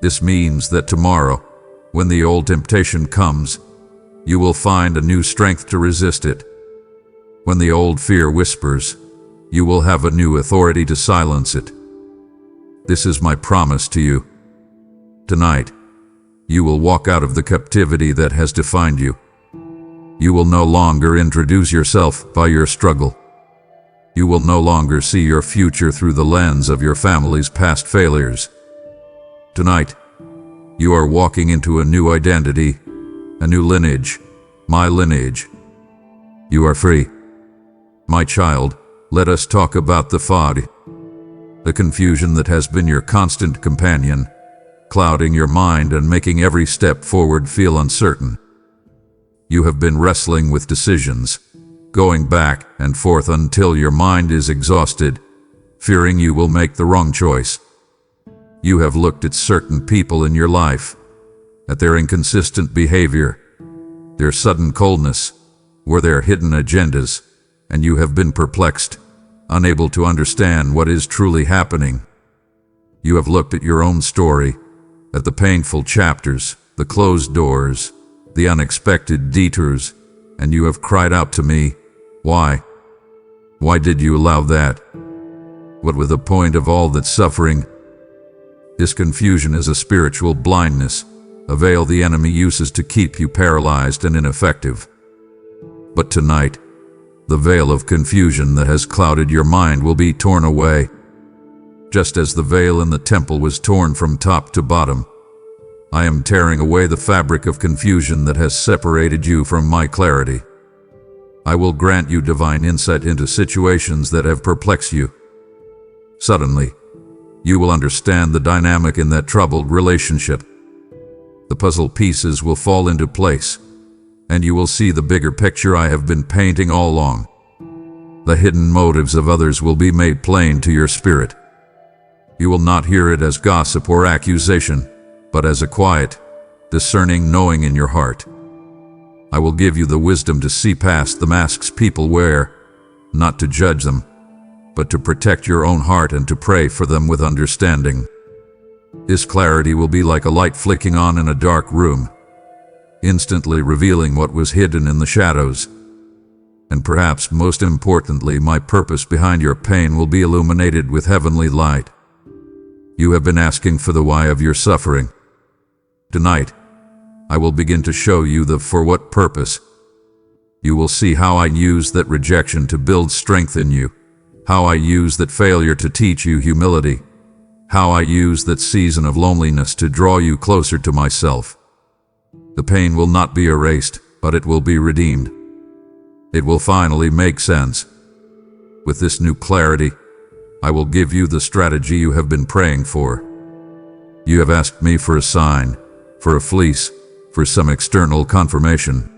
This means that tomorrow, when the old temptation comes, you will find a new strength to resist it. When the old fear whispers, you will have a new authority to silence it. This is my promise to you. Tonight, you will walk out of the captivity that has defined you. You will no longer introduce yourself by your struggle. You will no longer see your future through the lens of your family's past failures. Tonight, you are walking into a new identity, a new lineage, my lineage. You are free. My child, let us talk about the fog, the confusion that has been your constant companion, clouding your mind and making every step forward feel uncertain. You have been wrestling with decisions, going back and forth until your mind is exhausted, fearing you will make the wrong choice. You have looked at certain people in your life, at their inconsistent behavior, their sudden coldness, or their hidden agendas, and you have been perplexed, unable to understand what is truly happening. You have looked at your own story, at the painful chapters, the closed doors, the unexpected detours, and you have cried out to me, why? Why did you allow that? What was the point of all that suffering? This confusion is a spiritual blindness, a veil the enemy uses to keep you paralyzed and ineffective. But tonight, the veil of confusion that has clouded your mind will be torn away. Just as the veil in the temple was torn from top to bottom, I am tearing away the fabric of confusion that has separated you from my clarity. I will grant you divine insight into situations that have perplexed you. Suddenly, you will understand the dynamic in that troubled relationship. The puzzle pieces will fall into place, and you will see the bigger picture I have been painting all along. The hidden motives of others will be made plain to your spirit. You will not hear it as gossip or accusation, but as a quiet, discerning knowing in your heart. I will give you the wisdom to see past the masks people wear, not to judge them, but to protect your own heart and to pray for them with understanding. This clarity will be like a light flicking on in a dark room, instantly revealing what was hidden in the shadows. And perhaps most importantly, my purpose behind your pain will be illuminated with heavenly light. You have been asking for the why of your suffering. Tonight, I will begin to show you the for what purpose. You will see how I use that rejection to build strength in you, how I use that failure to teach you humility, how I use that season of loneliness to draw you closer to myself. The pain will not be erased, but it will be redeemed. It will finally make sense. With this new clarity, I will give you the strategy you have been praying for. You have asked me for a sign, for a fleece, for some external confirmation.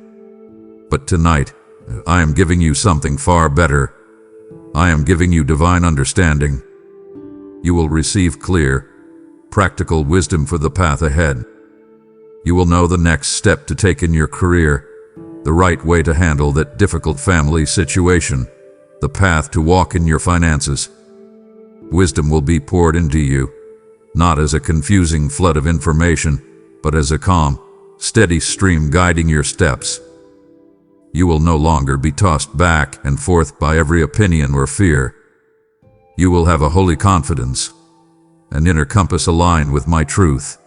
But tonight, I am giving you something far better. I am giving you divine understanding. You will receive clear, practical wisdom for the path ahead. You will know the next step to take in your career, the right way to handle that difficult family situation, the path to walk in your finances. Wisdom will be poured into you, not as a confusing flood of information, but as a calm, steady stream guiding your steps. You will no longer be tossed back and forth by every opinion or fear. You will have a holy confidence, an inner compass aligned with my truth.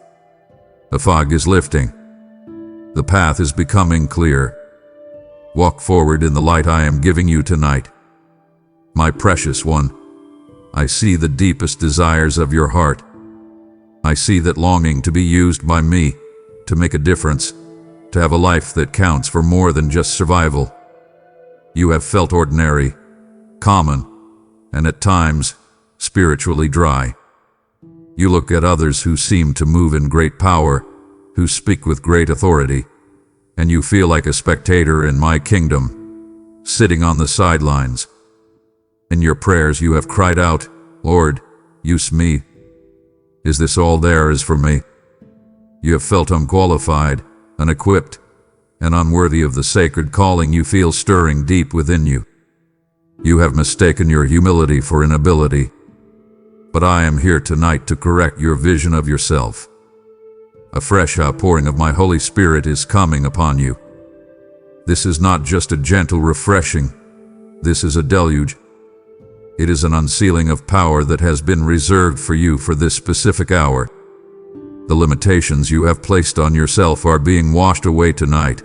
The fog is lifting. The path is becoming clear. Walk forward in the light I am giving you tonight. My precious one, I see the deepest desires of your heart. I see that longing to be used by me, to make a difference, to have a life that counts for more than just survival. You have felt ordinary, common, and at times, spiritually dry. You look at others who seem to move in great power, who speak with great authority, and you feel like a spectator in my kingdom, sitting on the sidelines. In your prayers you have cried out, Lord, use me. Is this all there is for me? You have felt unqualified, unequipped, and unworthy of the sacred calling you feel stirring deep within you. You have mistaken your humility for inability. But I am here tonight to correct your vision of yourself. A fresh outpouring of my Holy Spirit is coming upon you. This is not just a gentle refreshing. This is a deluge. It is an unsealing of power that has been reserved for you for this specific hour. The limitations you have placed on yourself are being washed away tonight.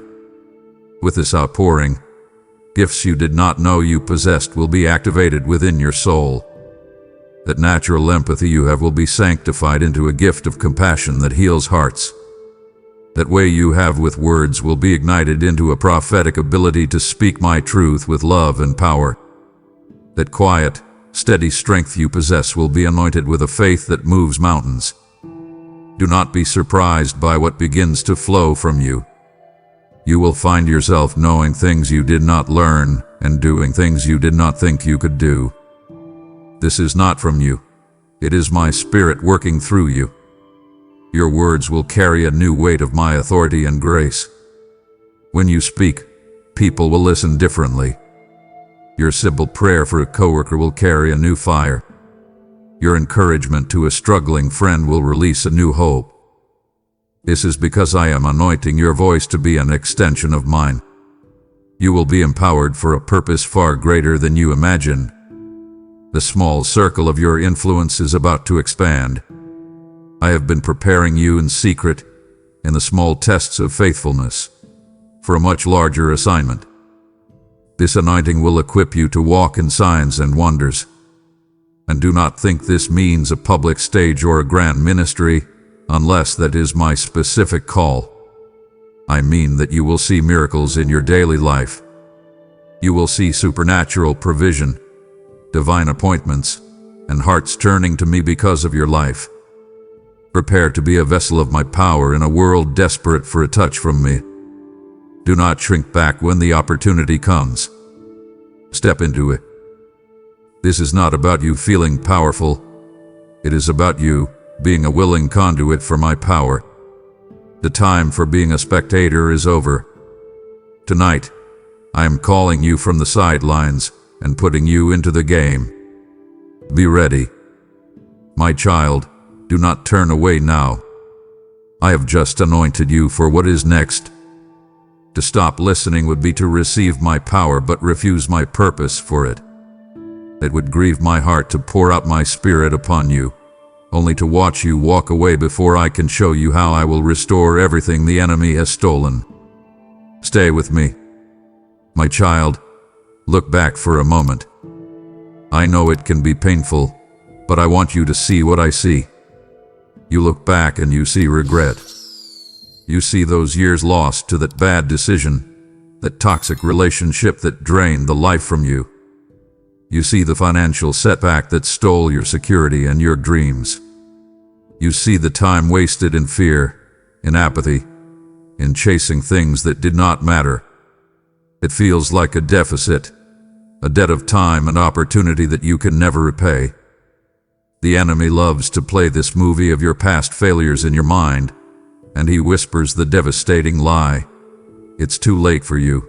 With this outpouring, gifts you did not know you possessed will be activated within your soul. That natural empathy you have will be sanctified into a gift of compassion that heals hearts. That way you have with words will be ignited into a prophetic ability to speak my truth with love and power. That quiet, steady strength you possess will be anointed with a faith that moves mountains. Do not be surprised by what begins to flow from you. You will find yourself knowing things you did not learn and doing things you did not think you could do. This is not from you. It is my Spirit working through you. Your words will carry a new weight of my authority and grace. When you speak, people will listen differently. Your simple prayer for a coworker will carry a new fire. Your encouragement to a struggling friend will release a new hope. This is because I am anointing your voice to be an extension of mine. You will be empowered for a purpose far greater than you imagine. The small circle of your influence is about to expand. I have been preparing you in secret, in the small tests of faithfulness, for a much larger assignment. This anointing will equip you to walk in signs and wonders. And do not think this means a public stage or a grand ministry, unless that is my specific call. I mean that you will see miracles in your daily life. You will see supernatural provision, divine appointments, and hearts turning to me because of your life. Prepare to be a vessel of my power in a world desperate for a touch from me. Do not shrink back when the opportunity comes. Step into it. This is not about you feeling powerful. It is about you being a willing conduit for my power. The time for being a spectator is over. Tonight, I am calling you from the sidelines and putting you into the game. Be ready. My child, Do not turn away now. I have just anointed you for what is next. To stop listening would be to receive my power but refuse my purpose for it. It would grieve my heart to pour out my spirit upon you, only to watch you walk away before I can show you how I will restore everything the enemy has stolen. Stay with me. My child, look back for a moment. I know it can be painful, but I want you to see what I see. You look back and you see regret. You see those years lost to that bad decision, that toxic relationship that drained the life from you. You see the financial setback that stole your security and your dreams. You see the time wasted in fear, in apathy, in chasing things that did not matter. It feels like a deficit, a debt of time and opportunity that you can never repay. The enemy loves to play this movie of your past failures in your mind, and he whispers the devastating lie. It's too late for you.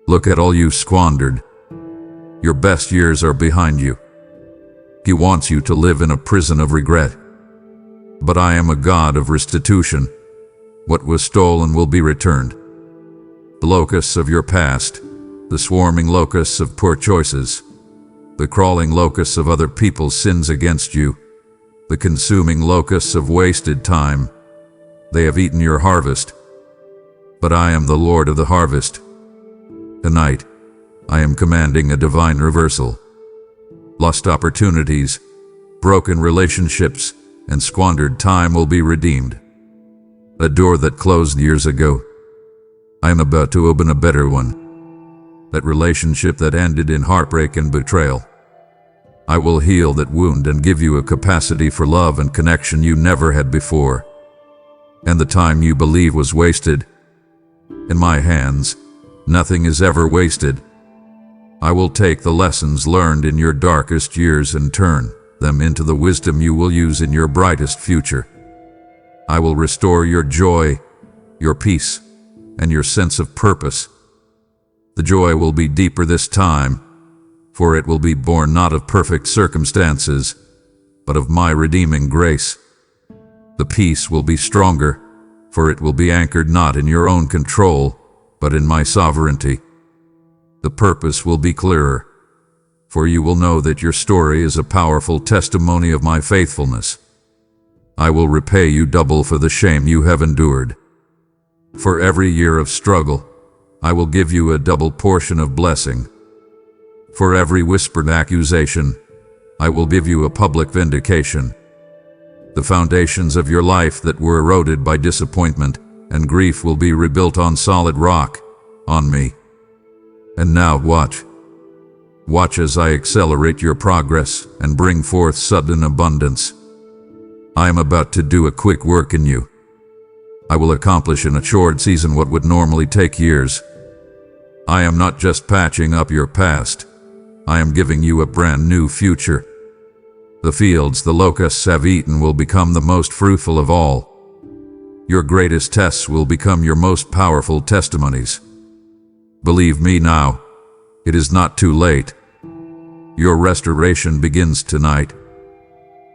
Look at all you squandered. Your best years are behind you. He wants you to live in a prison of regret. But I am a God of restitution. What was stolen will be returned. The locusts of your past, the swarming locusts of poor choices, the crawling locusts of other people's sins against you, the consuming locusts of wasted time, they have eaten your harvest. But I am the Lord of the harvest. Tonight, I am commanding a divine reversal. Lost opportunities, broken relationships, and squandered time will be redeemed. A door that closed years ago, I am about to open a better one. That relationship that ended in heartbreak and betrayal, I will heal that wound and give you a capacity for love and connection you never had before. And the time you believe was wasted, in my hands, nothing is ever wasted. I will take the lessons learned in your darkest years and turn them into the wisdom you will use in your brightest future. I will restore your joy, your peace, and your sense of purpose. The joy will be deeper this time, for it will be born not of perfect circumstances, but of my redeeming grace. The peace will be stronger, for it will be anchored not in your own control, but in my sovereignty. The purpose will be clearer, for you will know that your story is a powerful testimony of my faithfulness. I will repay you double for the shame you have endured. For every year of struggle, I will give you a double portion of blessing. For every whispered accusation, I will give you a public vindication. The foundations of your life that were eroded by disappointment and grief will be rebuilt on solid rock, on me. And now watch. Watch as I accelerate your progress and bring forth sudden abundance. I am about to do a quick work in you. I will accomplish in a short season what would normally take years. I am not just patching up your past. I am giving you a brand new future. The fields the locusts have eaten will become the most fruitful of all. Your greatest tests will become your most powerful testimonies. Believe me now, it is not too late. Your restoration begins tonight.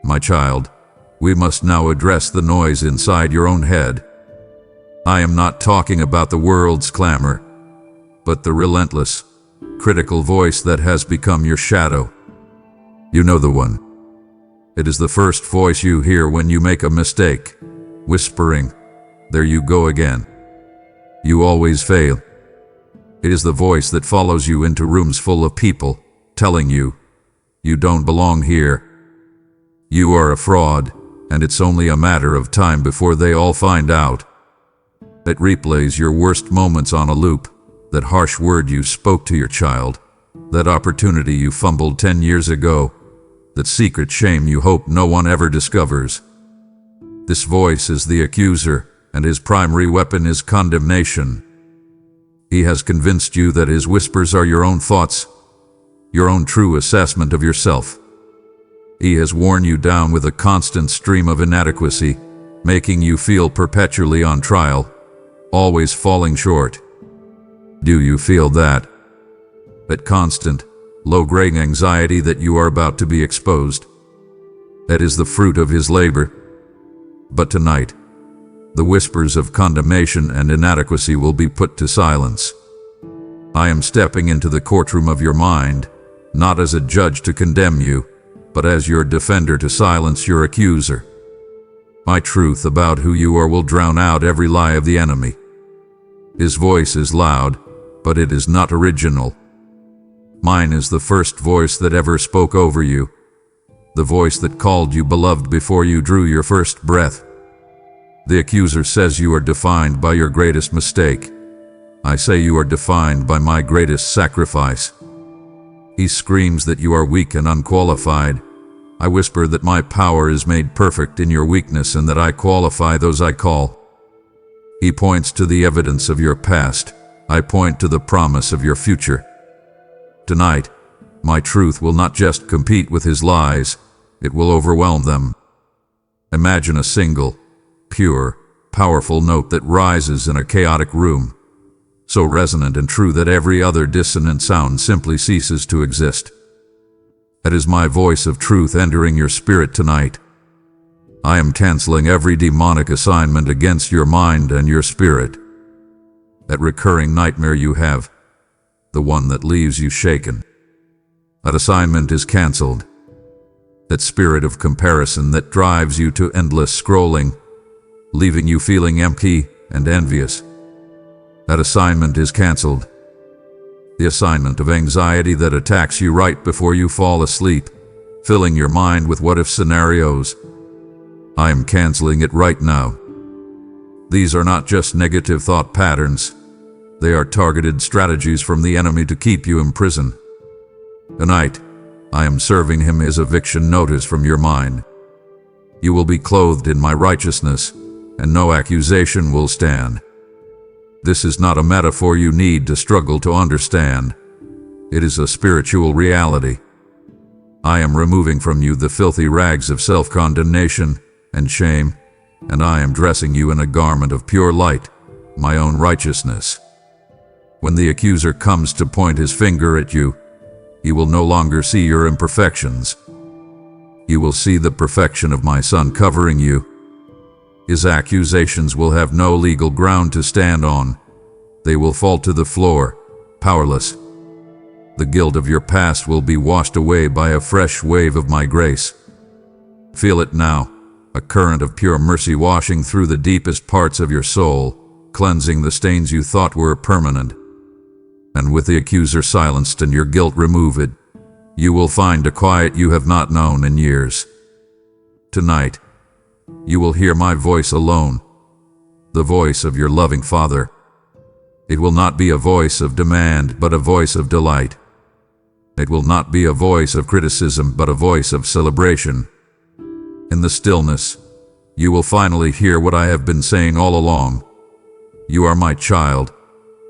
My child, we must now address the noise inside your own head. I am not talking about the world's clamor, but the relentless, critical voice that has become your shadow. You know the one. It is the first voice you hear when you make a mistake, whispering, "There you go again. You always fail." It is the voice that follows you into rooms full of people, telling you, "You don't belong here. You are a fraud, and it's only a matter of time before they all find out." It replays your worst moments on a loop, that harsh word you spoke to your child, that opportunity you fumbled 10 years ago, that secret shame you hope no one ever discovers. This voice is the accuser, and his primary weapon is condemnation. He has convinced you that his whispers are your own thoughts, your own true assessment of yourself. He has worn you down with a constant stream of inadequacy, making you feel perpetually on trial, always falling short. Do you feel that? That constant, low-grade anxiety that you are about to be exposed? That is the fruit of his labor. But tonight, the whispers of condemnation and inadequacy will be put to silence. I am stepping into the courtroom of your mind, not as a judge to condemn you, but as your defender to silence your accuser. My truth about who you are will drown out every lie of the enemy. His voice is loud, but it is not original. Mine is the first voice that ever spoke over you, the voice that called you beloved before you drew your first breath. The accuser says you are defined by your greatest mistake. I say you are defined by my greatest sacrifice. He screams that you are weak and unqualified. I whisper that my power is made perfect in your weakness and that I qualify those I call. He points to the evidence of your past. I point to the promise of your future. Tonight, my truth will not just compete with his lies, it will overwhelm them. Imagine a single, pure, powerful note that rises in a chaotic room, so resonant and true that every other dissonant sound simply ceases to exist. That is my voice of truth entering your spirit tonight. I am canceling every demonic assignment against your mind and your spirit. That recurring nightmare you have, the one that leaves you shaken. That assignment is canceled. That spirit of comparison that drives you to endless scrolling, leaving you feeling empty and envious. That assignment is canceled. The assignment of anxiety that attacks you right before you fall asleep, filling your mind with what-if scenarios. I am canceling it right now. These are not just negative thought patterns. They are targeted strategies from the enemy to keep you imprisoned. Tonight, I am serving him his eviction notice from your mind. You will be clothed in my righteousness, and no accusation will stand. This is not a metaphor you need to struggle to understand. It is a spiritual reality. I am removing from you the filthy rags of self-condemnation and shame, and I am dressing you in a garment of pure light, my own righteousness. When the accuser comes to point his finger at you, he will no longer see your imperfections. He will see the perfection of my Son covering you. His accusations will have no legal ground to stand on. They will fall to the floor, powerless. The guilt of your past will be washed away by a fresh wave of my grace. Feel it now, a current of pure mercy washing through the deepest parts of your soul, cleansing the stains you thought were permanent. And with the accuser silenced and your guilt removed, you will find a quiet you have not known in years. Tonight, you will hear my voice alone, the voice of your loving Father. It will not be a voice of demand, but a voice of delight. It will not be a voice of criticism, but a voice of celebration. In the stillness, you will finally hear what I have been saying all along. You are my child,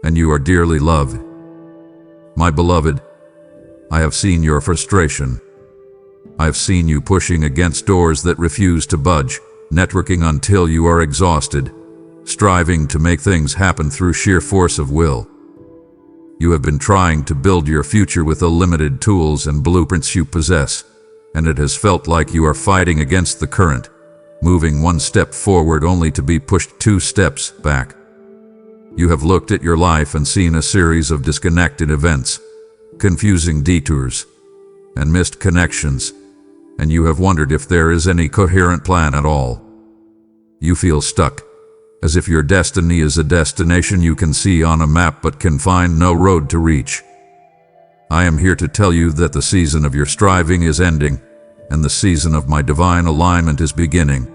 and you are dearly loved. My beloved, I have seen your frustration. I have seen you pushing against doors that refuse to budge, networking until you are exhausted, striving to make things happen through sheer force of will. You have been trying to build your future with the limited tools and blueprints you possess, and it has felt like you are fighting against the current, moving one step forward only to be pushed 2 steps back. You have looked at your life and seen a series of disconnected events, confusing detours, and missed connections, and you have wondered if there is any coherent plan at all. You feel stuck, as if your destiny is a destination you can see on a map but can find no road to reach. I am here to tell you that the season of your striving is ending, and the season of my divine alignment is beginning.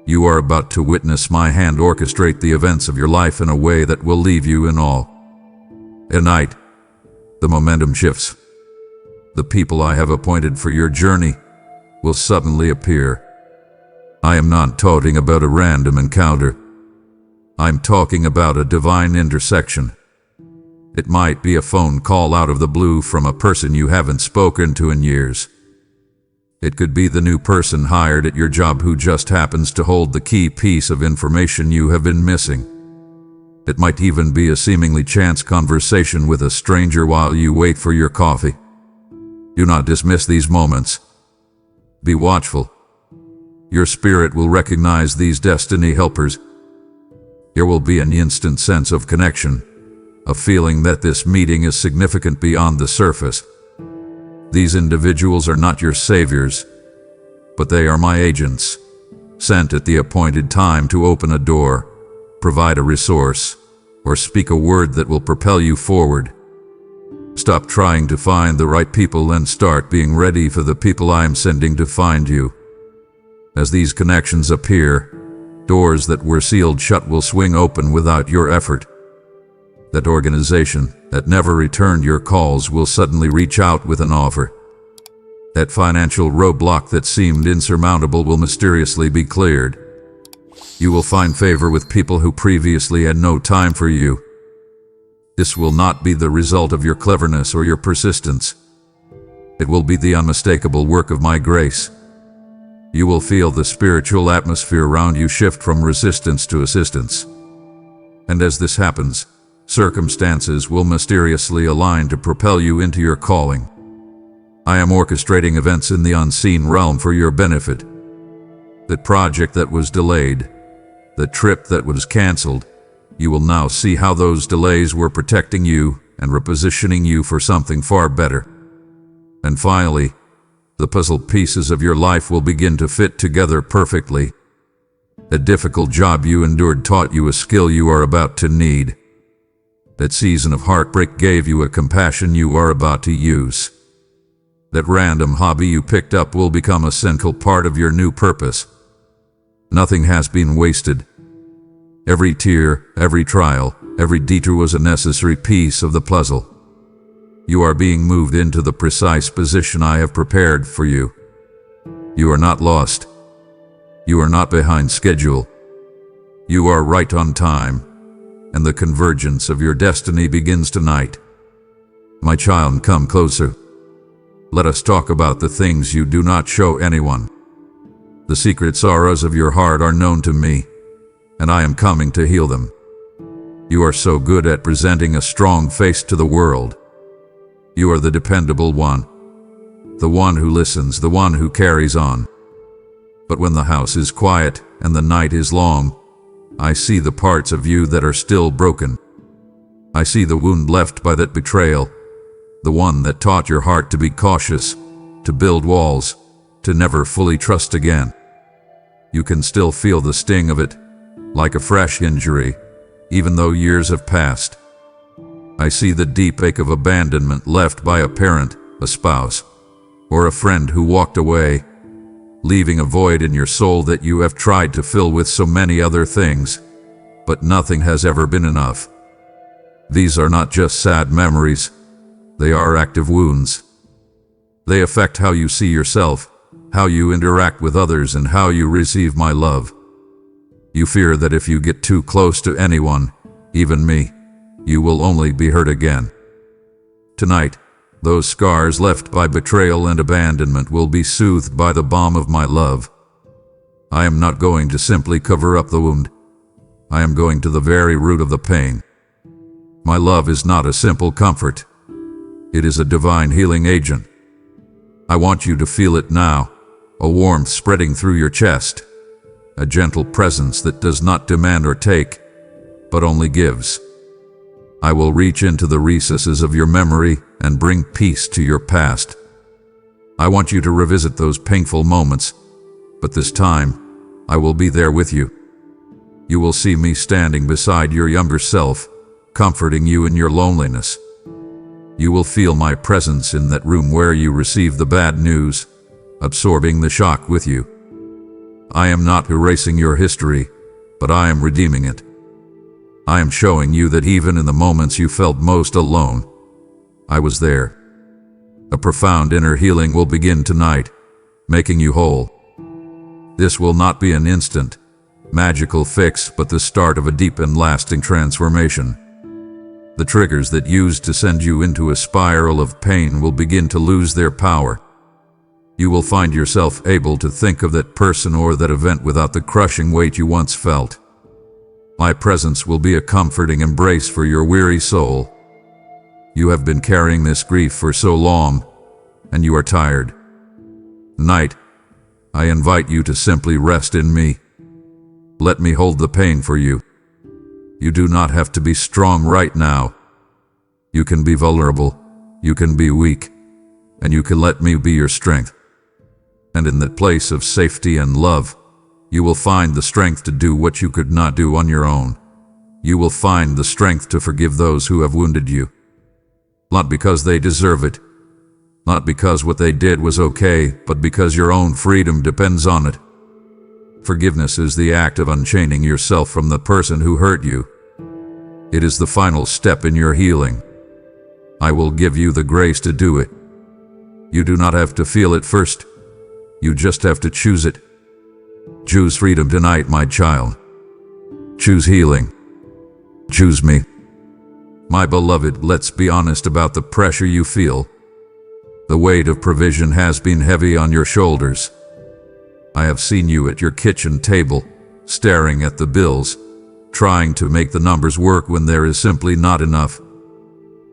You are about to witness my hand orchestrate the events of your life in a way that will leave you in awe. Tonight, the momentum shifts. The people I have appointed for your journey will suddenly appear. I am not talking about a random encounter. I'm talking about a divine intersection. It might be a phone call out of the blue from a person you haven't spoken to in years. It could be the new person hired at your job who just happens to hold the key piece of information you have been missing. It might even be a seemingly chance conversation with a stranger while you wait for your coffee. Do not dismiss these moments. Be watchful. Your spirit will recognize these destiny helpers. There will be an instant sense of connection, a feeling that this meeting is significant beyond the surface. These individuals are not your saviors, but they are my agents, sent at the appointed time to open a door, provide a resource, or speak a word that will propel you forward. Stop trying to find the right people and start being ready for the people I am sending to find you. As these connections appear, doors that were sealed shut will swing open without your effort. That organization that never returned your calls will suddenly reach out with an offer. That financial roadblock that seemed insurmountable will mysteriously be cleared. You will find favor with people who previously had no time for you. This will not be the result of your cleverness or your persistence. It will be the unmistakable work of my grace. You will feel the spiritual atmosphere around you shift from resistance to assistance. And as this happens, circumstances will mysteriously align to propel you into your calling. I am orchestrating events in the unseen realm for your benefit. That project that was delayed, the trip that was canceled, you will now see how those delays were protecting you and repositioning you for something far better. And finally, the puzzle pieces of your life will begin to fit together perfectly. A difficult job you endured taught you a skill you are about to need. That season of heartbreak gave you a compassion you are about to use. That random hobby you picked up will become a central part of your new purpose. Nothing has been wasted. Every tear, every trial, every detour was a necessary piece of the puzzle. You are being moved into the precise position I have prepared for you. You are not lost. You are not behind schedule. You are right on time, and the convergence of your destiny begins tonight. My child, come closer. Let us talk about the things you do not show anyone. The secret sorrows of your heart are known to me, and I am coming to heal them. You are so good at presenting a strong face to the world. You are the dependable one, the one who listens, the one who carries on. But when the house is quiet and the night is long, I see the parts of you that are still broken. I see the wound left by that betrayal, the one that taught your heart to be cautious, to build walls, to never fully trust again. You can still feel the sting of it, like a fresh injury, even though years have passed. I see the deep ache of abandonment left by a parent, a spouse, or a friend who walked away, leaving a void in your soul that you have tried to fill with so many other things, but nothing has ever been enough. These are not just sad memories, they are active wounds. They affect how you see yourself, how you interact with others, and how you receive my love. You fear that if you get too close to anyone, even me, you will only be hurt again. Tonight, those scars left by betrayal and abandonment will be soothed by the balm of my love. I am not going to simply cover up the wound. I am going to the very root of the pain. My love is not a simple comfort. It is a divine healing agent. I want you to feel it now, a warmth spreading through your chest, a gentle presence that does not demand or take, but only gives. I will reach into the recesses of your memory and bring peace to your past. I want you to revisit those painful moments, but this time, I will be there with you. You will see me standing beside your younger self, comforting you in your loneliness. You will feel my presence in that room where you received the bad news, absorbing the shock with you. I am not erasing your history, but I am redeeming it. I am showing you that even in the moments you felt most alone, I was there. A profound inner healing will begin tonight, making you whole. This will not be an instant, magical fix, but the start of a deep and lasting transformation. The triggers that used to send you into a spiral of pain will begin to lose their power. You will find yourself able to think of that person or that event without the crushing weight you once felt. My presence will be a comforting embrace for your weary soul. You have been carrying this grief for so long, and you are tired. Tonight, I invite you to simply rest in me. Let me hold the pain for you. You do not have to be strong right now. You can be vulnerable, you can be weak, and you can let me be your strength. And in that place of safety and love, you will find the strength to do what you could not do on your own. You will find the strength to forgive those who have wounded you. Not because they deserve it, not because what they did was okay, but because your own freedom depends on it. Forgiveness is the act of unchaining yourself from the person who hurt you. It is the final step in your healing. I will give you the grace to do it. You do not have to feel it first. You just have to choose it. Choose freedom tonight, my child. Choose healing. Choose me. My beloved, let's be honest about the pressure you feel. The weight of provision has been heavy on your shoulders. I have seen you at your kitchen table, staring at the bills, trying to make the numbers work when there is simply not enough.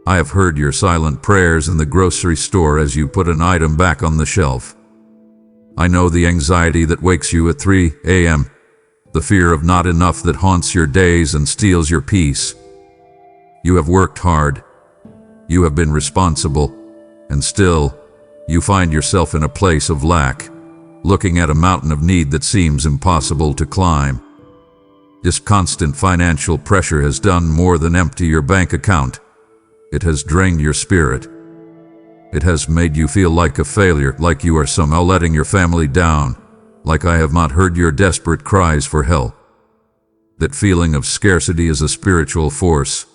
I have heard your silent prayers in the grocery store as you put an item back on the shelf. I know the anxiety that wakes you at 3 a.m., the fear of not enough that haunts your days and steals your peace. You have worked hard. You have been responsible. And still, you find yourself in a place of lack, looking at a mountain of need that seems impossible to climb. This constant financial pressure has done more than empty your bank account. It has drained your spirit. It has made you feel like a failure, like you are somehow letting your family down, like I have not heard your desperate cries for help. That feeling of scarcity is a spiritual force,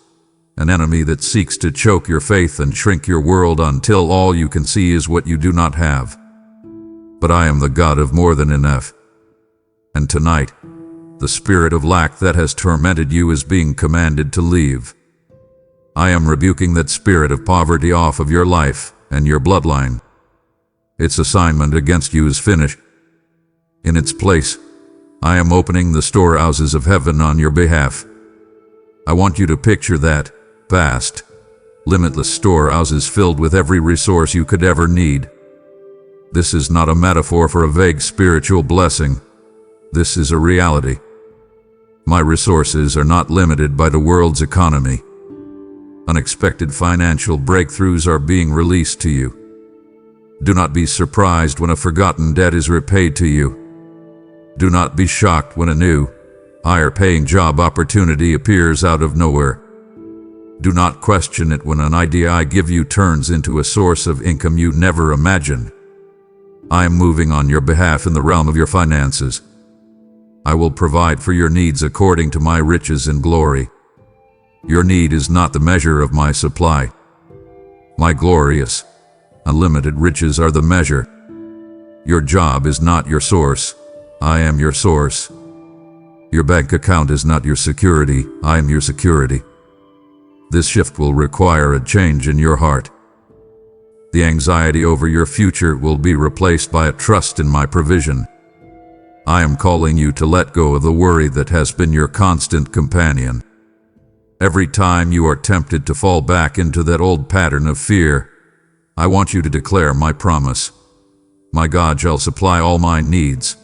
an enemy that seeks to choke your faith and shrink your world until all you can see is what you do not have. But I am the God of more than enough. And tonight, the spirit of lack that has tormented you is being commanded to leave. I am rebuking that spirit of poverty off of your life and your bloodline. Its assignment against you is finished. In its place, I am opening the storehouses of heaven on your behalf. I want you to picture that vast, limitless storehouses filled with every resource you could ever need. This is not a metaphor for a vague spiritual blessing. This is a reality. My resources are not limited by the world's economy. Unexpected financial breakthroughs are being released to you. Do not be surprised when a forgotten debt is repaid to you. Do not be shocked when a new, higher-paying job opportunity appears out of nowhere. Do not question it when an idea I give you turns into a source of income you never imagined. I am moving on your behalf in the realm of your finances. I will provide for your needs according to my riches and glory. Your need is not the measure of my supply. My glorious, unlimited riches are the measure. Your job is not your source. I am your source. Your bank account is not your security. I am your security. This shift will require a change in your heart. The anxiety over your future will be replaced by a trust in my provision. I am calling you to let go of the worry that has been your constant companion. Every time you are tempted to fall back into that old pattern of fear, I want you to declare my promise. My God shall supply all my needs.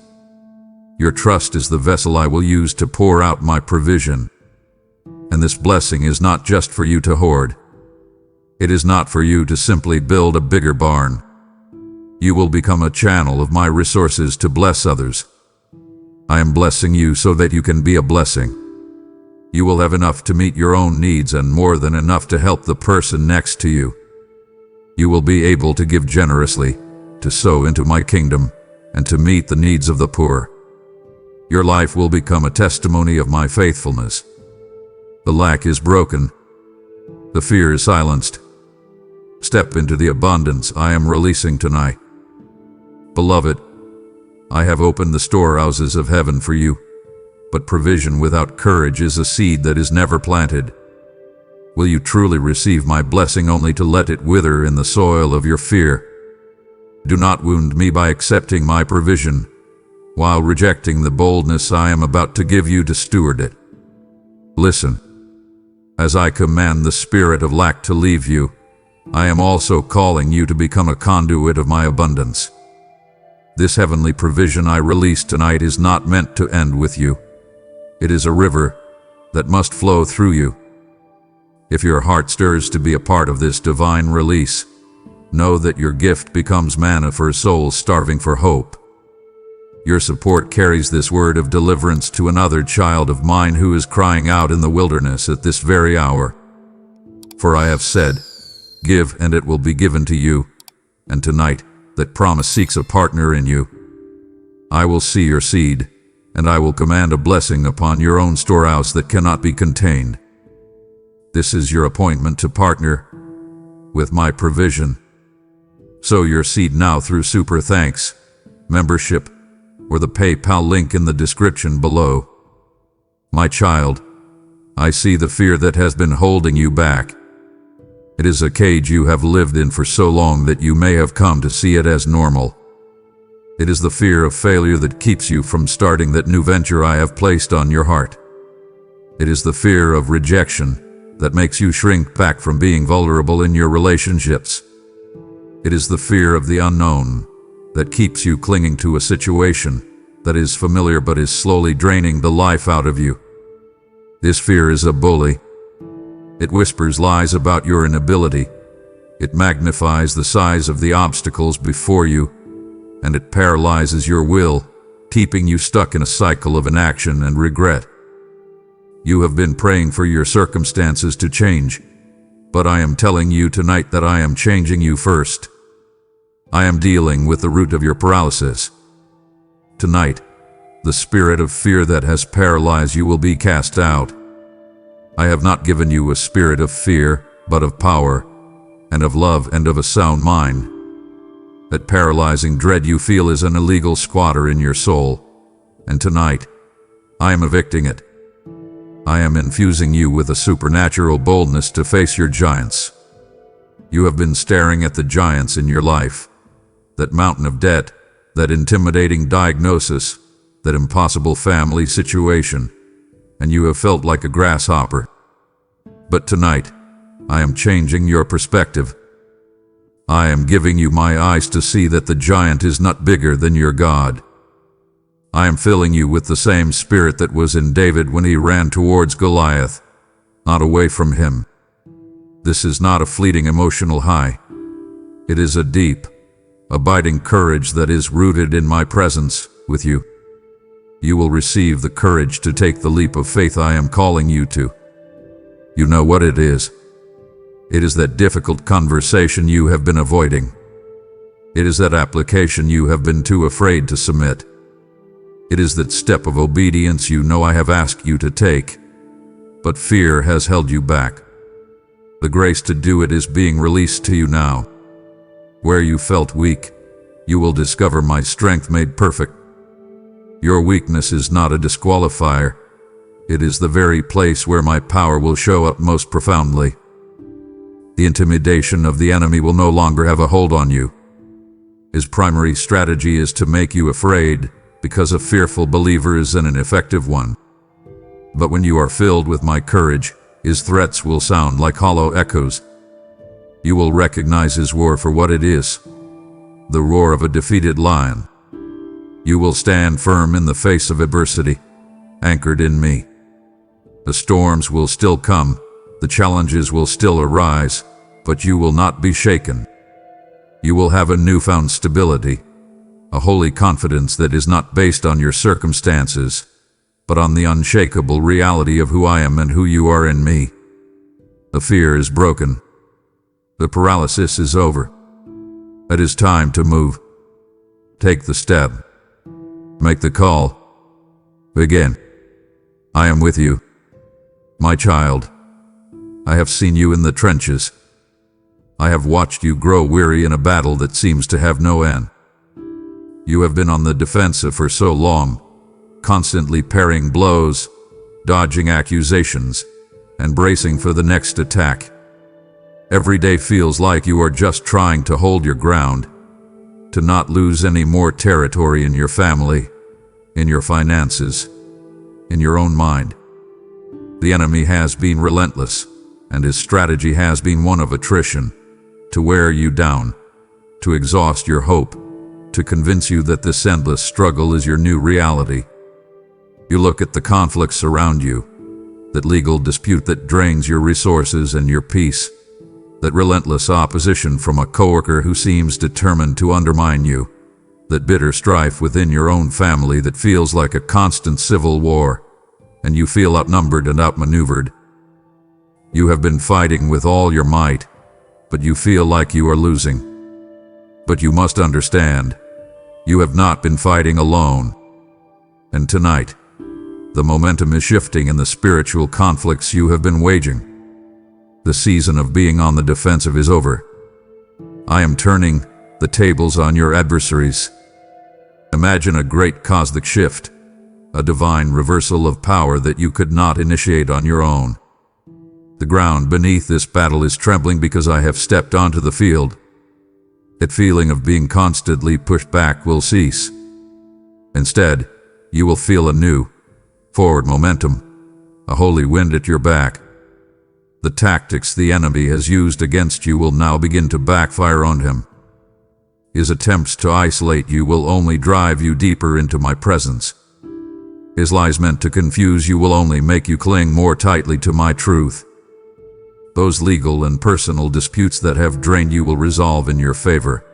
Your trust is the vessel I will use to pour out my provision. And this blessing is not just for you to hoard. It is not for you to simply build a bigger barn. You will become a channel of my resources to bless others. I am blessing you so that you can be a blessing. You will have enough to meet your own needs and more than enough to help the person next to you. You will be able to give generously, to sow into my kingdom, and to meet the needs of the poor. Your life will become a testimony of my faithfulness. The lack is broken. The fear is silenced. Step into the abundance I am releasing tonight. Beloved, I have opened the storehouses of heaven for you, but provision without courage is a seed that is never planted. Will you truly receive my blessing only to let it wither in the soil of your fear? Do not wound me by accepting my provision, while rejecting the boldness I am about to give you to steward it. Listen. As I command the spirit of lack to leave you, I am also calling you to become a conduit of my abundance. This heavenly provision I release tonight is not meant to end with you. It is a river that must flow through you. If your heart stirs to be a part of this divine release, know that your gift becomes manna for souls starving for hope. Your support carries this word of deliverance to another child of mine who is crying out in the wilderness at this very hour. For I have said, give and it will be given to you, and tonight that promise seeks a partner in you. I will see your seed, and I will command a blessing upon your own storehouse that cannot be contained. This is your appointment to partner with my provision. Sow your seed now through Super Thanks, membership, or the PayPal link in the description below. My child, I see the fear that has been holding you back. It is a cage you have lived in for so long that you may have come to see it as normal. It is the fear of failure that keeps you from starting that new venture I have placed on your heart. It is the fear of rejection that makes you shrink back from being vulnerable in your relationships. It is the fear of the unknown that keeps you clinging to a situation that is familiar but is slowly draining the life out of you. This fear is a bully. It whispers lies about your inability. It magnifies the size of the obstacles before you, and it paralyzes your will, keeping you stuck in a cycle of inaction and regret. You have been praying for your circumstances to change, but I am telling you tonight that I am changing you first. I am dealing with the root of your paralysis. Tonight, the spirit of fear that has paralyzed you will be cast out. I have not given you a spirit of fear, but of power, and of love, and of a sound mind. That paralyzing dread you feel is an illegal squatter in your soul, and tonight, I am evicting it. I am infusing you with a supernatural boldness to face your giants. You have been staring at the giants in your life, that mountain of debt, that intimidating diagnosis, that impossible family situation, and you have felt like a grasshopper. But tonight, I am changing your perspective. I am giving you my eyes to see that the giant is not bigger than your God. I am filling you with the same spirit that was in David when he ran towards Goliath, not away from him. This is not a fleeting emotional high. It is a deep, abiding courage that is rooted in my presence with you. You will receive the courage to take the leap of faith I am calling you to. You know what it is. It is that difficult conversation you have been avoiding. It is that application you have been too afraid to submit. It is that step of obedience you know I have asked you to take, but fear has held you back. The grace to do it is being released to you now. Where you felt weak, you will discover my strength made perfect. Your weakness is not a disqualifier. It is the very place where my power will show up most profoundly. The intimidation of the enemy will no longer have a hold on you. His primary strategy is to make you afraid, because a fearful believer is an ineffective one. But when you are filled with my courage, his threats will sound like hollow echoes. You will recognize his roar for what it is, the roar of a defeated lion. You will stand firm in the face of adversity, anchored in me. The storms will still come, the challenges will still arise, but you will not be shaken. You will have a newfound stability, a holy confidence that is not based on your circumstances, but on the unshakable reality of who I am and who you are in me. The fear is broken. The paralysis is over. It is time to move. Take the step. Make the call. Begin. I am with you. My child, I have seen you in the trenches. I have watched you grow weary in a battle that seems to have no end. You have been on the defensive for so long, constantly parrying blows, dodging accusations, and bracing for the next attack. Every day feels like you are just trying to hold your ground, to not lose any more territory in your family, in your finances, in your own mind. The enemy has been relentless, and his strategy has been one of attrition, to wear you down, to exhaust your hope, to convince you that this endless struggle is your new reality. You look at the conflicts around you, that legal dispute that drains your resources and your peace, that relentless opposition from a coworker who seems determined to undermine you, that bitter strife within your own family that feels like a constant civil war, and you feel outnumbered and outmaneuvered. You have been fighting with all your might, but you feel like you are losing. But you must understand, you have not been fighting alone. And tonight, the momentum is shifting in the spiritual conflicts you have been waging. The season of being on the defensive is over. I am turning the tables on your adversaries. Imagine a great cosmic shift, a divine reversal of power that you could not initiate on your own. The ground beneath this battle is trembling because I have stepped onto the field. That feeling of being constantly pushed back will cease. Instead, you will feel a new, forward momentum, a holy wind at your back. The tactics the enemy has used against you will now begin to backfire on him. His attempts to isolate you will only drive you deeper into my presence. His lies meant to confuse you will only make you cling more tightly to my truth. Those legal and personal disputes that have drained you will resolve in your favor.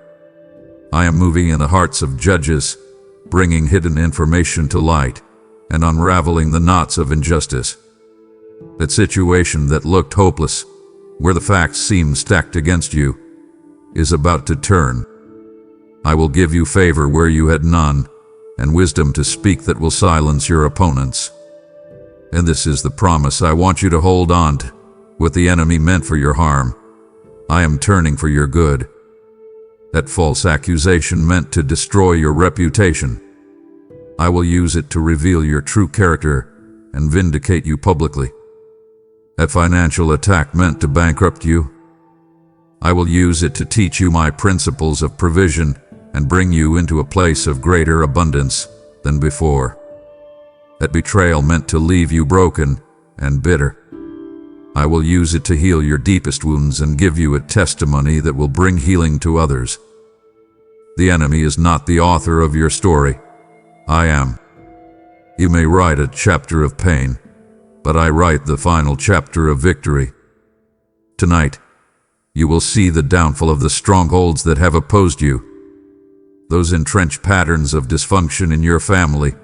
I am moving in the hearts of judges, bringing hidden information to light, and unraveling the knots of injustice. That situation that looked hopeless, where the facts seemed stacked against you, is about to turn. I will give you favor where you had none, and wisdom to speak that will silence your opponents. And this is the promise I want you to hold on to. What the enemy meant for your harm, I am turning for your good. That false accusation meant to destroy your reputation, I will use it to reveal your true character and vindicate you publicly. That financial attack meant to bankrupt you, I will use it to teach you my principles of provision and bring you into a place of greater abundance than before. That betrayal meant to leave you broken and bitter, I will use it to heal your deepest wounds and give you a testimony that will bring healing to others. The enemy is not the author of your story. I am. You may write a chapter of pain, but I write the final chapter of victory. Tonight, you will see the downfall of the strongholds that have opposed you. Those entrenched patterns of dysfunction in your family,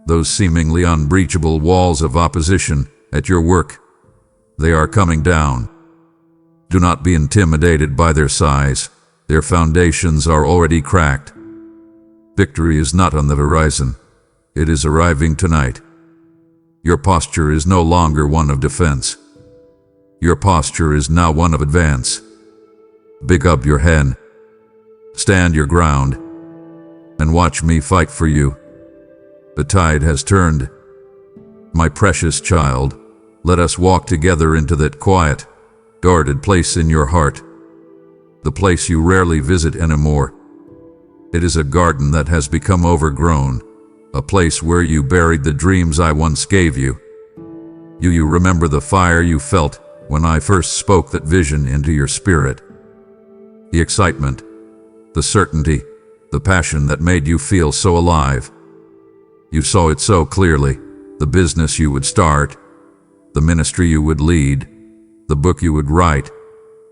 those seemingly unbreachable walls of opposition at your work, they are coming down. Do not be intimidated by their size. Their foundations are already cracked. Victory is not on the horizon. It is arriving tonight. Your posture is no longer one of defense. Your posture is now one of advance. Pick up your head. Stand your ground. And watch me fight for you. The tide has turned. My precious child, let us walk together into that quiet, guarded place in your heart. The place you rarely visit anymore. It is a garden that has become overgrown, a place where you buried the dreams I once gave you. You remember the fire you felt when I first spoke that vision into your spirit. The excitement, the certainty, the passion that made you feel so alive. You saw it so clearly, the business you would start, the ministry you would lead, the book you would write,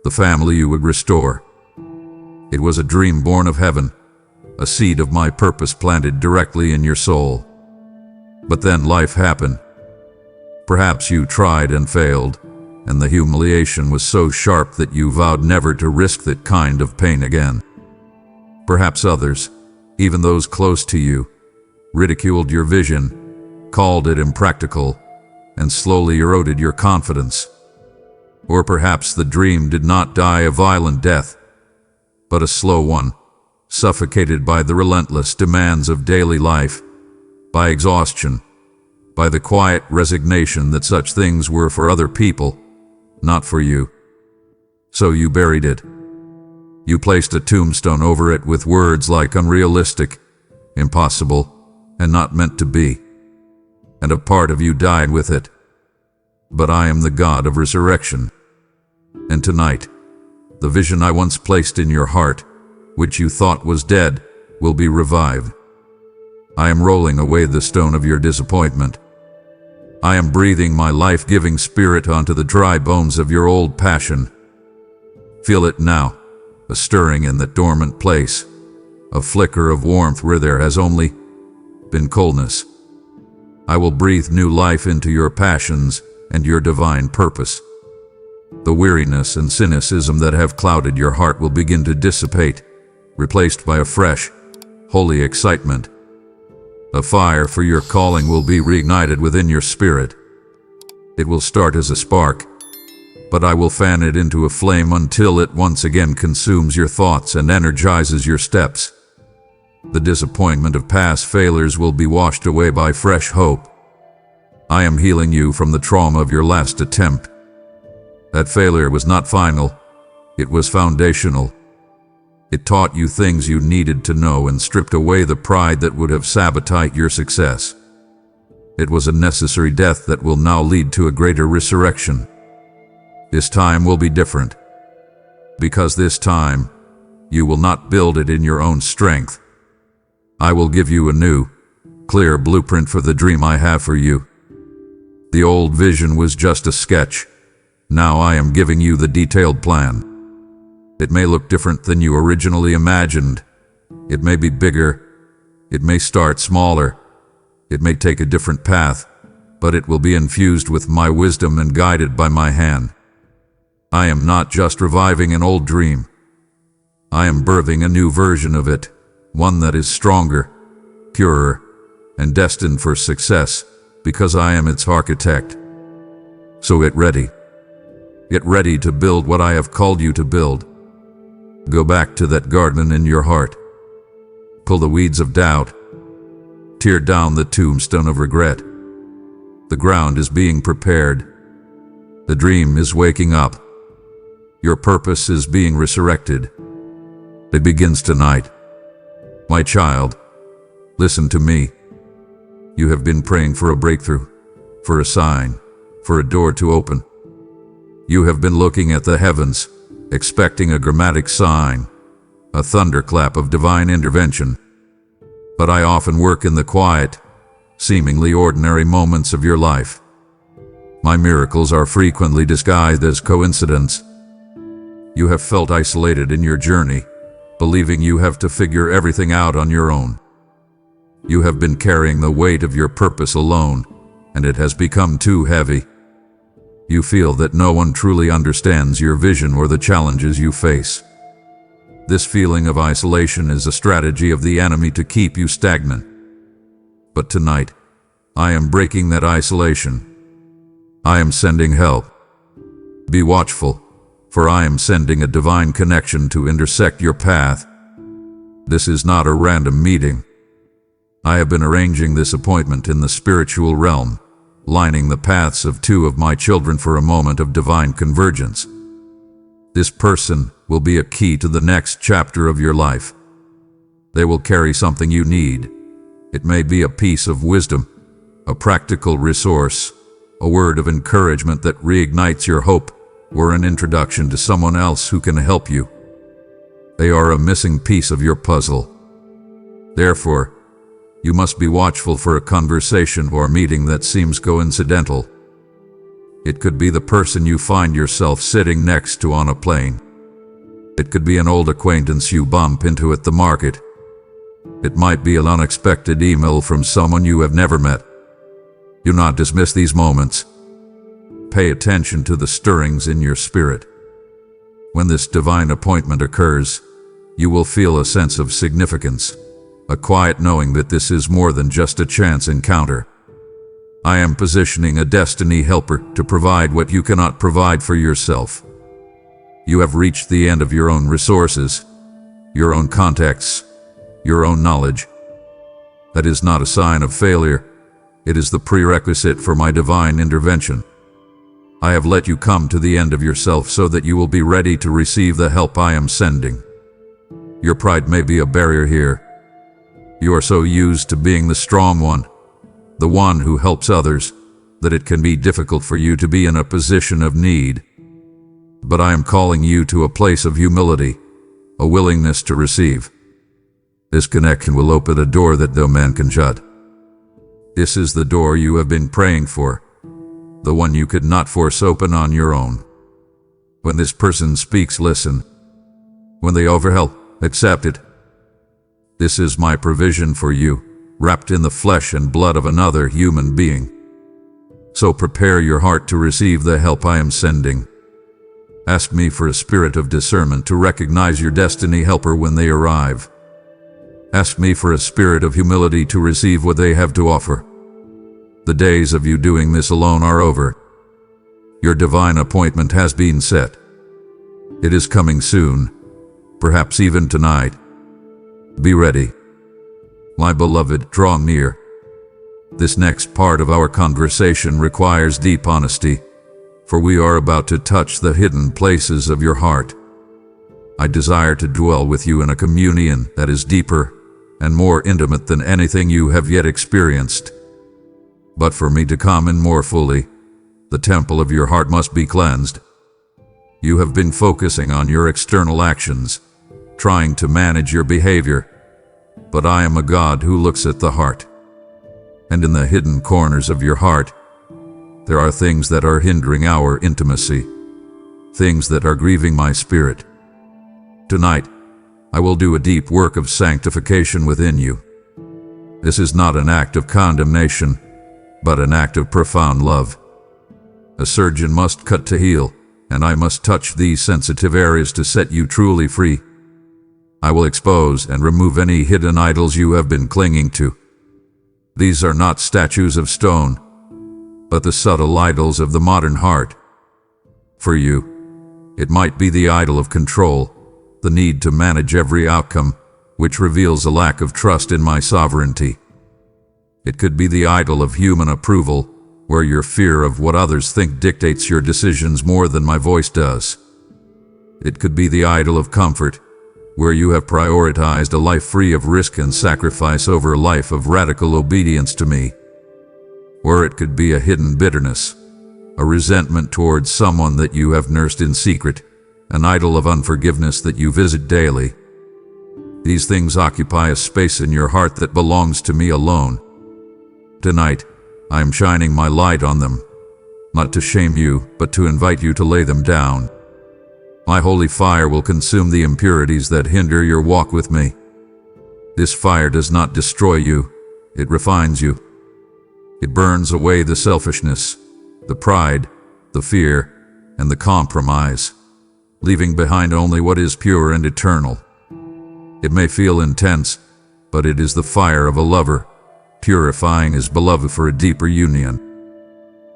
the family you would restore. It was a dream born of heaven, a seed of my purpose planted directly in your soul. But then life happened. Perhaps you tried and failed, and the humiliation was so sharp that you vowed never to risk that kind of pain again. Perhaps others, even those close to you, ridiculed your vision, called it impractical, and slowly eroded your confidence. Or perhaps the dream did not die a violent death, but a slow one, suffocated by the relentless demands of daily life, by exhaustion, by the quiet resignation that such things were for other people, not for you. So you buried it. You placed a tombstone over it with words like unrealistic, impossible, and not meant to be. And a part of you died with it. But I am the God of resurrection. And tonight, the vision I once placed in your heart, which you thought was dead, will be revived. I am rolling away the stone of your disappointment. I am breathing my life-giving spirit onto the dry bones of your old passion. Feel it now, a stirring in that dormant place, a flicker of warmth where there has only been coldness. I will breathe new life into your passions and your divine purpose. The weariness and cynicism that have clouded your heart will begin to dissipate, replaced by a fresh, holy excitement. A fire for your calling will be reignited within your spirit. It will start as a spark, but I will fan it into a flame until it once again consumes your thoughts and energizes your steps. The disappointment of past failures will be washed away by fresh hope. I am healing you from the trauma of your last attempt. That failure was not final, it was foundational. It taught you things you needed to know and stripped away the pride that would have sabotaged your success. It was a necessary death that will now lead to a greater resurrection. This time will be different, because this time you will not build it in your own strength. I will give you a new, clear blueprint for the dream I have for you. The old vision was just a sketch. Now I am giving you the detailed plan. It may look different than you originally imagined. It may be bigger. It may start smaller. It may take a different path, but it will be infused with my wisdom and guided by my hand. I am not just reviving an old dream. I am birthing a new version of it, one that is stronger, purer, and destined for success, because I am its architect. So get ready. Get ready to build what I have called you to build. Go back to that garden in your heart. Pull the weeds of doubt. Tear down the tombstone of regret. The ground is being prepared. The dream is waking up. Your purpose is being resurrected. It begins tonight. My child, listen to me. You have been praying for a breakthrough, for a sign, for a door to open. You have been looking at the heavens, expecting a dramatic sign, a thunderclap of divine intervention. But I often work in the quiet, seemingly ordinary moments of your life. My miracles are frequently disguised as coincidence. You have felt isolated in your journey, believing you have to figure everything out on your own. You have been carrying the weight of your purpose alone, and it has become too heavy. You feel that no one truly understands your vision or the challenges you face. This feeling of isolation is a strategy of the enemy to keep you stagnant. But tonight, I am breaking that isolation. I am sending help. Be watchful, for I am sending a divine connection to intersect your path. This is not a random meeting. I have been arranging this appointment in the spiritual realm, lining the paths of two of my children for a moment of divine convergence. This person will be a key to the next chapter of your life. They will carry something you need. It may be a piece of wisdom, a practical resource, a word of encouragement that reignites your hope, or an introduction to someone else who can help you. They are a missing piece of your puzzle. Therefore, you must be watchful for a conversation or meeting that seems coincidental. It could be the person you find yourself sitting next to on a plane. It could be an old acquaintance you bump into at the market. It might be an unexpected email from someone you have never met. Do not dismiss these moments. Pay attention to the stirrings in your spirit. When this divine appointment occurs, you will feel a sense of significance, a quiet knowing that this is more than just a chance encounter. I am positioning a destiny helper to provide what you cannot provide for yourself. You have reached the end of your own resources, your own contexts, your own knowledge. That is not a sign of failure. It is the prerequisite for my divine intervention. I have let you come to the end of yourself so that you will be ready to receive the help I am sending. Your pride may be a barrier here. You are so used to being the strong one, the one who helps others, that it can be difficult for you to be in a position of need. But I am calling you to a place of humility, a willingness to receive. This connection will open a door that no man can shut. This is the door you have been praying for, the one you could not force open on your own. When this person speaks, listen. When they offer help, accept it. This is my provision for you, wrapped in the flesh and blood of another human being. So prepare your heart to receive the help I am sending. Ask me for a spirit of discernment to recognize your destiny helper when they arrive. Ask me for a spirit of humility to receive what they have to offer. The days of you doing this alone are over. Your divine appointment has been set. It is coming soon, perhaps even tonight. Be ready. My beloved, draw near. This next part of our conversation requires deep honesty, for we are about to touch the hidden places of your heart. I desire to dwell with you in a communion that is deeper and more intimate than anything you have yet experienced. But for me to come in more fully, the temple of your heart must be cleansed. You have been focusing on your external actions, trying to manage your behavior, but I am a God who looks at the heart. And in the hidden corners of your heart, there are things that are hindering our intimacy, things that are grieving my spirit. Tonight, I will do a deep work of sanctification within you. This is not an act of condemnation, but an act of profound love. A surgeon must cut to heal, and I must touch these sensitive areas to set you truly free. I will expose and remove any hidden idols you have been clinging to. These are not statues of stone, but the subtle idols of the modern heart. For you, it might be the idol of control, the need to manage every outcome, which reveals a lack of trust in my sovereignty. It could be the idol of human approval, where your fear of what others think dictates your decisions more than my voice does. It could be the idol of comfort, where you have prioritized a life free of risk and sacrifice over a life of radical obedience to me. Or it could be a hidden bitterness, a resentment towards someone that you have nursed in secret, an idol of unforgiveness that you visit daily. These things occupy a space in your heart that belongs to me alone. Tonight, I am shining my light on them, not to shame you, but to invite you to lay them down. My holy fire will consume the impurities that hinder your walk with me. This fire does not destroy you, it refines you. It burns away the selfishness, the pride, the fear, and the compromise, leaving behind only what is pure and eternal. It may feel intense, but it is the fire of a lover, purifying his beloved for a deeper union.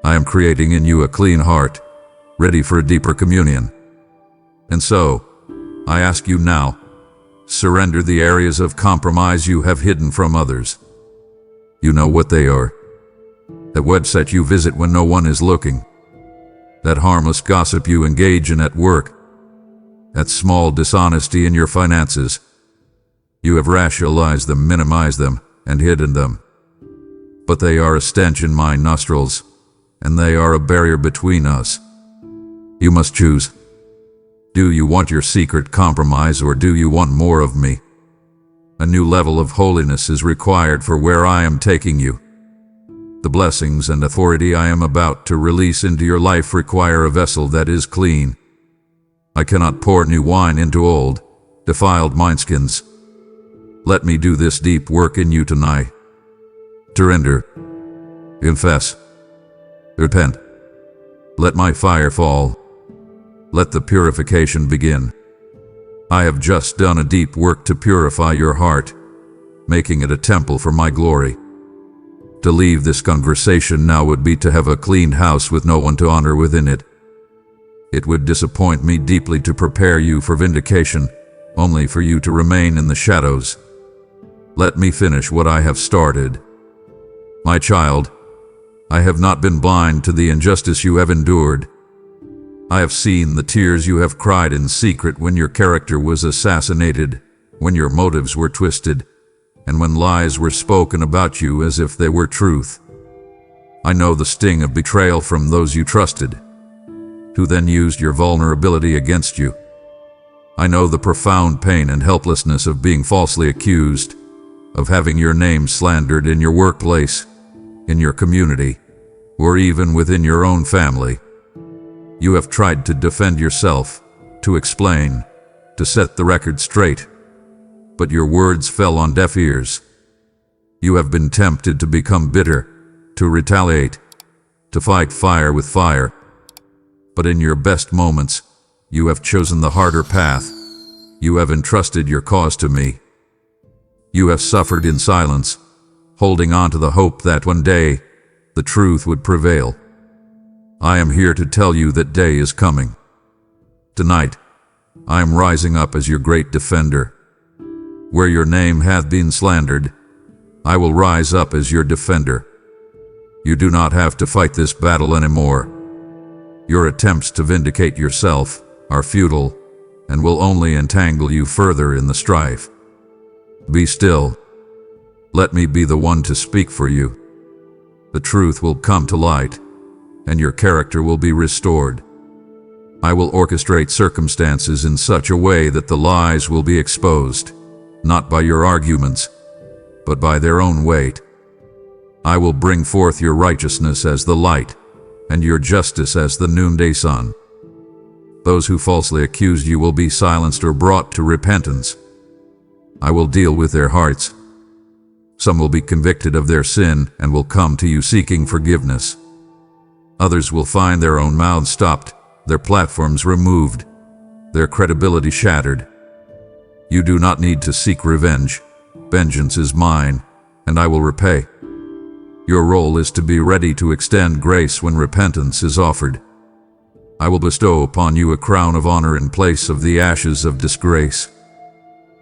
I am creating in you a clean heart, ready for a deeper communion. And so, I ask you now, surrender the areas of compromise you have hidden from others. You know what they are. That website you visit when no one is looking. That harmless gossip you engage in at work. That small dishonesty in your finances. You have rationalized them, minimized them, and hidden them. But they are a stench in my nostrils, and they are a barrier between us. You must choose. Do you want your secret compromise, or do you want more of me? A new level of holiness is required for where I am taking you. The blessings and authority I am about to release into your life require a vessel that is clean. I cannot pour new wine into old, defiled wineskins. Let me do this deep work in you tonight. Surrender. Confess. Repent. Let my fire fall. Let the purification begin. I have just done a deep work to purify your heart, making it a temple for my glory. To leave this conversation now would be to have a cleaned house with no one to honor within it. It would disappoint me deeply to prepare you for vindication, only for you to remain in the shadows. Let me finish what I have started. My child, I have not been blind to the injustice you have endured. I have seen the tears you have cried in secret when your character was assassinated, when your motives were twisted, and when lies were spoken about you as if they were truth. I know the sting of betrayal from those you trusted, who then used your vulnerability against you. I know the profound pain and helplessness of being falsely accused, of having your name slandered in your workplace, in your community, or even within your own family. You have tried to defend yourself, to explain, to set the record straight, but your words fell on deaf ears. You have been tempted to become bitter, to retaliate, to fight fire with fire. But in your best moments, you have chosen the harder path. You have entrusted your cause to me. You have suffered in silence, holding on to the hope that one day the truth would prevail. I am here to tell you that day is coming. Tonight, I am rising up as your great defender. Where your name hath been slandered, I will rise up as your defender. You do not have to fight this battle anymore. Your attempts to vindicate yourself are futile and will only entangle you further in the strife. Be still. Let me be the one to speak for you. The truth will come to light, and your character will be restored. I will orchestrate circumstances in such a way that the lies will be exposed, not by your arguments, but by their own weight. I will bring forth your righteousness as the light, and your justice as the noonday sun. Those who falsely accused you will be silenced or brought to repentance. I will deal with their hearts. Some will be convicted of their sin and will come to you seeking forgiveness. Others will find their own mouths stopped, their platforms removed, their credibility shattered. You do not need to seek revenge. Vengeance is mine, and I will repay. Your role is to be ready to extend grace when repentance is offered. I will bestow upon you a crown of honor in place of the ashes of disgrace.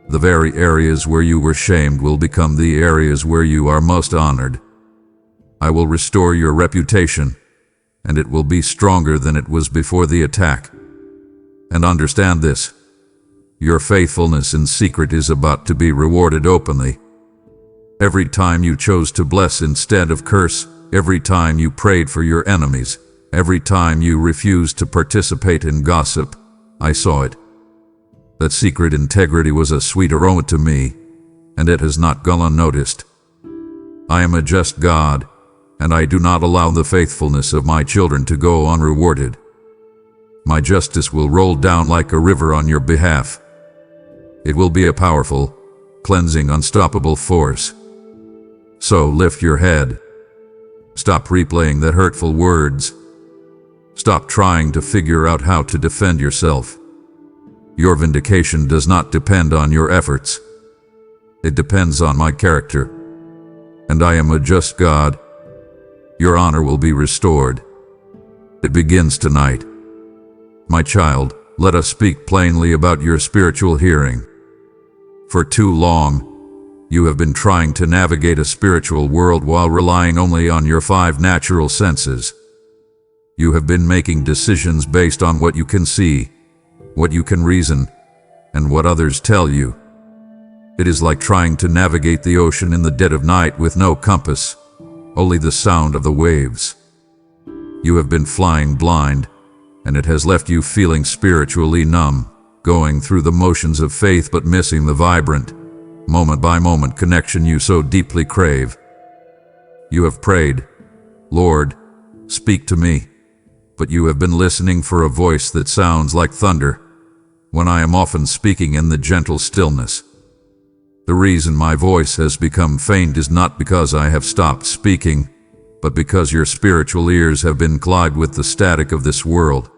The very areas where you were shamed will become the areas where you are most honored. I will restore your reputation, and it will be stronger than it was before the attack. And understand this: your faithfulness in secret is about to be rewarded openly. Every time you chose to bless instead of curse, every time you prayed for your enemies, every time you refused to participate in gossip, I saw it. That secret integrity was a sweet aroma to me, and it has not gone unnoticed. I am a just God, and I do not allow the faithfulness of my children to go unrewarded. My justice will roll down like a river on your behalf. It will be a powerful, cleansing, unstoppable force. So lift your head. Stop replaying the hurtful words. Stop trying to figure out how to defend yourself. Your vindication does not depend on your efforts. It depends on my character. And I am a just God. Your honor will be restored. It begins tonight. My child, let us speak plainly about your spiritual hearing. For too long, you have been trying to navigate a spiritual world while relying only on your 5 natural senses. You have been making decisions based on what you can see, what you can reason, and what others tell you. It is like trying to navigate the ocean in the dead of night with no compass, only the sound of the waves. You have been flying blind, and it has left you feeling spiritually numb, going through the motions of faith but missing the vibrant, moment-by-moment connection you so deeply crave. You have prayed, "Lord, speak to me," but you have been listening for a voice that sounds like thunder, when I am often speaking in the gentle stillness. The reason my voice has become faint is not because I have stopped speaking, but because your spiritual ears have been clogged with the static of this world.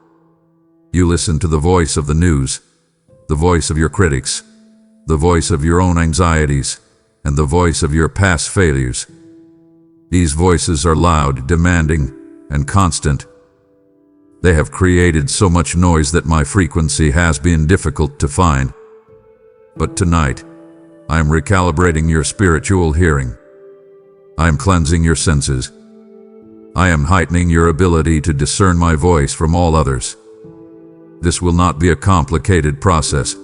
You listen to the voice of the news, the voice of your critics, the voice of your own anxieties, and the voice of your past failures. These voices are loud, demanding, and constant. They have created so much noise that my frequency has been difficult to find. But tonight, I am recalibrating your spiritual hearing. I am cleansing your senses. I am heightening your ability to discern my voice from all others. This will not be a complicated process.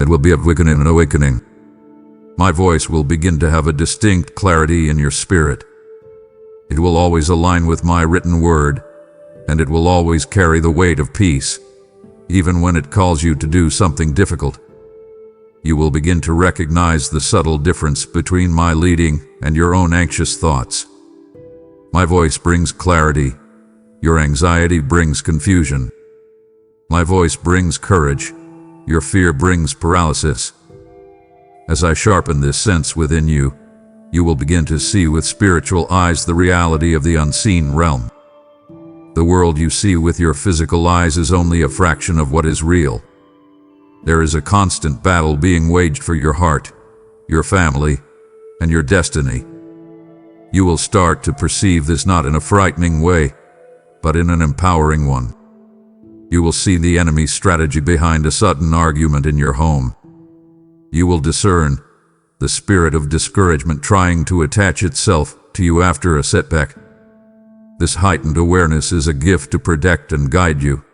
It will be a quickening and awakening. My voice will begin to have a distinct clarity in your spirit. It will always align with my written word, and it will always carry the weight of peace, even when it calls you to do something difficult. You will begin to recognize the subtle difference between my leading and your own anxious thoughts. My voice brings clarity. Your anxiety brings confusion. My voice brings courage. Your fear brings paralysis. As I sharpen this sense within you, you will begin to see with spiritual eyes the reality of the unseen realm. The world you see with your physical eyes is only a fraction of what is real. There is a constant battle being waged for your heart, your family, and your destiny. You will start to perceive this not in a frightening way, but in an empowering one. You will see the enemy's strategy behind a sudden argument in your home. You will discern the spirit of discouragement trying to attach itself to you after a setback. This heightened awareness is a gift to protect and guide you.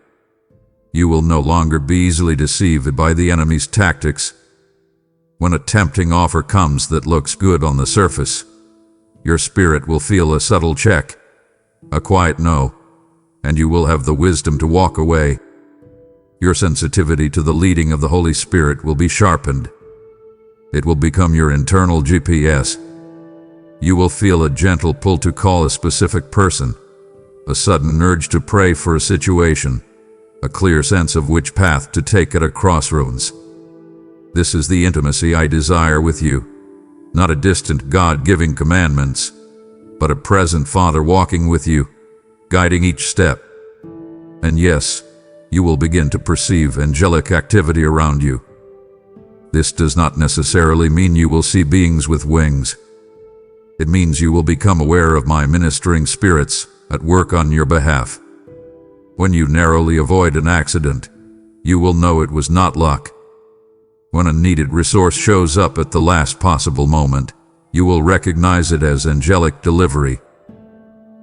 You will no longer be easily deceived by the enemy's tactics. When a tempting offer comes that looks good on the surface, your spirit will feel a subtle check, a quiet no, and you will have the wisdom to walk away. Your sensitivity to the leading of the Holy Spirit will be sharpened. It will become your internal GPS. You will feel a gentle pull to call a specific person, a sudden urge to pray for a situation, a clear sense of which path to take at a crossroads. This is the intimacy I desire with you, not a distant God giving commandments, but a present Father walking with you, guiding each step. And yes, you will begin to perceive angelic activity around you. This does not necessarily mean you will see beings with wings. It means you will become aware of my ministering spirits at work on your behalf. When you narrowly avoid an accident, you will know it was not luck. When a needed resource shows up at the last possible moment, you will recognize it as angelic delivery.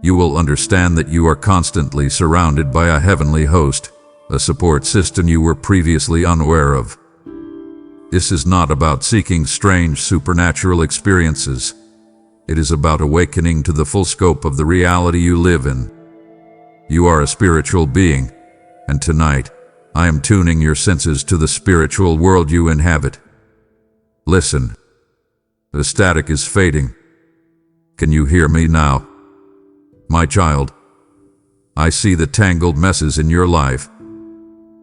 You will understand that you are constantly surrounded by a heavenly host, a support system you were previously unaware of. This is not about seeking strange supernatural experiences. It is about awakening to the full scope of the reality you live in. You are a spiritual being, and tonight, I am tuning your senses to the spiritual world you inhabit. Listen. The static is fading. Can you hear me now? My child, I see the tangled messes in your life.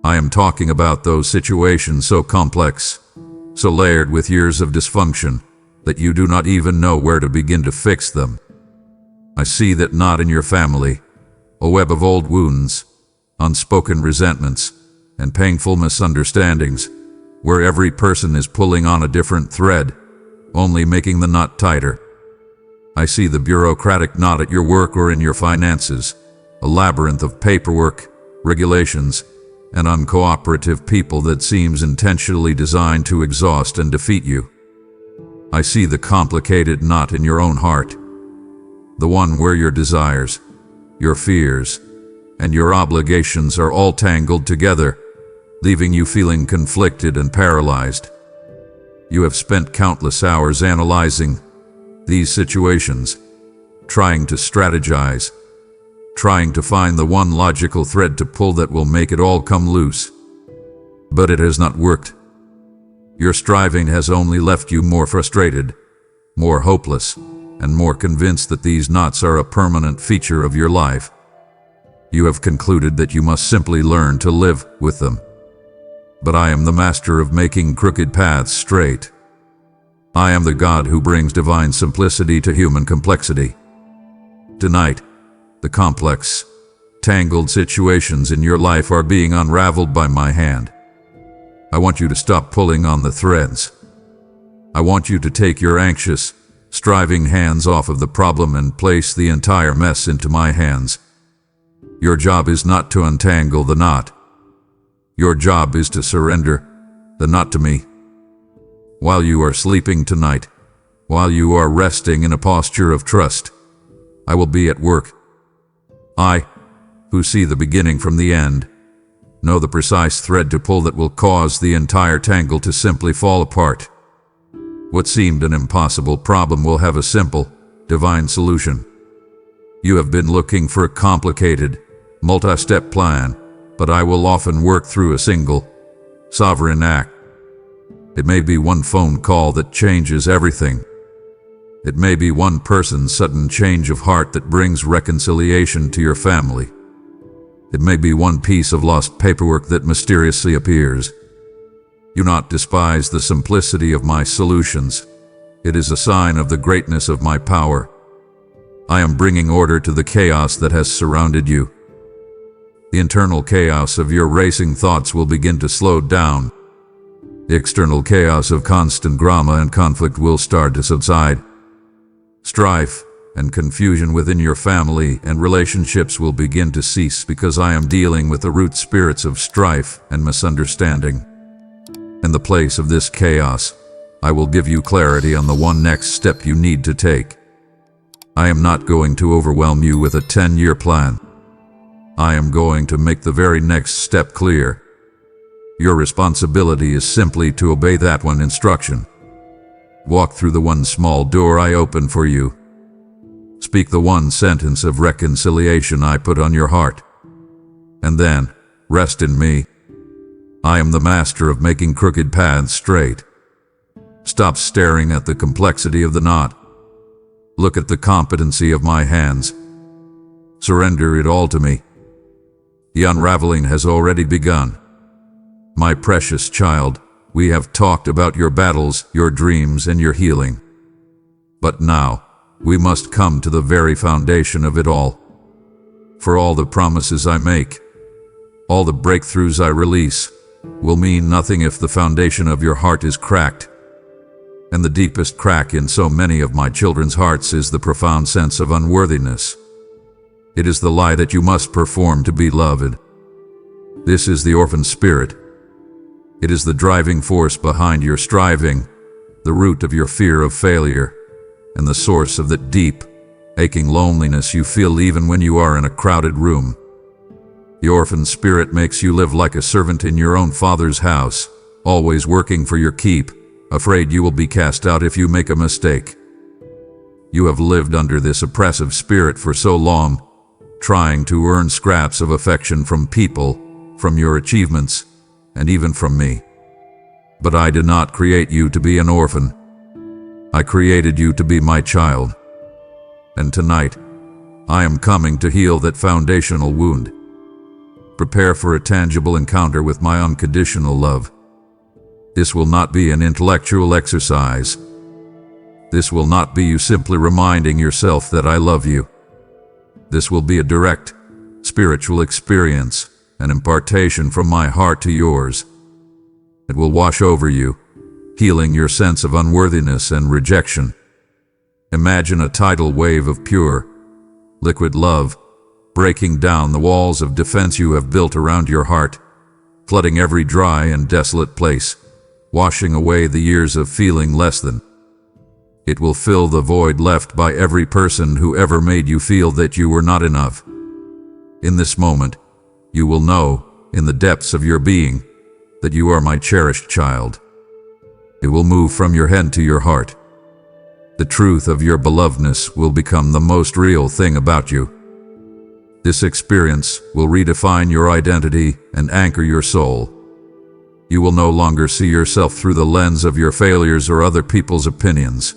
I am talking about those situations so complex, so layered with years of dysfunction, that you do not even know where to begin to fix them. I see that knot in your family, a web of old wounds, unspoken resentments, and painful misunderstandings, where every person is pulling on a different thread, only making the knot tighter. I see the bureaucratic knot at your work or in your finances, a labyrinth of paperwork, regulations, and uncooperative people that seems intentionally designed to exhaust and defeat you. I see the complicated knot in your own heart, the one where your desires, your fears, and your obligations are all tangled together, leaving you feeling conflicted and paralyzed. You have spent countless hours analyzing these situations, trying to strategize, trying to find the one logical thread to pull that will make it all come loose. But it has not worked. Your striving has only left you more frustrated, more hopeless, and more convinced that these knots are a permanent feature of your life. You have concluded that you must simply learn to live with them. But I am the master of making crooked paths straight. I am the God who brings divine simplicity to human complexity. Tonight, the complex, tangled situations in your life are being unraveled by my hand. I want you to stop pulling on the threads. I want you to take your anxious, striving hands off of the problem and place the entire mess into my hands. Your job is not to untangle the knot. Your job is to surrender the knot to me. While you are sleeping tonight, while you are resting in a posture of trust, I will be at work. I, who see the beginning from the end, know the precise thread to pull that will cause the entire tangle to simply fall apart. What seemed an impossible problem will have a simple, divine solution. You have been looking for a complicated, multi-step plan, but I will often work through a single, sovereign act. It may be one phone call that changes everything. It may be one person's sudden change of heart that brings reconciliation to your family. It may be one piece of lost paperwork that mysteriously appears. Do not despise the simplicity of my solutions. It is a sign of the greatness of my power. I am bringing order to the chaos that has surrounded you. The internal chaos of your racing thoughts will begin to slow down. The external chaos of constant drama and conflict will start to subside. Strife and confusion within your family and relationships will begin to cease because I am dealing with the root spirits of strife and misunderstanding. In the place of this chaos, I will give you clarity on the one next step you need to take. I am not going to overwhelm you with a 10-year plan. I am going to make the very next step clear. Your responsibility is simply to obey that one instruction. Walk through the one small door I open for you. Speak the one sentence of reconciliation I put on your heart. And then, rest in me. I am the master of making crooked paths straight. Stop staring at the complexity of the knot. Look at the competency of my hands. Surrender it all to me. The unraveling has already begun. My precious child, we have talked about your battles, your dreams, and your healing. But now, we must come to the very foundation of it all. For all the promises I make, all the breakthroughs I release, will mean nothing if the foundation of your heart is cracked. And the deepest crack in so many of my children's hearts is the profound sense of unworthiness. It is the lie that you must perform to be loved. This is the orphan spirit. It is the driving force behind your striving, the root of your fear of failure, and the source of that deep, aching loneliness you feel even when you are in a crowded room. The orphan spirit makes you live like a servant in your own father's house, always working for your keep, afraid you will be cast out if you make a mistake. You have lived under this oppressive spirit for so long, trying to earn scraps of affection from people, from your achievements, and even from me. But I did not create you to be an orphan. I created you to be my child. And tonight, I am coming to heal that foundational wound. Prepare for a tangible encounter with my unconditional love. This will not be an intellectual exercise. This will not be you simply reminding yourself that I love you. This will be a direct, spiritual experience, an impartation from my heart to yours. It will wash over you, healing your sense of unworthiness and rejection. Imagine a tidal wave of pure, liquid love, breaking down the walls of defense you have built around your heart, flooding every dry and desolate place, washing away the years of feeling less than. It will fill the void left by every person who ever made you feel that you were not enough. In this moment, you will know, in the depths of your being, that you are my cherished child. It will move from your head to your heart. The truth of your belovedness will become the most real thing about you. This experience will redefine your identity and anchor your soul. You will no longer see yourself through the lens of your failures or other people's opinions.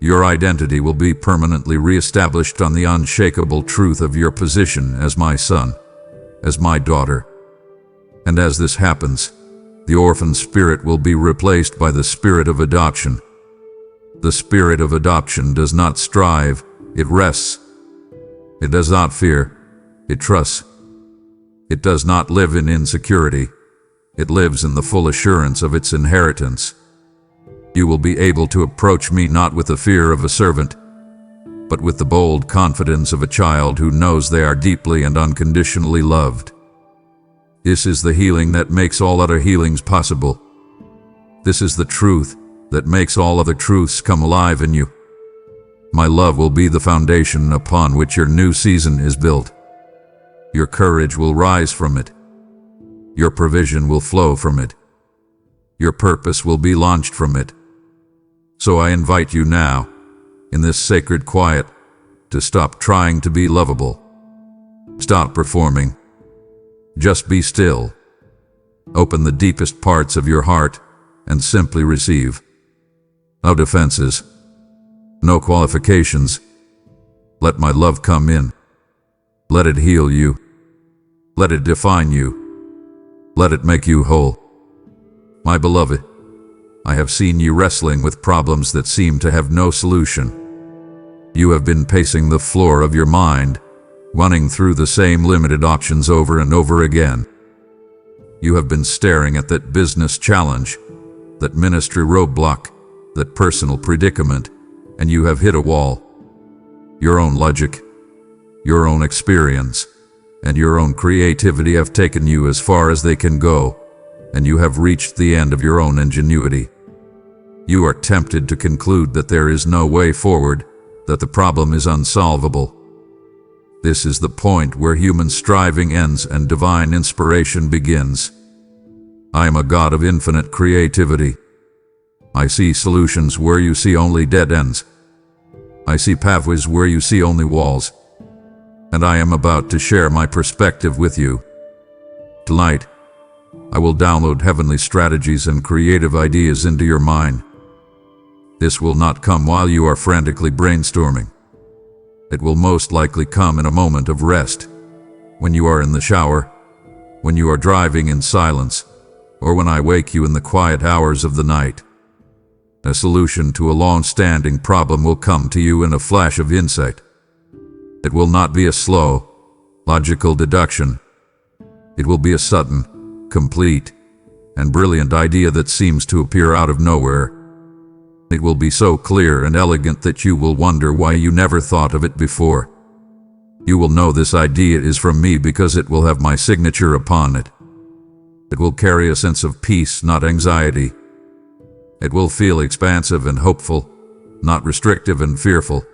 Your identity will be permanently reestablished on the unshakable truth of your position as my son, as my daughter. And as this happens, the orphan spirit will be replaced by the spirit of adoption. The spirit of adoption does not strive, it rests. It does not fear, it trusts. It does not live in insecurity, it lives in the full assurance of its inheritance. You will be able to approach me not with the fear of a servant, but with the bold confidence of a child who knows they are deeply and unconditionally loved. This is the healing that makes all other healings possible. This is the truth that makes all other truths come alive in you. My love will be the foundation upon which your new season is built. Your courage will rise from it. Your provision will flow from it. Your purpose will be launched from it. So I invite you now, in this sacred quiet, to stop trying to be lovable. Stop performing. Just be still. Open the deepest parts of your heart and simply receive. No defenses. No qualifications. Let my love come in. Let it heal you. Let it define you. Let it make you whole. My beloved, I have seen you wrestling with problems that seem to have no solution. You have been pacing the floor of your mind, running through the same limited options over and over again. You have been staring at that business challenge, that ministry roadblock, that personal predicament, and you have hit a wall. Your own logic, your own experience, and your own creativity have taken you as far as they can go, and you have reached the end of your own ingenuity. You are tempted to conclude that there is no way forward, that the problem is unsolvable. This is the point where human striving ends and divine inspiration begins. I am a God of infinite creativity. I see solutions where you see only dead ends. I see pathways where you see only walls. And I am about to share my perspective with you. Tonight, I will download heavenly strategies and creative ideas into your mind. This will not come while you are frantically brainstorming. It will most likely come in a moment of rest, when you are in the shower, when you are driving in silence, or when I wake you in the quiet hours of the night. A solution to a long-standing problem will come to you in a flash of insight. It will not be a slow, logical deduction. It will be a sudden, complete, and brilliant idea that seems to appear out of nowhere. It will be so clear and elegant that you will wonder why you never thought of it before. You will know this idea is from me because it will have my signature upon it. It will carry a sense of peace, not anxiety. It will feel expansive and hopeful, not restrictive and fearful.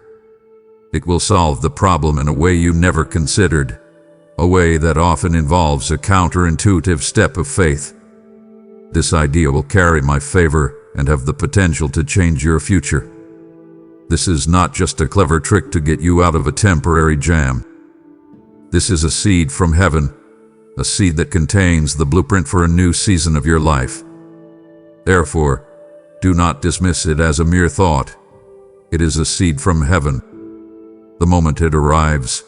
It will solve the problem in a way you never considered, a way that often involves a counterintuitive step of faith. This idea will carry my favor and have the potential to change your future. This is not just a clever trick to get you out of a temporary jam. This is a seed from heaven, a seed that contains the blueprint for a new season of your life. Therefore, do not dismiss it as a mere thought. It is a seed from heaven. The moment it arrives,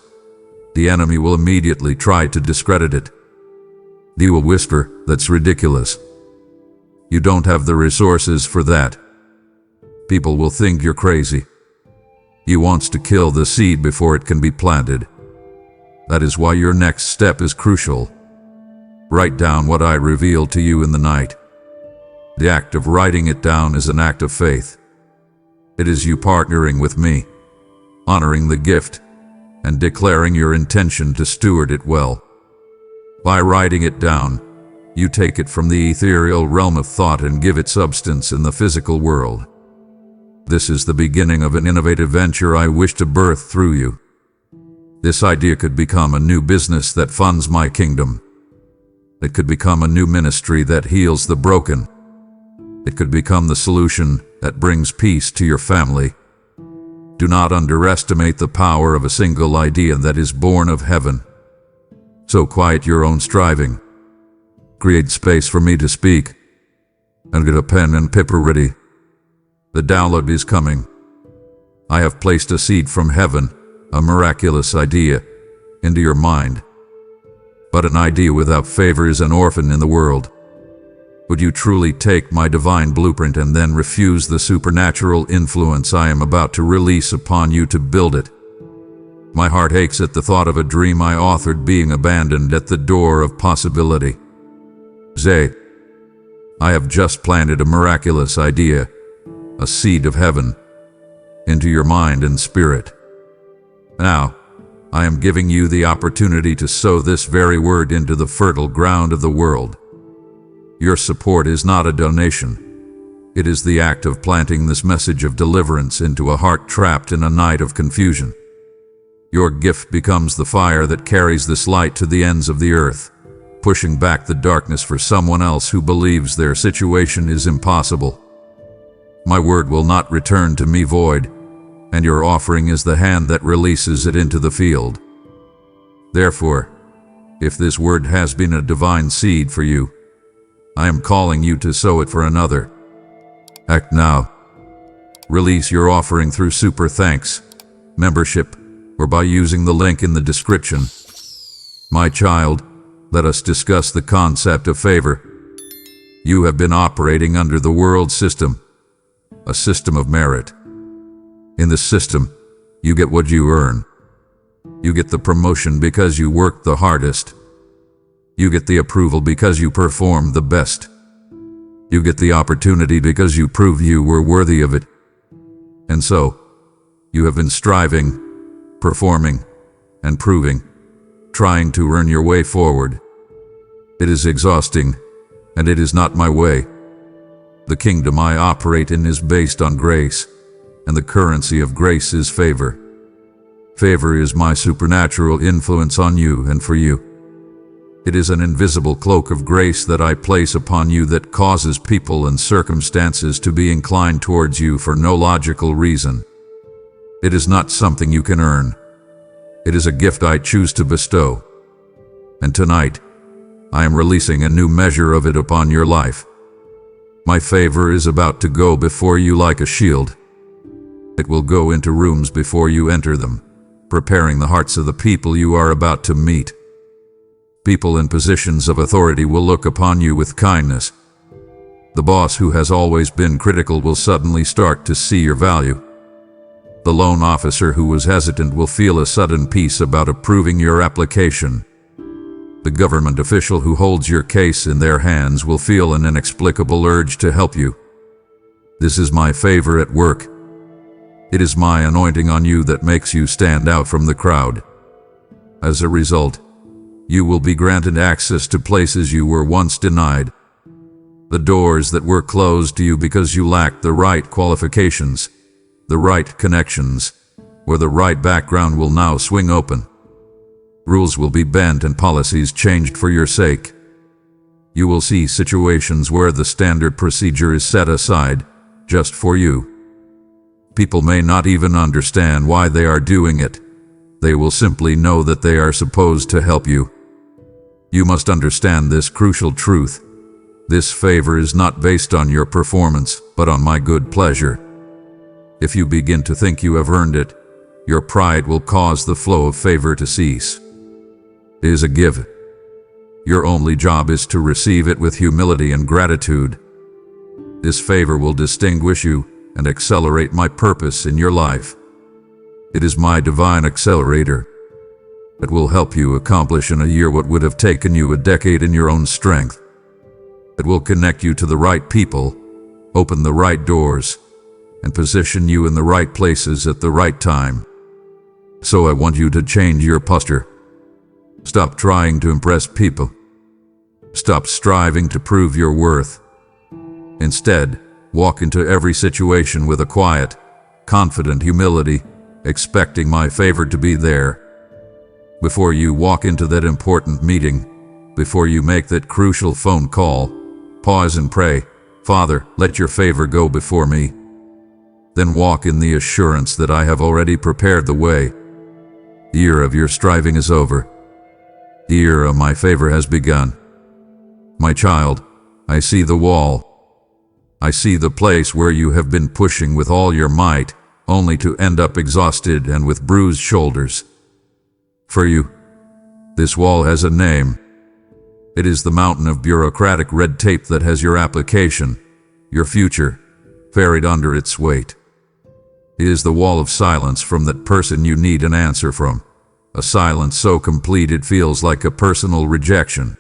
the enemy will immediately try to discredit it. He will whisper, "That's ridiculous. You don't have the resources for that." People will think you're crazy. He wants to kill the seed before it can be planted. That is why your next step is crucial. Write down what I revealed to you in the night. The act of writing it down is an act of faith. It is you partnering with me, honoring the gift, and declaring your intention to steward it well. By writing it down, you take it from the ethereal realm of thought and give it substance in the physical world. This is the beginning of an innovative venture I wish to birth through you. This idea could become a new business that funds my kingdom. It could become a new ministry that heals the broken. It could become the solution that brings peace to your family. Do not underestimate the power of a single idea that is born of heaven. So quiet your own striving. Create space for me to speak. And get a pen and paper ready. The download is coming. I have placed a seed from heaven, a miraculous idea, into your mind. But an idea without favor is an orphan in the world. Would you truly take my divine blueprint and then refuse the supernatural influence I am about to release upon you to build it? My heart aches at the thought of a dream I authored being abandoned at the door of possibility. I have just planted a miraculous idea, a seed of heaven, into your mind and spirit. Now, I am giving you the opportunity to sow this very word into the fertile ground of the world. Your support is not a donation. It is the act of planting this message of deliverance into a heart trapped in a night of confusion. Your gift becomes the fire that carries this light to the ends of the earth, pushing back the darkness for someone else who believes their situation is impossible. My word will not return to me void, and your offering is the hand that releases it into the field. Therefore, If this word has been a divine seed for you, I am calling you to sow it for another. Act now. Release your offering through Super Thanks, membership, or by using the link in the description. My child, let us discuss the concept of favor. You have been operating under the world system, a system of merit. In this system, you get what you earn. You get the promotion because you worked the hardest. You get the approval because you performed the best. You get the opportunity because you proved you were worthy of it. And so, you have been striving, performing, and proving, trying to earn your way forward. It is exhausting, and it is not my way. The kingdom I operate in is based on grace, and the currency of grace is favor. Favor is my supernatural influence on you and for you. It is an invisible cloak of grace that I place upon you that causes people and circumstances to be inclined towards you for no logical reason. It is not something you can earn. It is a gift I choose to bestow. And tonight, I am releasing a new measure of it upon your life. My favor is about to go before you like a shield. It will go into rooms before you enter them, preparing the hearts of the people you are about to meet. People in positions of authority will look upon you with kindness. The boss who has always been critical will suddenly start to see your value. The loan officer who was hesitant will feel a sudden peace about approving your application. The government official who holds your case in their hands will feel an inexplicable urge to help you. This is my favor at work. It is my anointing on you that makes you stand out from the crowd. As a result, you will be granted access to places you were once denied. The doors that were closed to you because you lacked the right qualifications, the right connections, or the right background will now swing open. Rules will be bent and policies changed for your sake. You will see situations where the standard procedure is set aside just for you. People may not even understand why they are doing it. They will simply know that they are supposed to help you. You must understand this crucial truth. This favor is not based on your performance, but on my good pleasure. If you begin to think you have earned it, your pride will cause the flow of favor to cease. It is a gift. Your only job is to receive it with humility and gratitude. This favor will distinguish you and accelerate my purpose in your life. It is my divine accelerator. It will help you accomplish in a year what would have taken you a decade in your own strength. It will connect you to the right people, open the right doors, and position you in the right places at the right time. So I want you to change your posture. Stop trying to impress people. Stop striving to prove your worth. Instead, walk into every situation with a quiet, confident humility, expecting my favor to be there. Before you walk into that important meeting, before you make that crucial phone call, pause and pray, Father, let your favor go before me. Then walk in the assurance that I have already prepared the way. The year of your striving is over. The year of my favor has begun. My child, I see the wall. I see the place where you have been pushing with all your might, only to end up exhausted and with bruised shoulders. For you, this wall has a name. It is the mountain of bureaucratic red tape that has your application, your future, buried under its weight. It is the wall of silence from that person you need an answer from, a silence so complete it feels like a personal rejection.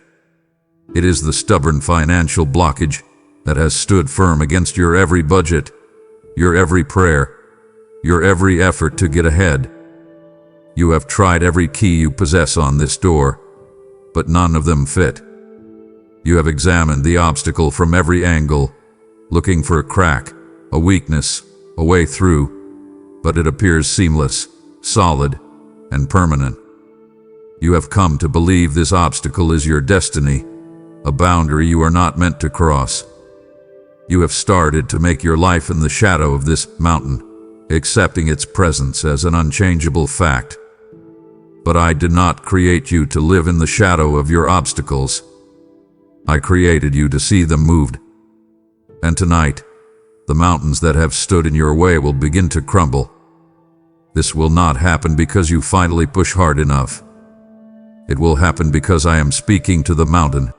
It is the stubborn financial blockage that has stood firm against your every budget, your every prayer, your every effort to get ahead. You have tried every key you possess on this door, but none of them fit. You have examined the obstacle from every angle, looking for a crack, a weakness, a way through, but it appears seamless, solid, and permanent. You have come to believe this obstacle is your destiny, a boundary you are not meant to cross. You have started to make your life in the shadow of this mountain, accepting its presence as an unchangeable fact. But I did not create you to live in the shadow of your obstacles. I created you to see them moved. And tonight, the mountains that have stood in your way will begin to crumble. This will not happen because you finally push hard enough. It will happen because I am speaking to the mountain.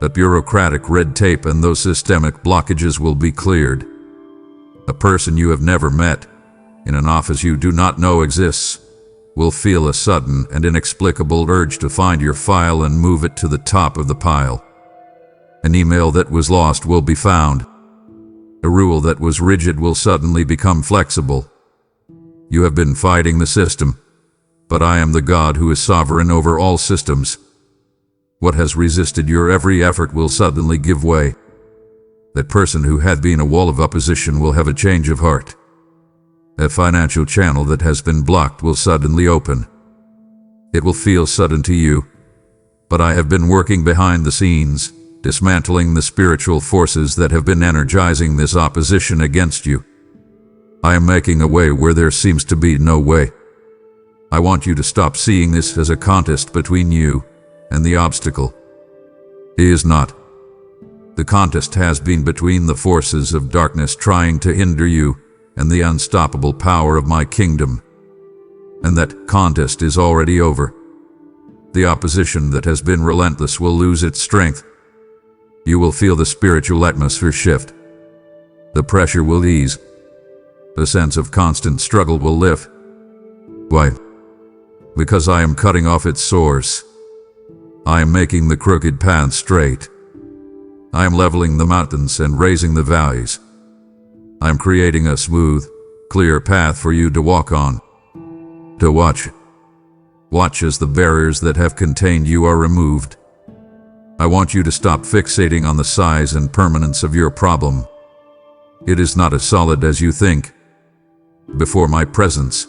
That bureaucratic red tape and those systemic blockages will be cleared. A person you have never met, in an office you do not know exists, will feel a sudden and inexplicable urge to find your file and move it to the top of the pile. An email that was lost will be found. A rule that was rigid will suddenly become flexible. You have been fighting the system, but I am the God who is sovereign over all systems. What has resisted your every effort will suddenly give way. That person who had been a wall of opposition will have a change of heart. A financial channel that has been blocked will suddenly open. It will feel sudden to you, but I have been working behind the scenes, dismantling the spiritual forces that have been energizing this opposition against you. I am making a way where there seems to be no way. I want you to stop seeing this as a contest between you and the obstacle. It is not. The contest has been between the forces of darkness trying to hinder you and the unstoppable power of my kingdom. And that contest is already over. The opposition that has been relentless will lose its strength. You will feel the spiritual atmosphere shift. The pressure will ease. The sense of constant struggle will lift. Why? Because I am cutting off its source. I am making the crooked path straight. I am leveling the mountains and raising the valleys. I am creating a smooth, clear path for you to walk on. To watch. Watch as the barriers that have contained you are removed. I want you to stop fixating on the size and permanence of your problem. It is not as solid as you think. Before my presence,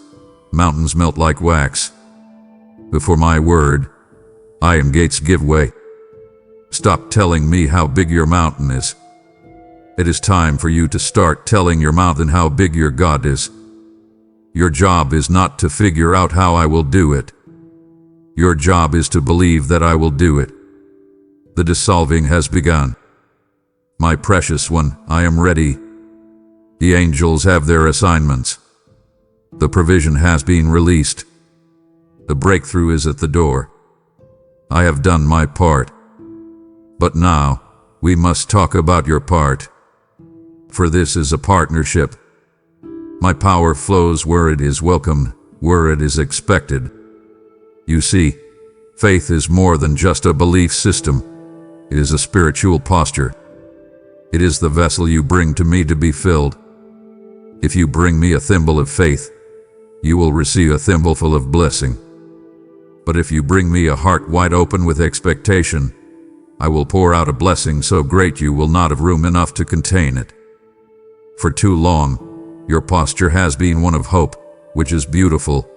mountains melt like wax. Before my word, iron gates give way. Stop telling me how big your mountain is. It is time for you to start telling your mountain how big your God is. Your job is not to figure out how I will do it. Your job is to believe that I will do it. The dissolving has begun. My precious one, I am ready. The angels have their assignments. The provision has been released. The breakthrough is at the door. I have done my part. But now, we must talk about your part. For this is a partnership. My power flows where it is welcomed, where it is expected. You see, faith is more than just a belief system. It is a spiritual posture. It is the vessel you bring to me to be filled. If you bring me a thimble of faith, you will receive a thimbleful of blessing. But if you bring me a heart wide open with expectation, I will pour out a blessing so great you will not have room enough to contain it. For too long, your posture has been one of hope, which is beautiful,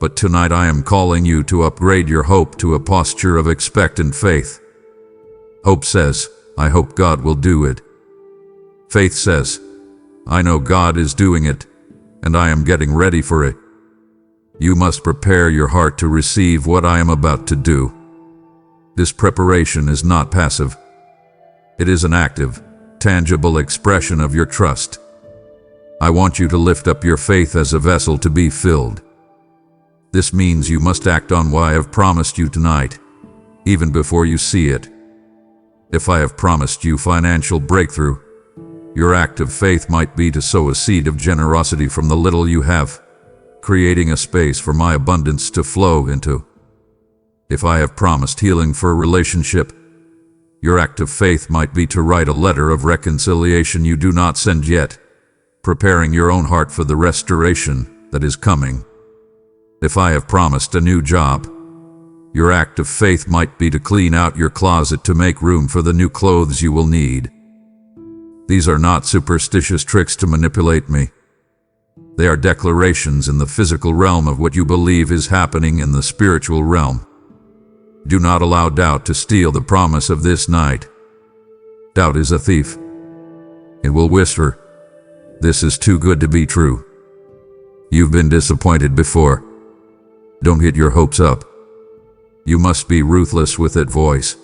but tonight I am calling you to upgrade your hope to a posture of expectant faith. Hope says, I hope God will do it. Faith says, I know God is doing it, and I am getting ready for it. You must prepare your heart to receive what I am about to do. This preparation is not passive. It is an active, tangible expression of your trust. I want you to lift up your faith as a vessel to be filled. This means you must act on what I have promised you tonight, even before you see it. If I have promised you financial breakthrough, your act of faith might be to sow a seed of generosity from the little you have, creating a space for my abundance to flow into. If I have promised healing for a relationship, your act of faith might be to write a letter of reconciliation you do not send yet, preparing your own heart for the restoration that is coming. If I have promised a new job, your act of faith might be to clean out your closet to make room for the new clothes you will need. These are not superstitious tricks to manipulate me. They are declarations in the physical realm of what you believe is happening in the spiritual realm. Do not allow doubt to steal the promise of this night. Doubt is a thief. It will whisper, "This is too good to be true." You've been disappointed before. Don't get your hopes up. You must be ruthless with that voice.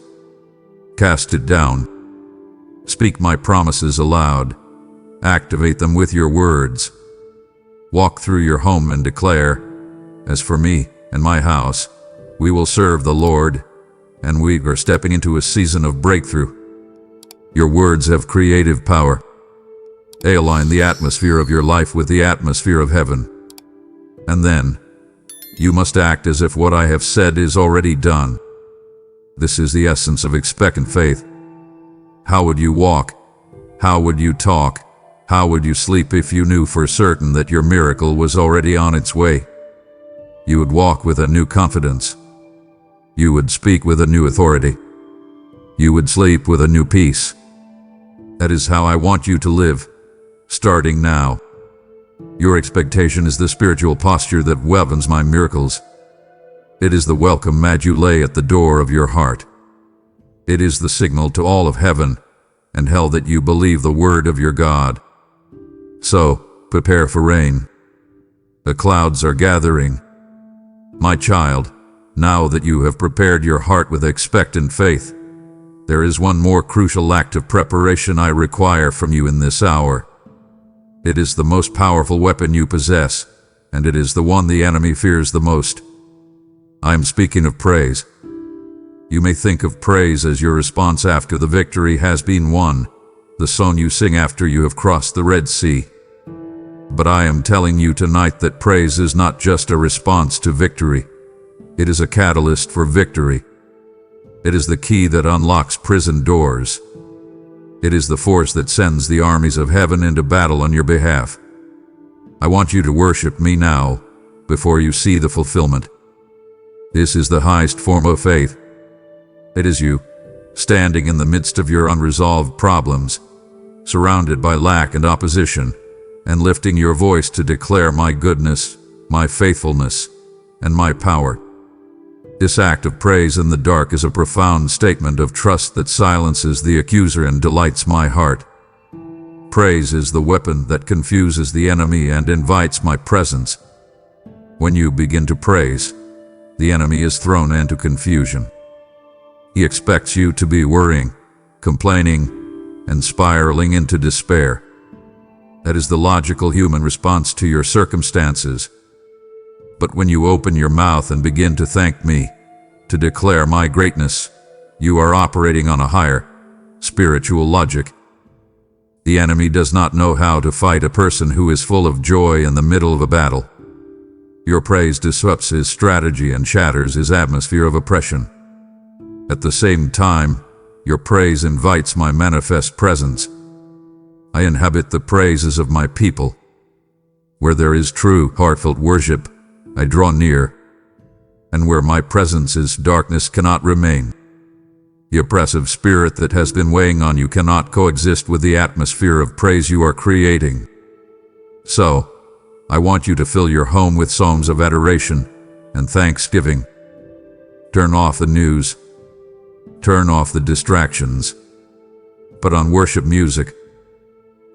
Cast it down. Speak my promises aloud. Activate them with your words. Walk through your home and declare, "As for me and my house, we will serve the Lord," and we are stepping into a season of breakthrough. Your words have creative power. They align the atmosphere of your life with the atmosphere of heaven. And then, you must act as if what I have said is already done. This is the essence of expectant faith. How would you walk? How would you talk? How would you sleep if you knew for certain that your miracle was already on its way? You would walk with a new confidence. You would speak with a new authority. You would sleep with a new peace. That is how I want you to live, starting now. Your expectation is the spiritual posture that welcomes my miracles. It is the welcome mat you lay at the door of your heart. It is the signal to all of heaven and hell that you believe the word of your God. So, prepare for rain. The clouds are gathering. My child, now that you have prepared your heart with expectant faith, there is one more crucial act of preparation I require from you in this hour. It is the most powerful weapon you possess, and it is the one the enemy fears the most. I am speaking of praise. You may think of praise as your response after the victory has been won, the song you sing after you have crossed the Red Sea. But I am telling you tonight that praise is not just a response to victory. It is a catalyst for victory. It is the key that unlocks prison doors. It is the force that sends the armies of heaven into battle on your behalf. I want you to worship me now, before you see the fulfillment. This is the highest form of faith. It is you, standing in the midst of your unresolved problems, surrounded by lack and opposition, and lifting your voice to declare my goodness, my faithfulness, and my power. This act of praise in the dark is a profound statement of trust that silences the accuser and delights my heart. Praise is the weapon that confuses the enemy and invites my presence. When you begin to praise, the enemy is thrown into confusion. He expects you to be worrying, complaining, and spiraling into despair. That is the logical human response to your circumstances. But when you open your mouth and begin to thank me, to declare my greatness, you are operating on a higher, spiritual logic. The enemy does not know how to fight a person who is full of joy in the middle of a battle. Your praise disrupts his strategy and shatters his atmosphere of oppression. At the same time, your praise invites my manifest presence. I inhabit the praises of my people. Where there is true, heartfelt worship, I draw near, and where my presence is, darkness cannot remain. The oppressive spirit that has been weighing on you cannot coexist with the atmosphere of praise you are creating. So, I want you to fill your home with songs of adoration and thanksgiving. Turn off the news. Turn off the distractions. Put on worship music.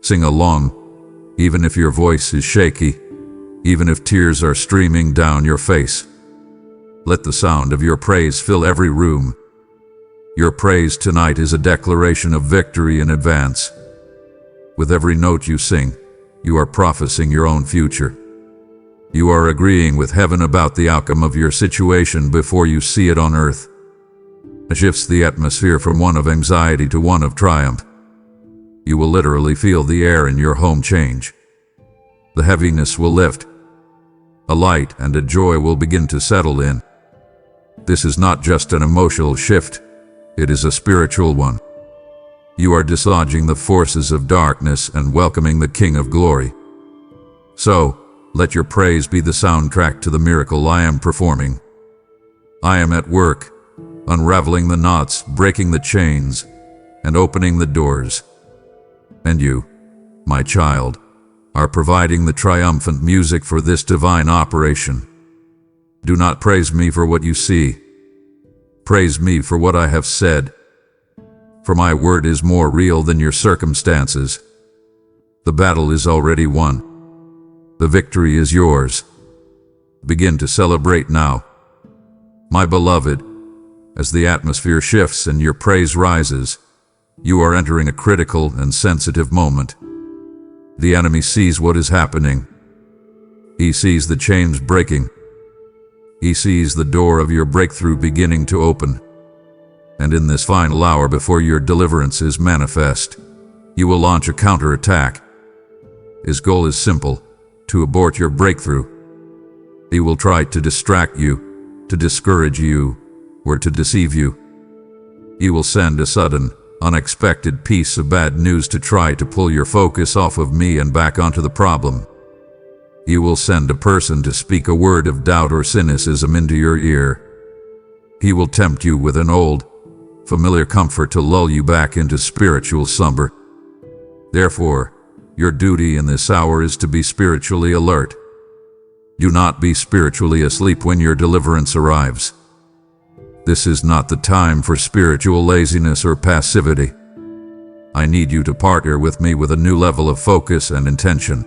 Sing along, even if your voice is shaky, even if tears are streaming down your face. Let the sound of your praise fill every room. Your praise tonight is a declaration of victory in advance. With every note you sing, you are prophesying your own future. You are agreeing with heaven about the outcome of your situation before you see it on earth. It shifts the atmosphere from one of anxiety to one of triumph. You will literally feel the air in your home change. The heaviness will lift. A light and a joy will begin to settle in. This is not just an emotional shift, it is a spiritual one. You are dislodging the forces of darkness and welcoming the King of Glory. So, let your praise be the soundtrack to the miracle I am performing. I am at work, unraveling the knots, breaking the chains, and opening the doors. And you, my child, are providing the triumphant music for this divine operation. Do not praise me for what you see. Praise me for what I have said. For my word is more real than your circumstances. The battle is already won. The victory is yours. Begin to celebrate now. My beloved, as the atmosphere shifts and your praise rises, you are entering a critical and sensitive moment. The enemy sees what is happening. He sees the chains breaking. He sees the door of your breakthrough beginning to open. And in this final hour before your deliverance is manifest, you will launch a counterattack. His goal is simple: to abort your breakthrough. He will try to distract you, to discourage you, or to deceive you. He will send a sudden, unexpected piece of bad news to try to pull your focus off of me and back onto the problem. He will send a person to speak a word of doubt or cynicism into your ear. He will tempt you with an old, familiar comfort to lull you back into spiritual slumber. Therefore, your duty in this hour is to be spiritually alert. Do not be spiritually asleep when your deliverance arrives. This is not the time for spiritual laziness or passivity. I need you to partner with me with a new level of focus and intention.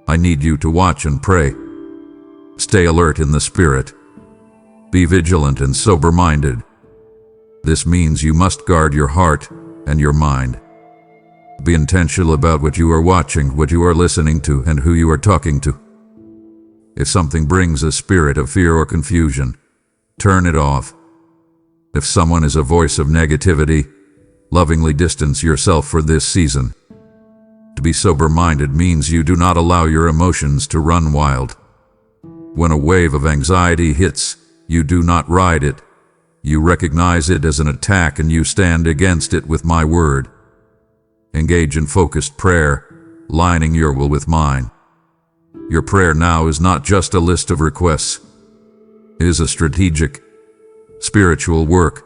I need you to watch and pray. Stay alert in the spirit. Be vigilant and sober-minded. This means you must guard your heart and your mind. Be intentional about what you are watching, what you are listening to, and who you are talking to. If something brings a spirit of fear or confusion, turn it off. If someone is a voice of negativity, lovingly distance yourself for this season. To be sober-minded means you do not allow your emotions to run wild. When a wave of anxiety hits, you do not ride it. You recognize it as an attack and you stand against it with my word. Engage in focused prayer, lining your will with mine. Your prayer now is not just a list of requests. It is a strategic, spiritual work.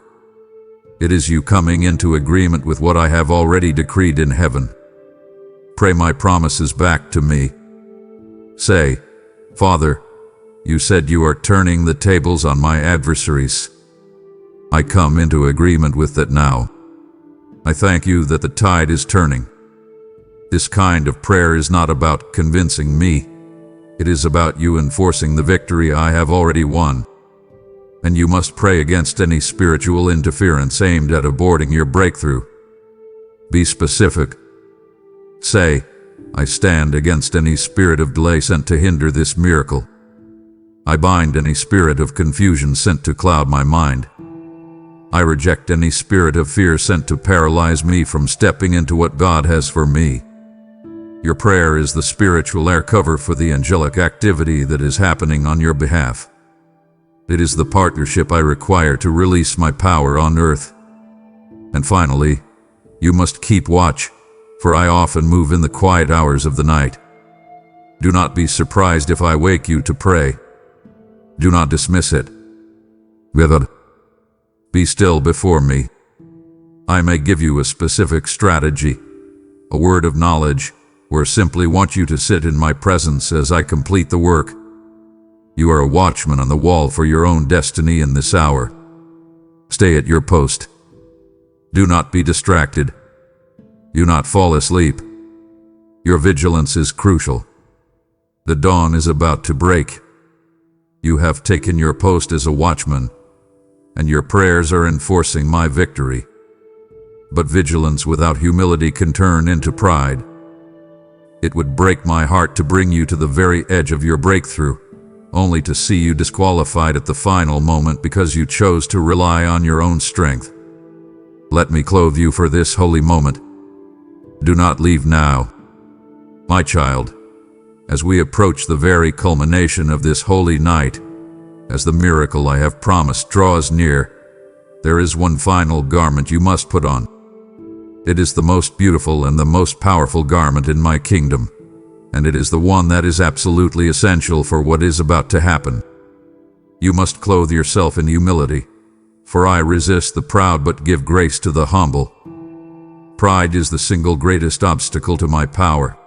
It is you coming into agreement with what I have already decreed in heaven. Pray my promises back to me. Say, Father, you said you are turning the tables on my adversaries. I come into agreement with that now. I thank you that the tide is turning. This kind of prayer is not about convincing me. It is about you enforcing the victory I have already won. And you must pray against any spiritual interference aimed at aborting your breakthrough. Be specific. Say, I stand against any spirit of delay sent to hinder this miracle. I bind any spirit of confusion sent to cloud my mind. I reject any spirit of fear sent to paralyze me from stepping into what God has for me. Your prayer is the spiritual air cover for the angelic activity that is happening on your behalf. It is the partnership I require to release my power on earth. And finally, you must keep watch, for I often move in the quiet hours of the night. Do not be surprised if I wake you to pray. Do not dismiss it. Be still before me. I may give you a specific strategy, a word of knowledge, or simply want you to sit in my presence as I complete the work. You are a watchman on the wall for your own destiny in this hour. Stay at your post. Do not be distracted. Do not fall asleep. Your vigilance is crucial. The dawn is about to break. You have taken your post as a watchman, and your prayers are enforcing my victory. But vigilance without humility can turn into pride. It would break my heart to bring you to the very edge of your breakthrough, only to see you disqualified at the final moment because you chose to rely on your own strength. Let me clothe you for this holy moment. Do not leave now. My child, as we approach the very culmination of this holy night, as the miracle I have promised draws near, there is one final garment you must put on. It is the most beautiful and the most powerful garment in my kingdom, and it is the one that is absolutely essential for what is about to happen. You must clothe yourself in humility, for I resist the proud but give grace to the humble. Pride is the single greatest obstacle to my power.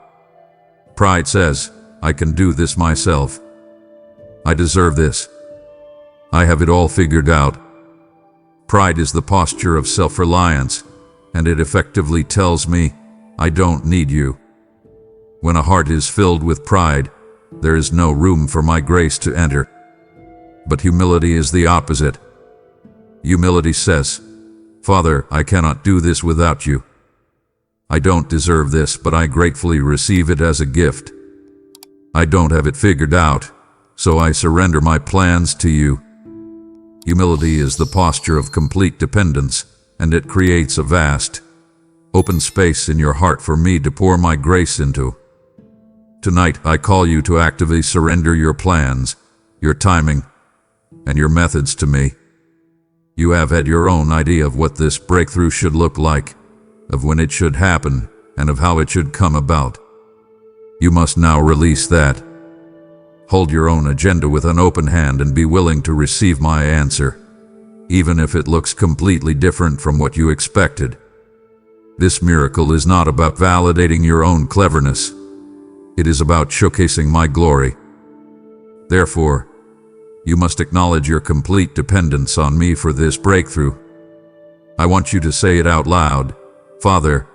Pride says, I can do this myself. I deserve this. I have it all figured out. Pride is the posture of self-reliance, and it effectively tells me, I don't need you. When a heart is filled with pride, there is no room for my grace to enter. But humility is the opposite. Humility says, Father, I cannot do this without you. I don't deserve this, but I gratefully receive it as a gift. I don't have it figured out, so I surrender my plans to you. Humility is the posture of complete dependence, and it creates a vast, open space in your heart for me to pour my grace into. Tonight, I call you to actively surrender your plans, your timing, and your methods to me. You have had your own idea of what this breakthrough should look like, of when it should happen, and of how it should come about. You must now release that. Hold your own agenda with an open hand and be willing to receive my answer, even if it looks completely different from what you expected. This miracle is not about validating your own cleverness. It is about showcasing my glory. Therefore, you must acknowledge your complete dependence on me for this breakthrough. I want you to say it out loud. Father,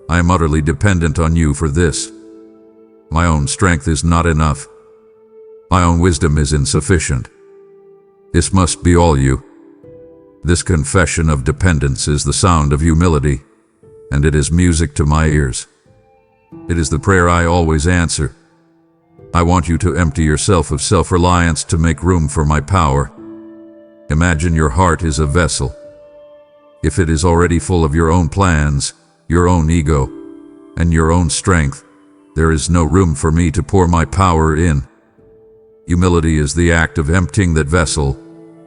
I am utterly dependent on you for this. My own strength is not enough. My own wisdom is insufficient. This must be all you. This confession of dependence is the sound of humility, and it is music to my ears. It is the prayer I always answer. I want you to empty yourself of self-reliance to make room for my power. Imagine your heart is a vessel. If it is already full of your own plans, your own ego, and your own strength, there is no room for me to pour my power in. Humility is the act of emptying that vessel,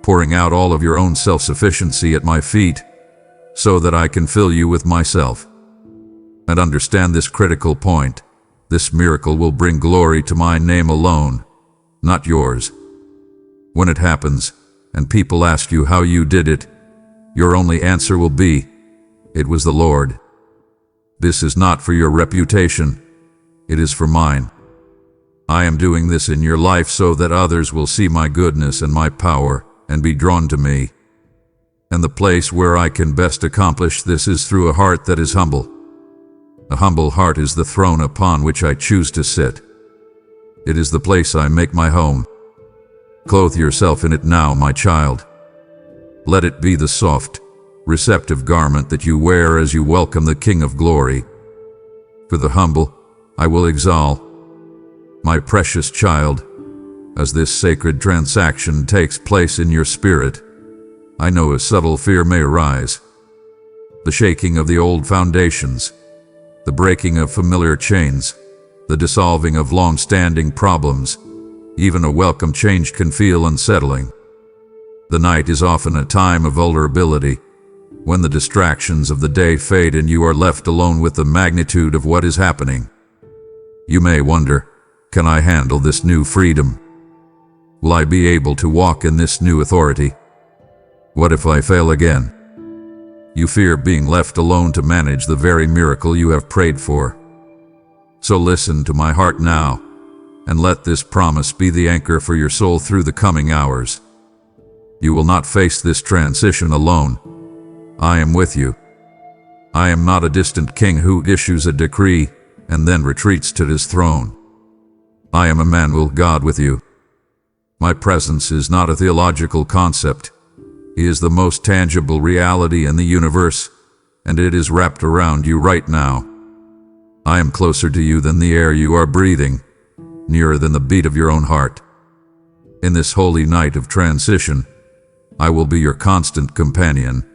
pouring out all of your own self-sufficiency at my feet, so that I can fill you with myself. And understand this critical point. This miracle will bring glory to my name alone, not yours. When it happens, and people ask you how you did it, your only answer will be, it was the Lord. This is not for your reputation. It is for mine. I am doing this in your life so that others will see my goodness and my power and be drawn to me. And the place where I can best accomplish this is through a heart that is humble. A humble heart is the throne upon which I choose to sit. It is the place I make my home. Clothe yourself in it now, my child. Let it be the soft, receptive garment that you wear as you welcome the King of Glory. For the humble, I will exalt. My precious child, as this sacred transaction takes place in your spirit, I know a subtle fear may arise. The shaking of the old foundations, the breaking of familiar chains, the dissolving of long-standing problems, even a welcome change can feel unsettling. The night is often a time of vulnerability, when the distractions of the day fade and you are left alone with the magnitude of what is happening. You may wonder, can I handle this new freedom? Will I be able to walk in this new authority? What if I fail again? You fear being left alone to manage the very miracle you have prayed for. So listen to my heart now, and let this promise be the anchor for your soul through the coming hours. You will not face this transition alone. I am with you. I am not a distant king who issues a decree and then retreats to his throne. I am Emmanuel, God with you. My presence is not a theological concept. He is the most tangible reality in the universe, and it is wrapped around you right now. I am closer to you than the air you are breathing, nearer than the beat of your own heart. In this holy night of transition, I will be your constant companion,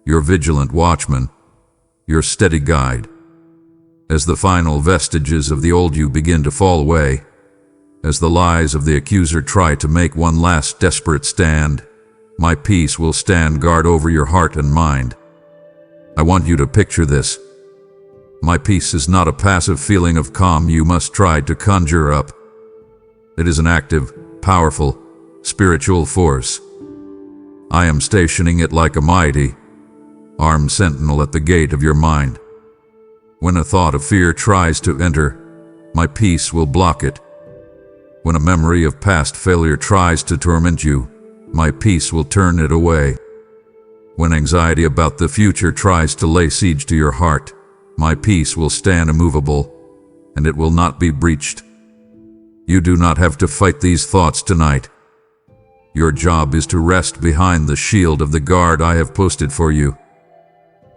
your vigilant watchman, your steady guide. As the final vestiges of the old you begin to fall away, as the lies of the accuser try to make one last desperate stand, my peace will stand guard over your heart and mind. I want you to picture this. My peace is not a passive feeling of calm you must try to conjure up. It is an active, powerful, spiritual force. I am stationing it like a mighty, armed sentinel at the gate of your mind. When a thought of fear tries to enter, my peace will block it. When a memory of past failure tries to torment you, my peace will turn it away. When anxiety about the future tries to lay siege to your heart, my peace will stand immovable, and it will not be breached. You do not have to fight these thoughts tonight. Your job is to rest behind the shield of the guard I have posted for you.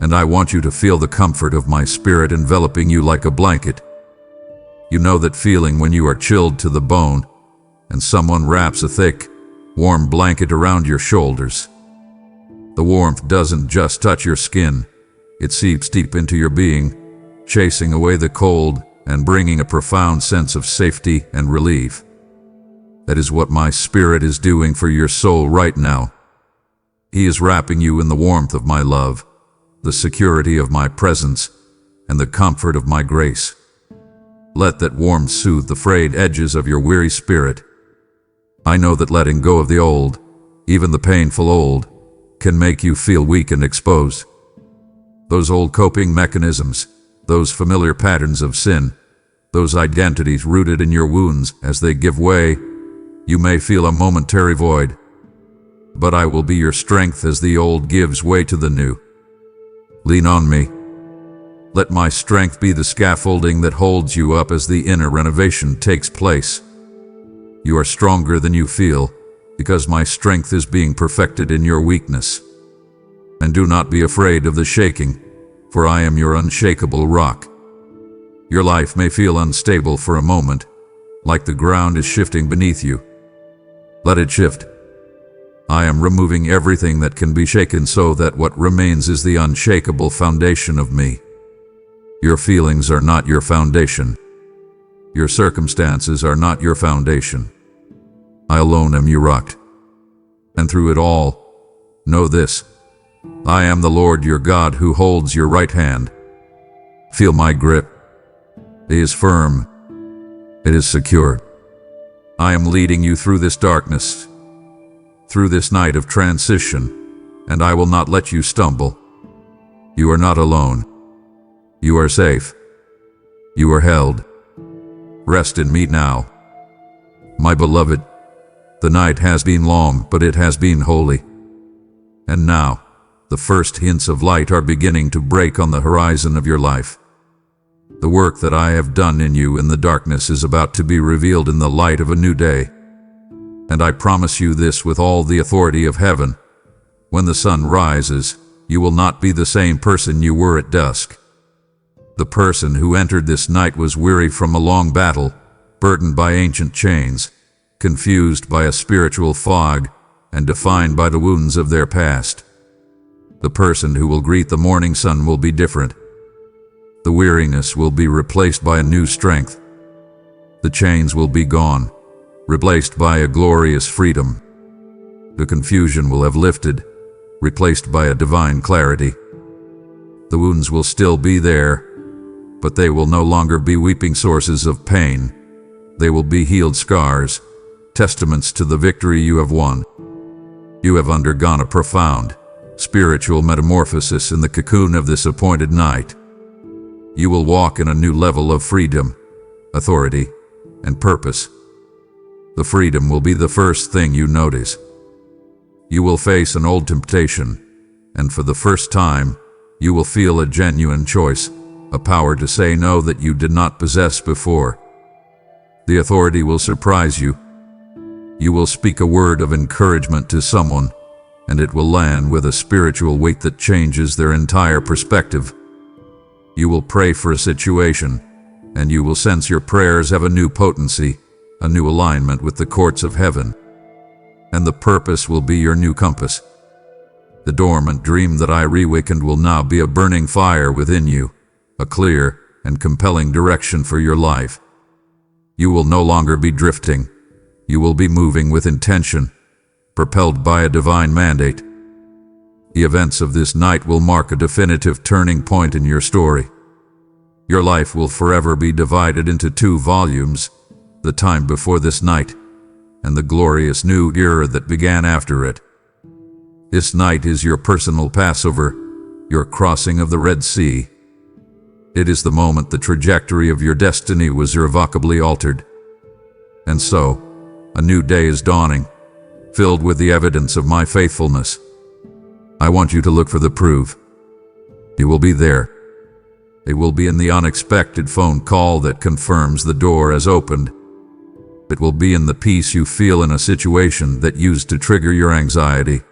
And I want you to feel the comfort of my spirit enveloping you like a blanket. You know that feeling when you are chilled to the bone, and someone wraps a thick, warm blanket around your shoulders. The warmth doesn't just touch your skin, it seeps deep into your being, chasing away the cold and bringing a profound sense of safety and relief. That is what my spirit is doing for your soul right now. He is wrapping you in the warmth of my love, the security of my presence, and the comfort of my grace. Let that warmth soothe the frayed edges of your weary spirit. I know that letting go of the old, even the painful old, can make you feel weak and exposed. Those old coping mechanisms, those familiar patterns of sin, those identities rooted in your wounds, as they give way, you may feel a momentary void. But I will be your strength as the old gives way to the new. Lean on me. Let my strength be the scaffolding that holds you up as the inner renovation takes place. You are stronger than you feel, because my strength is being perfected in your weakness. And do not be afraid of the shaking, for I am your unshakable rock. Your life may feel unstable for a moment, like the ground is shifting beneath you. Let it shift. I am removing everything that can be shaken so that what remains is the unshakable foundation of me. Your feelings are not your foundation. Your circumstances are not your foundation. I alone am your rock. And through it all, know this: I am the Lord your God who holds your right hand. Feel my grip. It is firm. It is secure. I am leading you through this darkness, through this night of transition, and I will not let you stumble. You are not alone. You are safe. You are held. Rest in me now. My beloved, the night has been long, but it has been holy. And now, the first hints of light are beginning to break on the horizon of your life. The work that I have done in you in the darkness is about to be revealed in the light of a new day. And I promise you this with all the authority of heaven: when the sun rises, you will not be the same person you were at dusk. The person who entered this night was weary from a long battle, burdened by ancient chains, confused by a spiritual fog, and defined by the wounds of their past. The person who will greet the morning sun will be different. The weariness will be replaced by a new strength. The chains will be gone, replaced by a glorious freedom. The confusion will have lifted, replaced by a divine clarity. The wounds will still be there, but they will no longer be weeping sources of pain. They will be healed scars, testaments to the victory you have won. You have undergone a profound, spiritual metamorphosis in the cocoon of this appointed night. You will walk in a new level of freedom, authority, and purpose. The freedom will be the first thing you notice. You will face an old temptation, and for the first time, you will feel a genuine choice, a power to say no that you did not possess before. The authority will surprise you. You will speak a word of encouragement to someone, and it will land with a spiritual weight that changes their entire perspective. You will pray for a situation, and you will sense your prayers have a new potency, a new alignment with the courts of heaven. And the purpose will be your new compass. The dormant dream that I reawakened will now be a burning fire within you, a clear and compelling direction for your life. You will no longer be drifting. You will be moving with intention, propelled by a divine mandate. The events of this night will mark a definitive turning point in your story. Your life will forever be divided into two volumes: the time before this night, and the glorious new era that began after it. This night is your personal Passover, your crossing of the Red Sea. It is the moment the trajectory of your destiny was irrevocably altered. And so, a new day is dawning, filled with the evidence of my faithfulness. I want you to look for the proof. It will be there. It will be in the unexpected phone call that confirms the door has opened. It will be in the peace you feel in a situation that used to trigger your anxiety.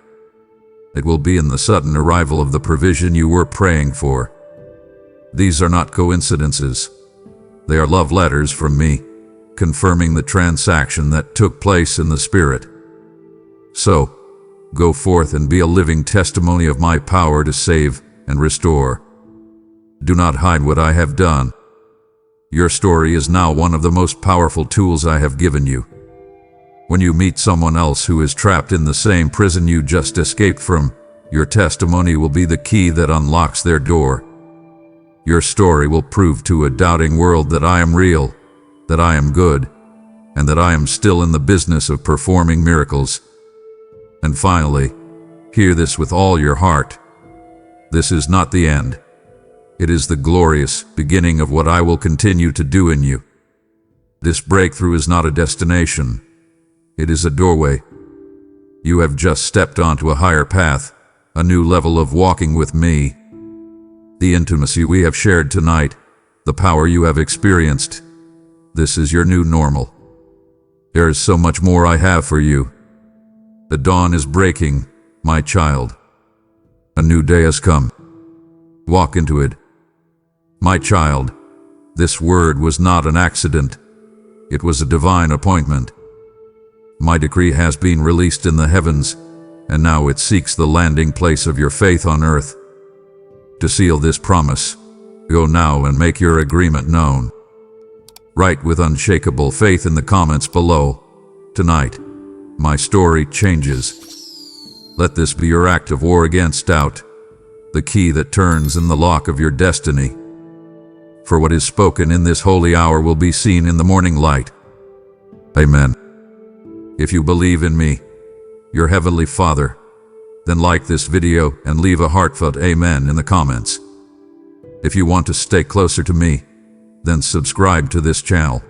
It will be in the sudden arrival of the provision you were praying for. These are not coincidences. They are love letters from me, confirming the transaction that took place in the Spirit. So, go forth and be a living testimony of my power to save and restore. Do not hide what I have done. Your story is now one of the most powerful tools I have given you. When you meet someone else who is trapped in the same prison you just escaped from, your testimony will be the key that unlocks their door. Your story will prove to a doubting world that I am real, that I am good, and that I am still in the business of performing miracles. And finally, hear this with all your heart. This is not the end. It is the glorious beginning of what I will continue to do in you. This breakthrough is not a destination. It is a doorway. You have just stepped onto a higher path, a new level of walking with me. The intimacy we have shared tonight, the power you have experienced, this is your new normal. There is so much more I have for you. The dawn is breaking, my child. A new day has come. Walk into it. My child, this word was not an accident. It was a divine appointment. My decree has been released in the heavens, and now it seeks the landing place of your faith on earth. To seal this promise, go now and make your agreement known. Write with unshakable faith in the comments below. Tonight, my story changes. Let this be your act of war against doubt, the key that turns in the lock of your destiny. For what is spoken in this holy hour will be seen in the morning light. Amen. If you believe in me, your Heavenly Father, then like this video and leave a heartfelt amen in the comments. If you want to stay closer to me, then subscribe to this channel.